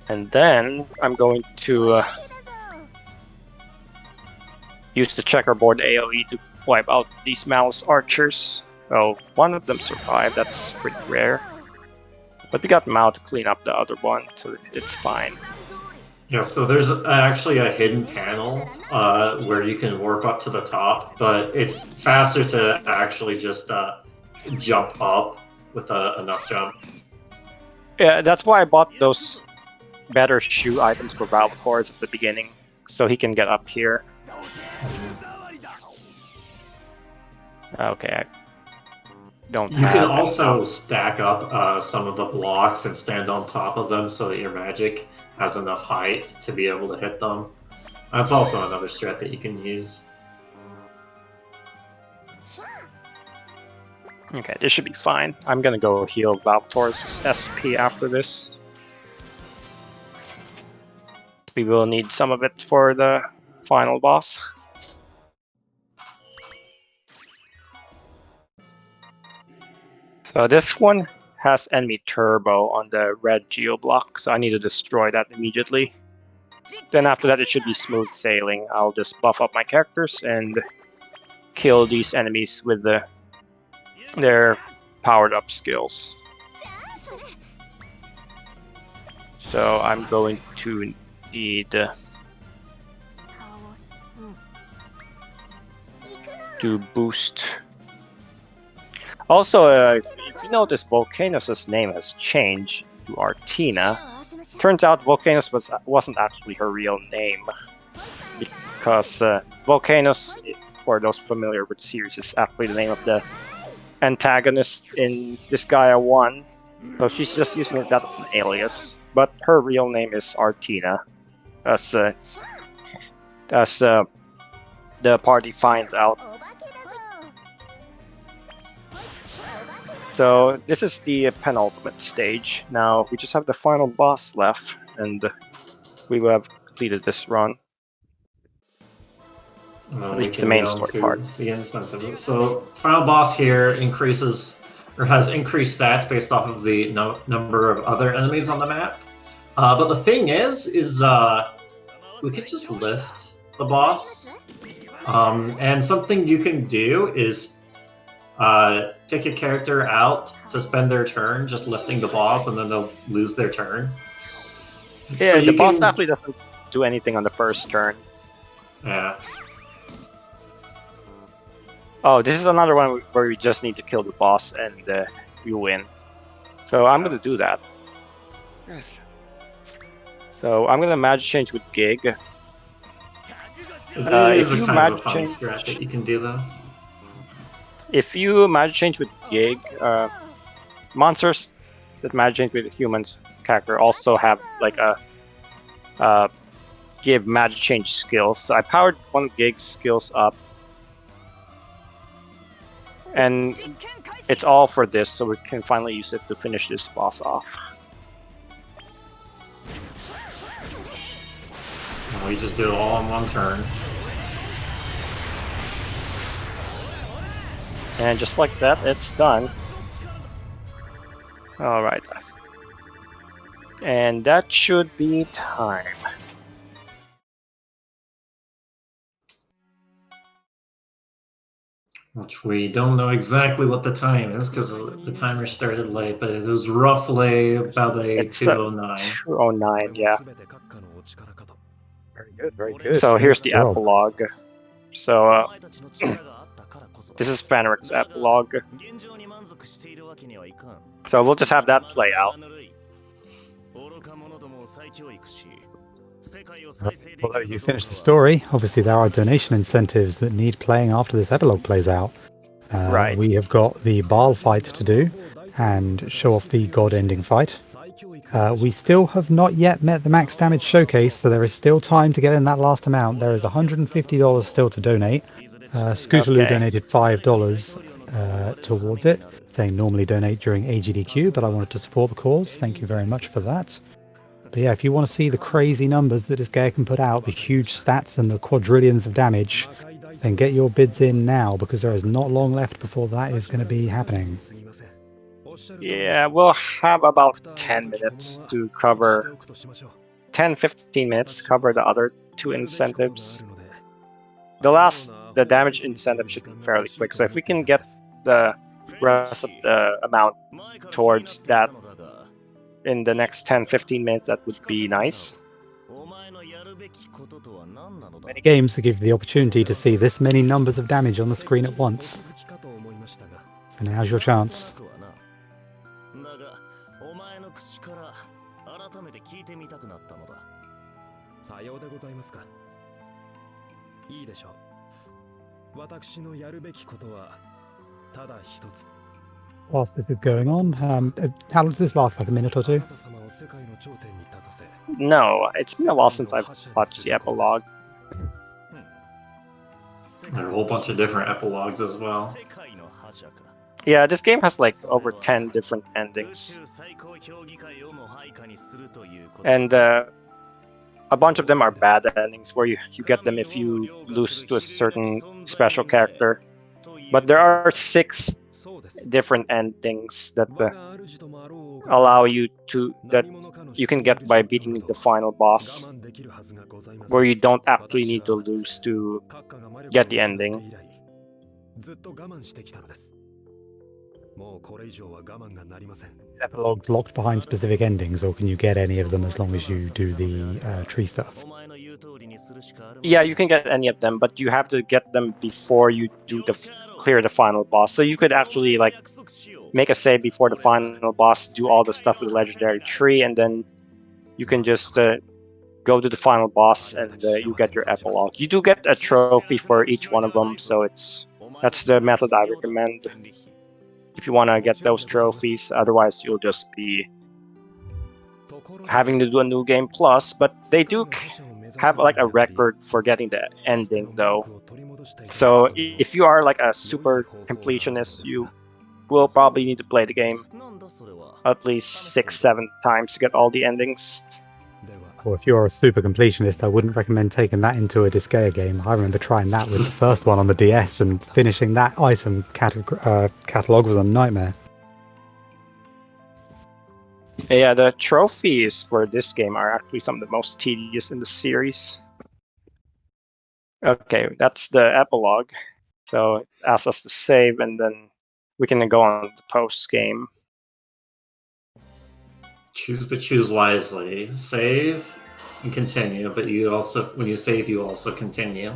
And then I'm going to use the checkerboard AoE to wipe out these Malice archers. Well, one of them survived, that's pretty rare. But we got Mao to clean up the other one, so it's fine. Yeah, so there's actually a hidden panel where you can warp up to the top, but it's faster to actually just jump up with enough jump. Yeah, that's why I bought those better shoe items for Valcors at the beginning, so he can get up here. Okay, I don't You can also stack up some of the blocks and stand on top of them so that your magic has enough height to be able to hit them. That's also another strat that you can use. Okay, this should be fine. I'm gonna go heal Valtor's SP after this. We will need some of it for the final boss. So this one has enemy turbo on the red geo block, so I need to destroy that immediately. Then after that it should be smooth sailing. I'll just buff up my characters and kill these enemies with their powered up skills. So I'm going to need to boost. Also, if you notice, Volcanus' name has changed to Artina. Turns out Volcanus wasn't actually her real name, because Volcanus, for those familiar with the series, is actually the name of the antagonist in Disgaea 1. So she's just using that as an alias. But her real name is Artina, as the party finds out. So this is the penultimate stage. Now we just have the final boss left, and we will have completed this run. At least the main story part. The incentive. So final boss here increases or has increased stats based off of the number of other enemies on the map. But the thing is we could just lift the boss. And something you can do is take a character out to spend their turn just lifting the boss, and then they'll lose their turn. Yeah, so the boss actually doesn't do anything on the first turn. Yeah. Oh, this is another one where we just need to kill the boss and we win. So I'm going to do that. Yes. So I'm going to magic change with Gig. It is a kind of a fun strat that you can do that. If you magic change with Gig, monsters that magic change with humans character also have like a give magic change skills. So I powered 1 gig skills up. And it's all for this, so we can finally use it to finish this boss off. We just do it all in one turn. And just like that, it's done. Alright. And that should be time. Which we don't know exactly what the time is because the timer started late, but it was roughly about a 2:09. 2:09, yeah. Very good, very good. So here's the Job. epilogue. So this is Fenric's epilogue. So we'll just have that play out. Although you finish the story, obviously there are donation incentives that need playing after this epilogue plays out. Right. We have got the Baal fight to do and show off the God ending fight. We still have not yet met the max damage showcase, so there is still time to get in that last amount. There is $150 still to donate. Scootaloo Okay. donated $5 towards it. They normally donate during AGDQ, but I wanted to support the cause. Thank you very much for that. But yeah, if you want to see the crazy numbers that Disgaea can put out, the huge stats and the quadrillions of damage, then get your bids in now, because there is not long left before that is going to be happening. Yeah, we'll have about 10 minutes to cover 10-15 minutes to cover the other 2 incentives. The damage incentive should be fairly quick, so if we can get the rest of the amount towards that in the next 10-15 minutes, that would be nice. Many games that give you the opportunity to see this many numbers of damage on the screen at once. So now's your chance. Whilst this is going on, how long does this last? Like a minute or 2? No, it's been a while since I've watched the epilogue. There are a whole bunch of different epilogues as well. Yeah, this game has like over 10 different endings. And a bunch of them are bad endings where you get them if you lose to a certain special character. But there are 6 different endings that allow you that you can get by beating the final boss, where you don't actually need to lose to get the ending. Epilogues locked behind specific endings, or can you get any of them as long as you do the tree stuff? Yeah, you can get any of them, but you have to get them before you do clear the final boss. So you could actually like make a save before the final boss, do all the stuff with the legendary tree, and then you can just go to the final boss and you get your epilogue. You do get a trophy for each one of them, so that's the method I recommend if you want to get those trophies. Otherwise, you'll just be having to do a new game plus. But they do have like a record for getting the ending though. So if you are like a super completionist, you will probably need to play the game at least 6-7 times to get all the endings. Or if you're a super completionist, I wouldn't recommend taking that into a Disgaea game. I remember trying that with the first one on the DS, and finishing that item catalogue was a nightmare. Yeah, the trophies for this game are actually some of the most tedious in the series. Okay, that's the epilogue. So it asks us to save, and then we can go on the post game. Choose wisely. Save and continue, but you also, when you save, you also continue.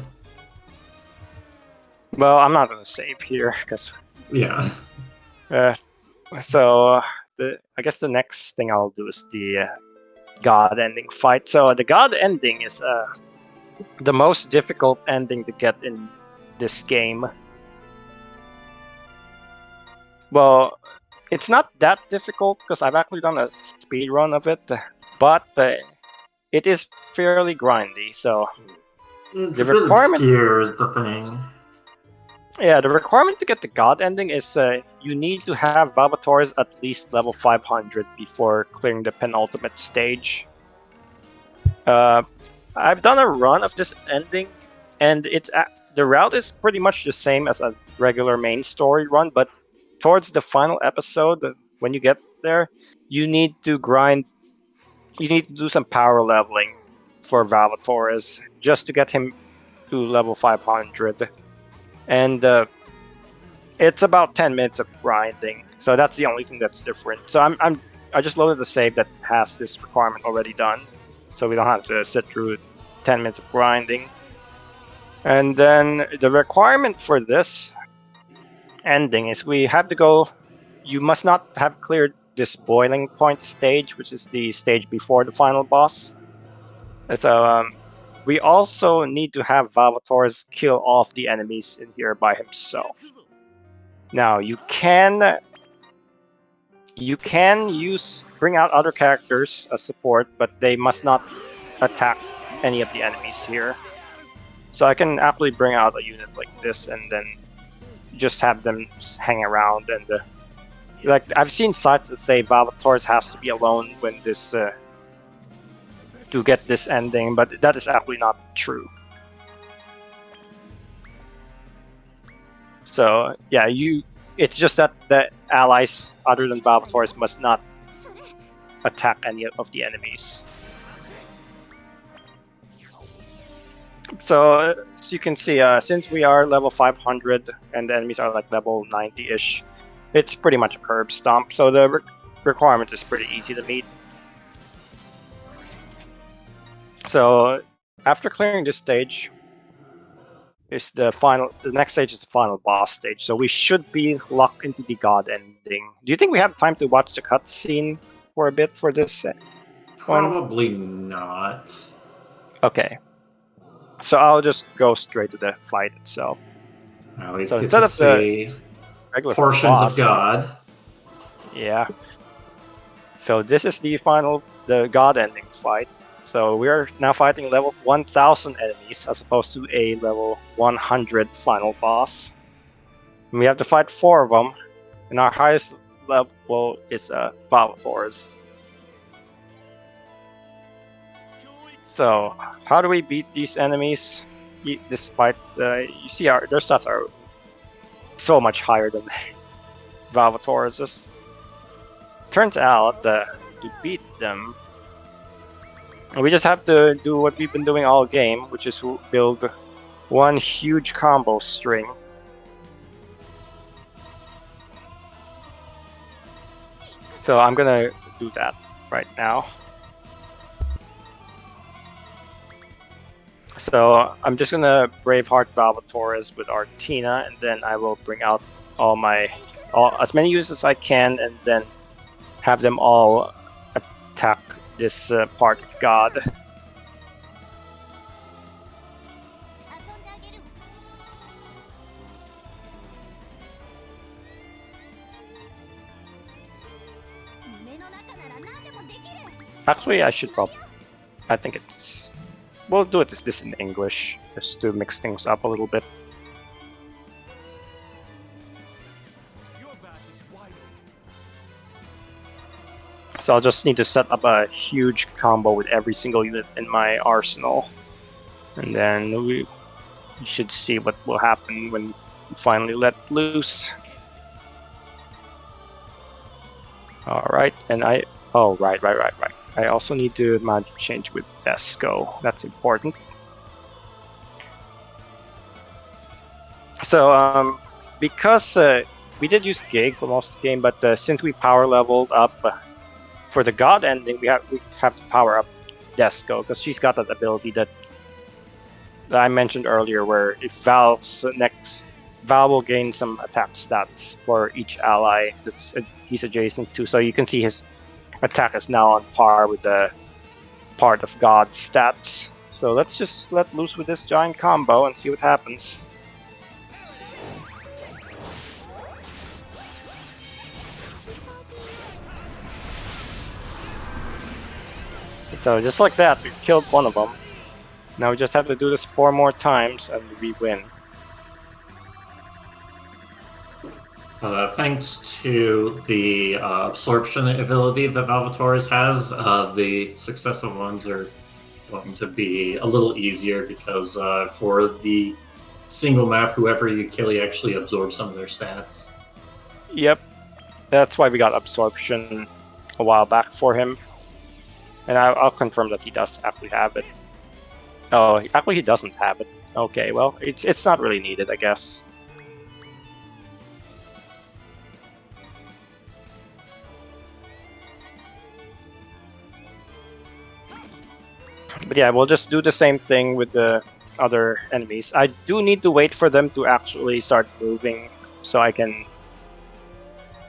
Well, I'm not going to save here because Yeah. So I guess the next thing I'll do is the God ending fight. So the God ending is the most difficult ending to get in this game. Well, it's not that difficult because I've actually done a speed run of it, but it is fairly grindy. So It's the a bit requirement- obscure is the thing. yeah, the requirement to get the God ending is you need to have Valvators at least level 500 before clearing the penultimate stage. I've done a run of this ending, and the route is pretty much the same as a regular main story run, but towards the final episode, when you get there, you need to grind. You need to do some power leveling for Valvatores just to get him to level 500, and it's about 10 minutes of grinding. So that's the only thing that's different. So I just loaded the save that has this requirement already done, so we don't have to sit through 10 minutes of grinding. And then the requirement for this ending is we have to go. You must not have cleared this boiling point stage, which is the stage before the final boss. So we also need to have Valvators kill off the enemies in here by himself. Now you can bring out other characters as support, but they must not attack any of the enemies here. So I can actually bring out a unit like this and then just have them hang around. And like I've seen sites that say Valvators has to be alone when this to get this ending, but that is actually not true. So yeah, it's just that the allies other than Valvators must not attack any of the enemies. So as you can see, since we are level 500 and the enemies are like level 90-ish, it's pretty much a curb stomp. So the requirement is pretty easy to meet. So after clearing this stage, is the next stage is the final boss stage. So we should be locked into the God ending. Do you think we have time to watch the cutscene for a bit for this one? Probably not. Okay. So I'll just go straight to the fight itself. Now we So get instead to of the see regular portions boss, of God. yeah. So this is the God ending fight. So we are now fighting level 1000 enemies as opposed to a level 100 final boss. And we have to fight 4 of them, and our highest level is Valvators. So how do we beat these enemies? Despite you see their stats are so much higher than Valvators'. Turns out to beat them, we just have to do what we've been doing all game, which is build one huge combo string. So I'm gonna do that right now. So I'm just gonna Braveheart Valvators with Artina, and then I will bring out as many units as I can, and then have them all attack this part of God. Actually, I think we'll do this in English, just to mix things up a little bit. So I'll just need to set up a huge combo with every single unit in my arsenal. And then we should see what will happen when we finally let loose. Alright, and right. I also need to magic change with Desco. That's important. So, because we did use Gig for most of the game, but since we power leveled up for the God ending, we have to power up Desco, because she's got that ability that I mentioned earlier, where if Val will gain some attack stats for each ally that he's adjacent to. So you can see his attack is now on par with the part of God's stats. So let's just let loose with this giant combo and see what happens. So just like that, we killed one of them. Now we just have to do this 4 more times and we win. Thanks to the absorption ability that Valvatores has, the successful ones are going to be a little easier because for the single map, whoever you kill, you actually absorb some of their stats. Yep, that's why we got absorption a while back for him. And I'll confirm that he does actually have it. Oh, actually he doesn't have it. Okay, well, it's not really needed, I guess. But yeah, we'll just do the same thing with the other enemies. I do need to wait for them to actually start moving so I can...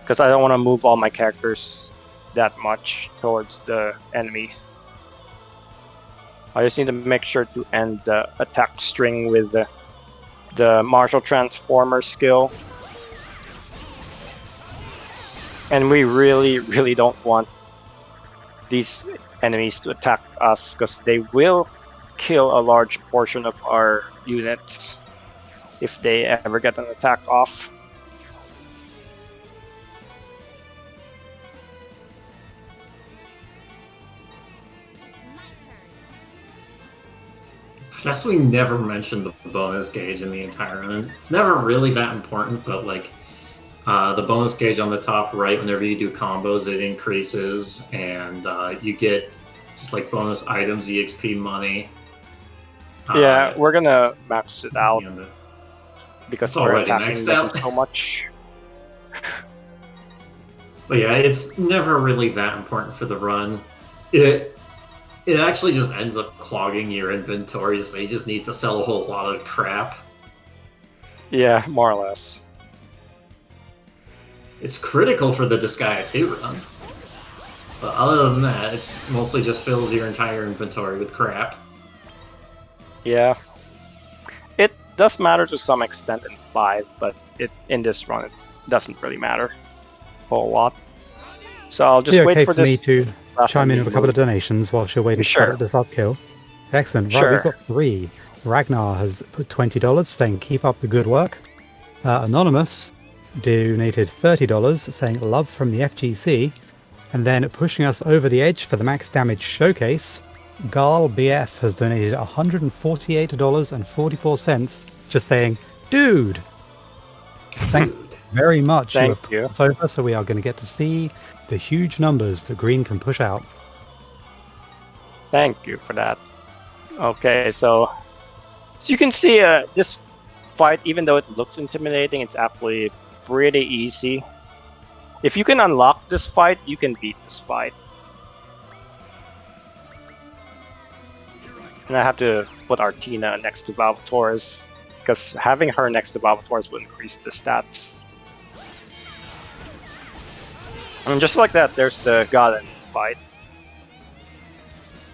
Because I don't want to move all my characters that much towards the enemy. I just need to make sure to end the attack string with the martial transformer skill. And we really don't want these enemies to attack us because they will kill a large portion of our units if they ever get an attack off. I guess we never mentioned the bonus gauge in the entire run. It's never really that important, but like the bonus gauge on the top right, whenever you do combos, it increases, and you get just like bonus items, EXP money. Yeah, we're gonna max it out because it's we're already attacking maxed them out so much. But yeah, it's never really that important for the run. It actually just ends up clogging your inventory, so you just need to sell a whole lot of crap. Yeah, more or less. It's critical for the Disgaea 2 run. But other than that, it mostly just fills your entire inventory with crap. Yeah. It does matter to some extent in 5, but in this run it doesn't really matter a whole lot. So I'll just wait for me this to chime in with a couple of donations whilst you're waiting Sure. for the top kill. Excellent. Right, Sure. we've got 3. Ragnar has put $20 saying keep up the good work. Anonymous donated $30 saying love from the FGC. And then pushing us over the edge for the max damage showcase, Baal BF has donated $148.44 just saying, dude! Thank you very much. Thank you. So we are going to get to see the huge numbers that Green can push out. Thank you for that. Okay, so you can see this fight, even though it looks intimidating, it's actually pretty easy. If you can unlock this fight, you can beat this fight. And I have to put Artina next to Valvatores, because having her next to Valvatores will increase the stats. And just like that, there's the God fight.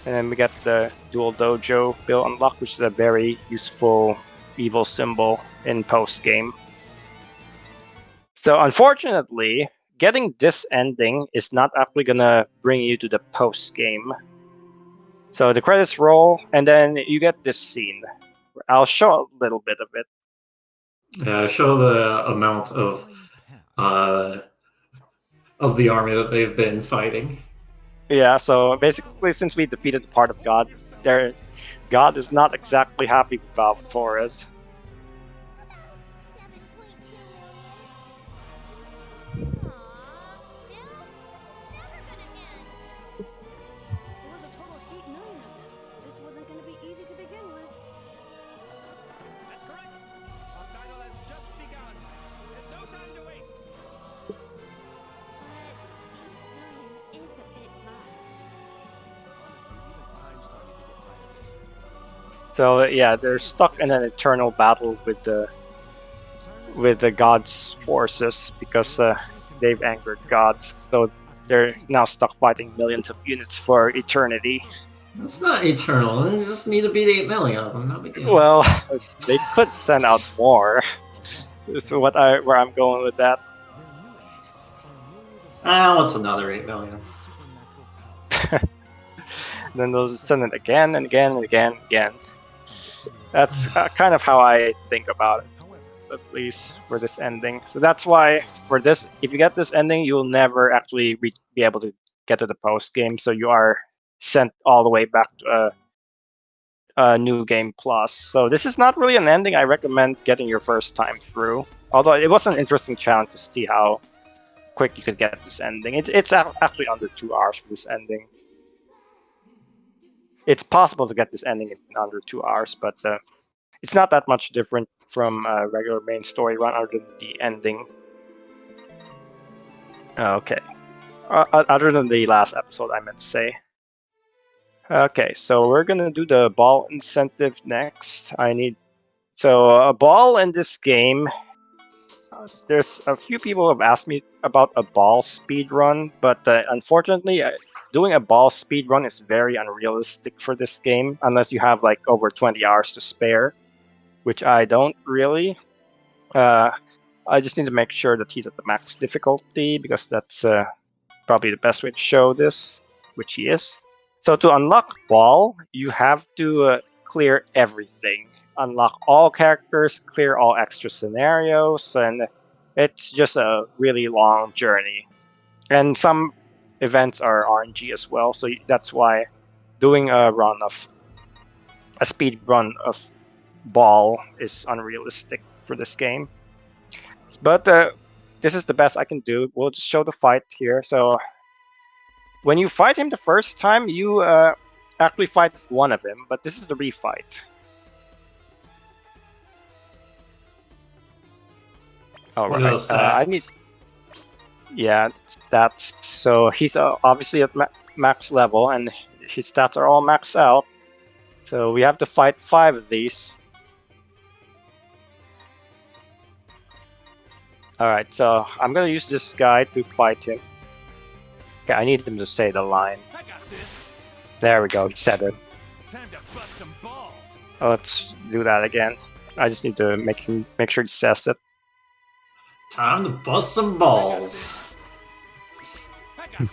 And then we get the Dual Dojo build unlocked, which is a very useful evil symbol in post-game. So unfortunately, getting this ending is not actually gonna bring you to the post-game. So the credits roll, and then you get this scene. I'll show a little bit of it. Show the amount of the army that they've been fighting. Yeah, so basically, since we defeated the part of God, God is not exactly happy with Valvatores. So yeah, they're stuck in an eternal battle with the gods' forces because they've angered gods. So they're now stuck fighting millions of units for eternity. It's not eternal. They just need to beat 8 million of them. No big deal. Well, they could send out more. Is where I'm going with that. What's another 8 million? then they'll send it again and again and again and again. That's kind of how I think about it, at least for this ending. So that's why for this, if you get this ending, you'll never actually be able to get to the post game. So you are sent all the way back to New Game Plus. So this is not really an ending I recommend getting your first time through. Although it was an interesting challenge to see how quick you could get this ending. It's actually under 2 hours for this ending. It's possible to get this ending in under 2 hours, but it's not that much different from a regular main story run other than the ending. Okay. Other than the last episode, I meant to say. Okay, so we're gonna do the Baal incentive next. A Baal in this game. There's a few people who have asked me about a Baal speedrun, but unfortunately, doing a Baal speedrun is very unrealistic for this game, unless you have like over 20 hours to spare, which I don't really. I just need to make sure that he's at the max difficulty, because that's probably the best way to show this, which he is. So to unlock Baal, you have to clear everything. Unlock all characters, clear all extra scenarios, and it's just a really long journey. And some events are RNG as well, so that's why doing a speed run of Baal is unrealistic for this game. But this is the best I can do. We'll just show the fight here. So when you fight him the first time, you actually fight one of him, but this is the refight. All right. I need. Yeah, stats. So he's obviously at max level, and his stats are all maxed out. So we have to fight 5 of these. All right. So I'm gonna use this guy to fight him. Okay, I need him to say the line. I got this. There we go. He said it. Time to bust some balls. Let's do that again. I just need to make sure he says it. Time to bust some balls.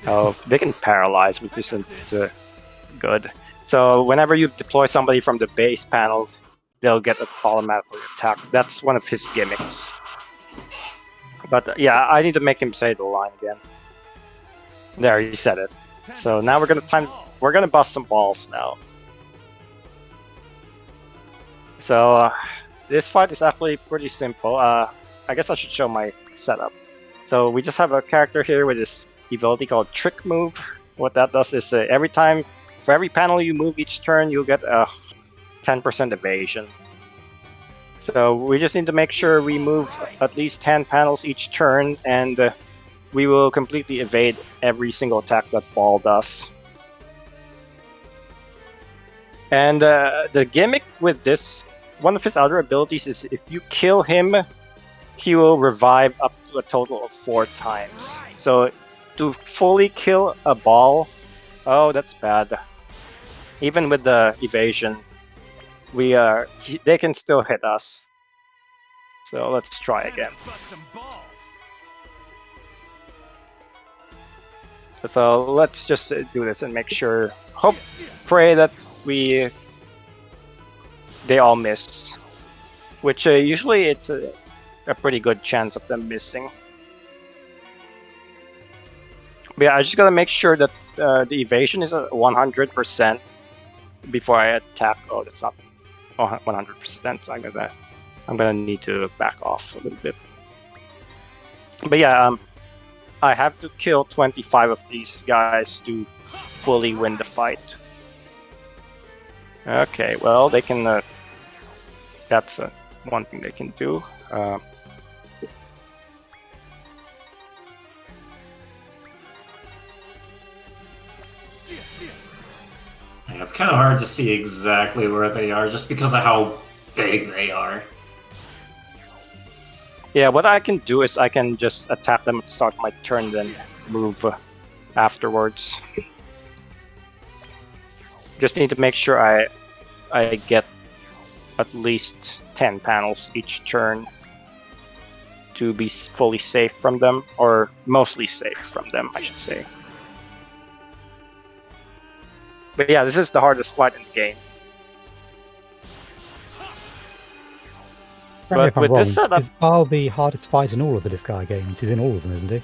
Oh, they can paralyze, which isn't good. So whenever you deploy somebody from the base panels, they'll get automatically attacked. That's one of his gimmicks. But yeah, I need to make him say the line again. There, he said it. So now we're gonna bust some balls now. So this fight is actually pretty simple. I guess I should show my setup. So we just have a character here with this ability called Trick Move. What that does is for every panel you move each turn, you'll get a 10% evasion. So we just need to make sure we move at least 10 panels each turn, and we will completely evade every single attack that Baal does. And the gimmick with this, one of his other abilities is if you kill him, he will revive up to a total of 4 times. So to fully kill a Baal, oh, that's bad. Even with the evasion, they can still hit us. So let's try again. So let's just do this and make sure, pray that they all miss. Which usually it's a pretty good chance of them missing. But yeah, I just gotta make sure that the evasion is at 100% before I attack. Oh, that's not 100%. So I'm gonna need to back off a little bit. But yeah, I have to kill 25 of these guys to fully win the fight. Okay, well they can. That's one thing they can do. Yeah, it's kind of hard to see exactly where they are just because of how big they are. Yeah, what I can do is I can just attack them at the start of my turn, then move afterwards. Just need to make sure I get at least 10 panels each turn to be fully safe from them, or mostly safe from them, I should say. But yeah, this is the hardest fight in the game. Correct me But if I'm with wrong. this setup, Is Baal the hardest fight in all of the Disgaea games? He's in all of them, isn't he?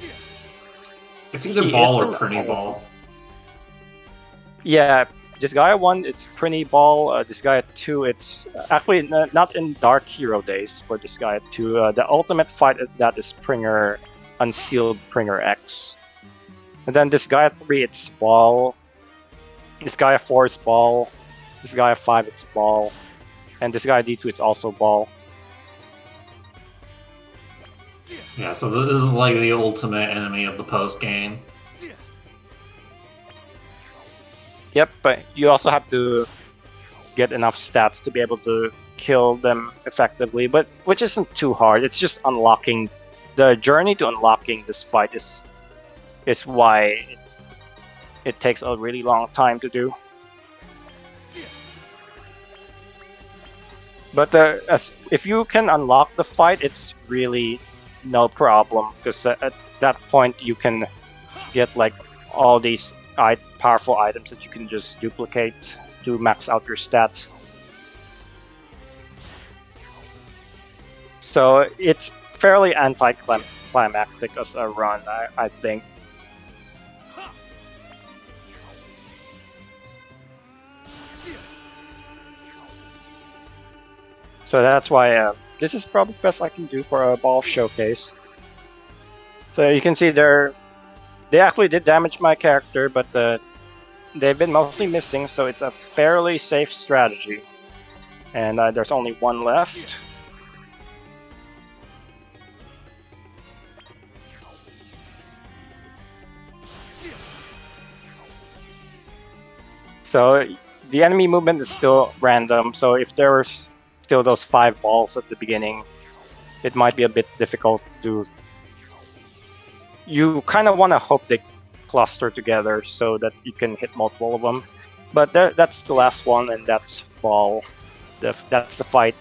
It's either He Baal is or in Pretty all of Ball. yeah, Disgaea 1, it's Pretty Ball. Disgaea 2, it's actually not in Dark Hero days for Disgaea 2. The ultimate fight that is Springer, Unsealed Springer X. And then Disgaea 3, it's Baal. Disgaea 4 is Baal. Disgaea 5, it's Baal. And Disgaea D2, it's also Baal. Yeah, so this is like the ultimate enemy of the post game. Yep, but you also have to get enough stats to be able to kill them effectively, but which isn't too hard. It's just unlocking the journey to unlocking this fight is why it takes a really long time to do. But if you can unlock the fight, it's really no problem, because at that point you can get like all these powerful items that you can just duplicate to max out your stats. So it's fairly anticlimactic as a run, I think. So that's why this is probably the best I can do for a Baal showcase. So you can see they actually did damage my character, but they've been mostly missing, so it's a fairly safe strategy. And there's only one left. So the enemy movement is still random, so if there were still those 5 balls at the beginning, it might be a bit difficult to... You kind of want to hope they cluster together so that you can hit multiple of them. But that's the last one, and that's Baal. That's the fight.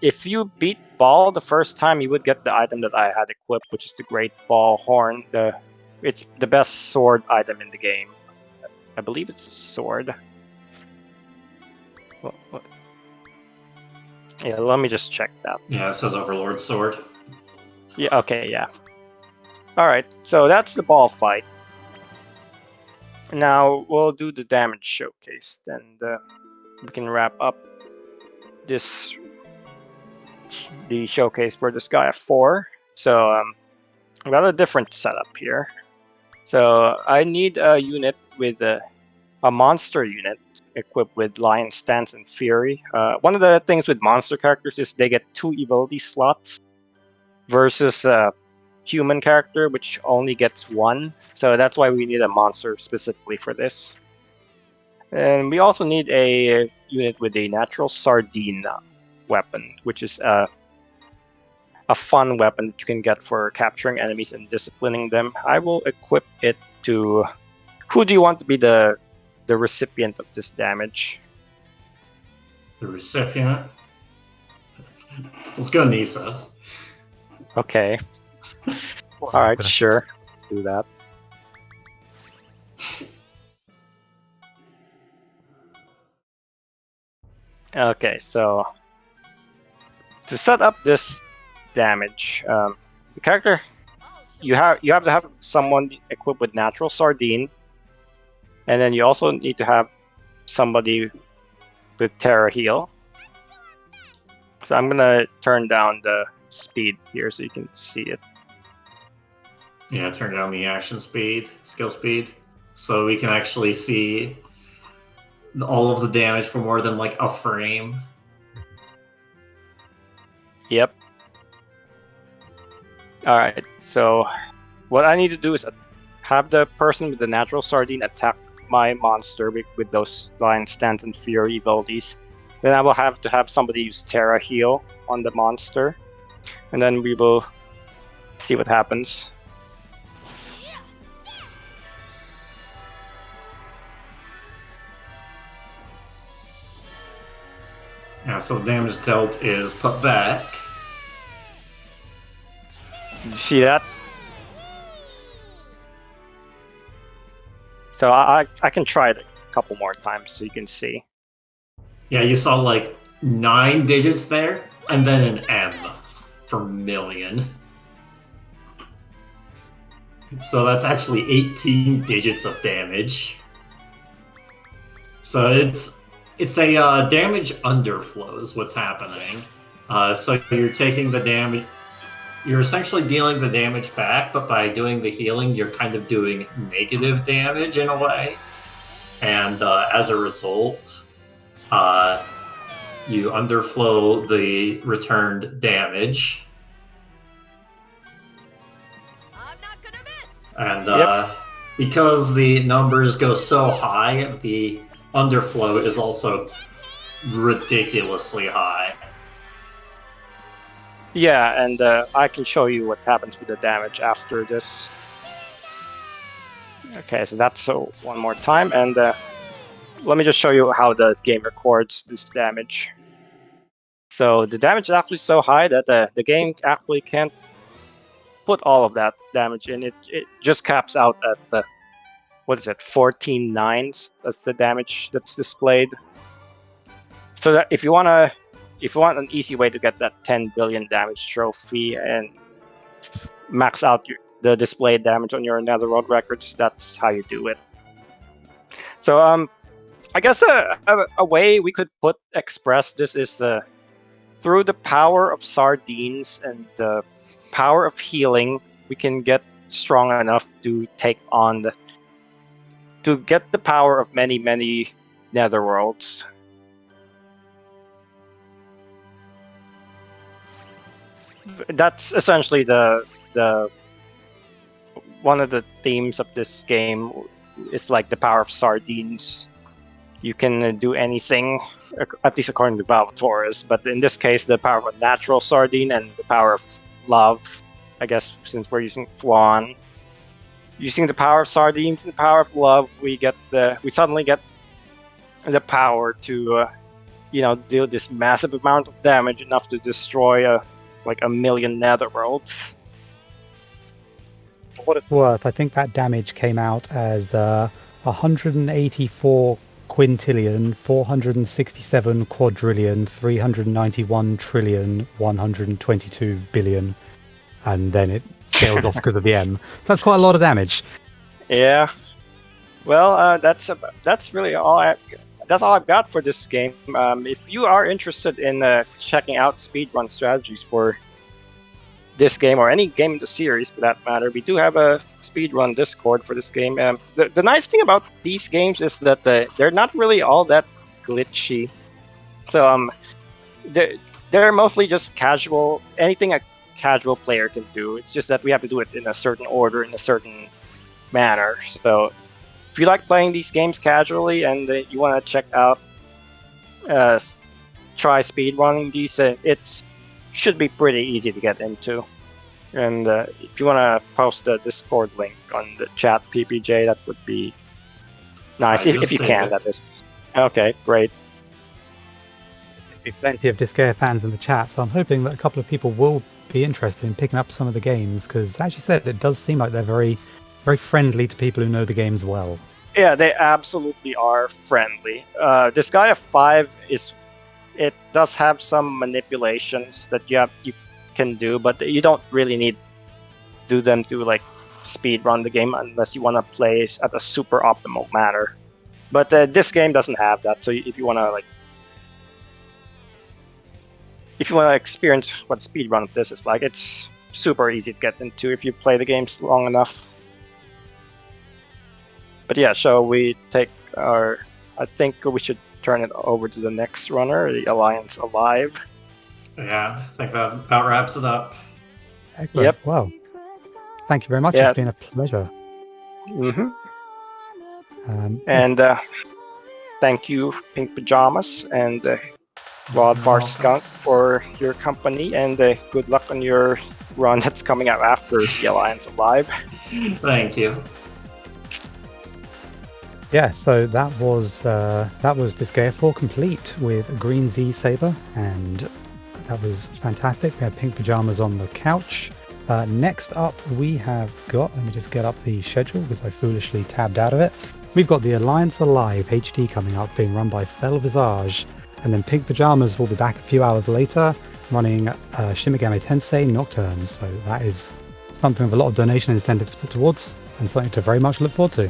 If you beat Baal the first time, you would get the item that I had equipped, which is the Great Baal Horn. It's the best sword item in the game. I believe it's a sword. What? Yeah, let me just check that. Yeah, it says Overlord Sword. Yeah, okay, yeah. Alright, so that's the Baal fight. Now we'll do the damage showcase, and we can wrap up the showcase for Disgaea 4. So I've got a different setup here. So I need a unit with a monster unit equipped with Lion Stance and Fury. One of the things with monster characters is they get 2 ability slots versus a human character, which only gets 1. So that's why we need a monster specifically for this. And we also need a unit with a natural sardine weapon, which is a fun weapon that you can get for capturing enemies and disciplining them. I will equip it to... Who do you want to be the recipient of this damage? The recipient? Let's go Nisa. Okay. Alright, sure. Let's do that. Okay, so to set up this damage, the character you have to have someone equipped with natural sardine, and then you also need to have somebody with Terra Heal. So I'm gonna turn down the speed here so you can see it. Yeah, turn down the action speed, skill speed, so we can actually see all of the damage for more than like a frame. Yep. Alright, so what I need to do is have the person with the natural sardine attack my monster with those Lion Stance and Fury abilities. Then I will have to have somebody use Terra Heal on the monster. And then we will see what happens. Yeah, so the damage dealt is put back. Did you see that? So I can try to a couple more times so you can see. Yeah, you saw like 9 digits there, and then an M for million. So that's actually 18 digits of damage. So it's a damage underflow is what's happening. So you're taking the damage. You're essentially dealing the damage back, but by doing the healing, you're kind of doing negative damage in a way. And as a result, you underflow the returned damage. I'm not gonna miss. And because the numbers go so high, the underflow is also ridiculously high. Yeah, and I can show you what happens with the damage after this. Okay, so that's one more time, and let me just show you how the game records this damage. So the damage is actually so high that the game actually can't put all of that damage in. It just caps out at the, 14 nines? That's the damage that's displayed. So that if you want an easy way to get that 10 billion damage trophy and max out the displayed damage on your Netherworld records, that's how you do it. So I guess a way we could express this is through the power of sardines and the power of healing, we can get strong enough to take on to get the power of many Netherworlds. That's essentially the one of the themes of this game. Is like the power of sardines. You can do anything, at least according to Valvator's, but in this case, the power of a natural sardine and the power of love. I guess since we're using Flan, using the power of sardines and the power of love, we suddenly get the power to, deal this massive amount of damage, enough to destroy like a million Netherworlds. For what it's worth, I think that damage came out as 184 quintillion, 467 quadrillion, 391 trillion, 122 billion, and then it scales off because of the M. So that's quite a lot of damage. Yeah. Well, that's really all. That's all I've got for this game. If you are interested in checking out speedrun strategies for this game or any game in the series for that matter, we do have a speedrun Discord for this game. The nice thing about these games is that they're not really all that glitchy. So they're mostly just casual, anything a casual player can do. It's just that we have to do it in a certain order, in a certain manner. So if you like playing these games casually and you want to check out, try speedrunning these, it should be pretty easy to get into. And if you want to post the Discord link on the chat, PPJ, that would be nice. If you can, that is. Okay, great. There'll be plenty of Disgaea fans in the chat, so I'm hoping that a couple of people will be interested in picking up some of the games, because as you said, it does seem like they're very, very friendly to people who know the games well. Yeah, they absolutely are friendly. Disgaea 5 it does have some manipulations that you can do, but you don't really need to do them to like speed run the game unless you want to play at a super optimal manner. But this game doesn't have that. So if you want to experience what speedrun of this is like, it's super easy to get into if you play the games long enough. But yeah, so I think we should turn it over to the next runner, the Alliance Alive. Yeah, I think that about wraps it up. Excellent. Yep. Wow. Thank you very much. Yeah. It's been a pleasure. Mm-hmm. And thank you, Pink Pajamas and Wild Bar Skunk, for your company, and good luck on your run that's coming out after the Alliance Alive. Thank you. Yeah, so that was Disgaea 4 complete with GreenZSaber, and that was fantastic. We had Pink Pajamas on the couch. Next up, we have got, let me just get up the schedule because I foolishly tabbed out of it. We've got the Alliance Alive HD coming up, being run by Fel Visage, and then Pink Pajamas will be back a few hours later, running Shin Megami Tensei Nocturne. So that is something with a lot of donation incentives put towards, and something to very much look forward to.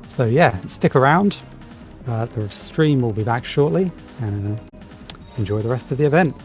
So yeah, stick around. The stream will be back shortly, and enjoy the rest of the event.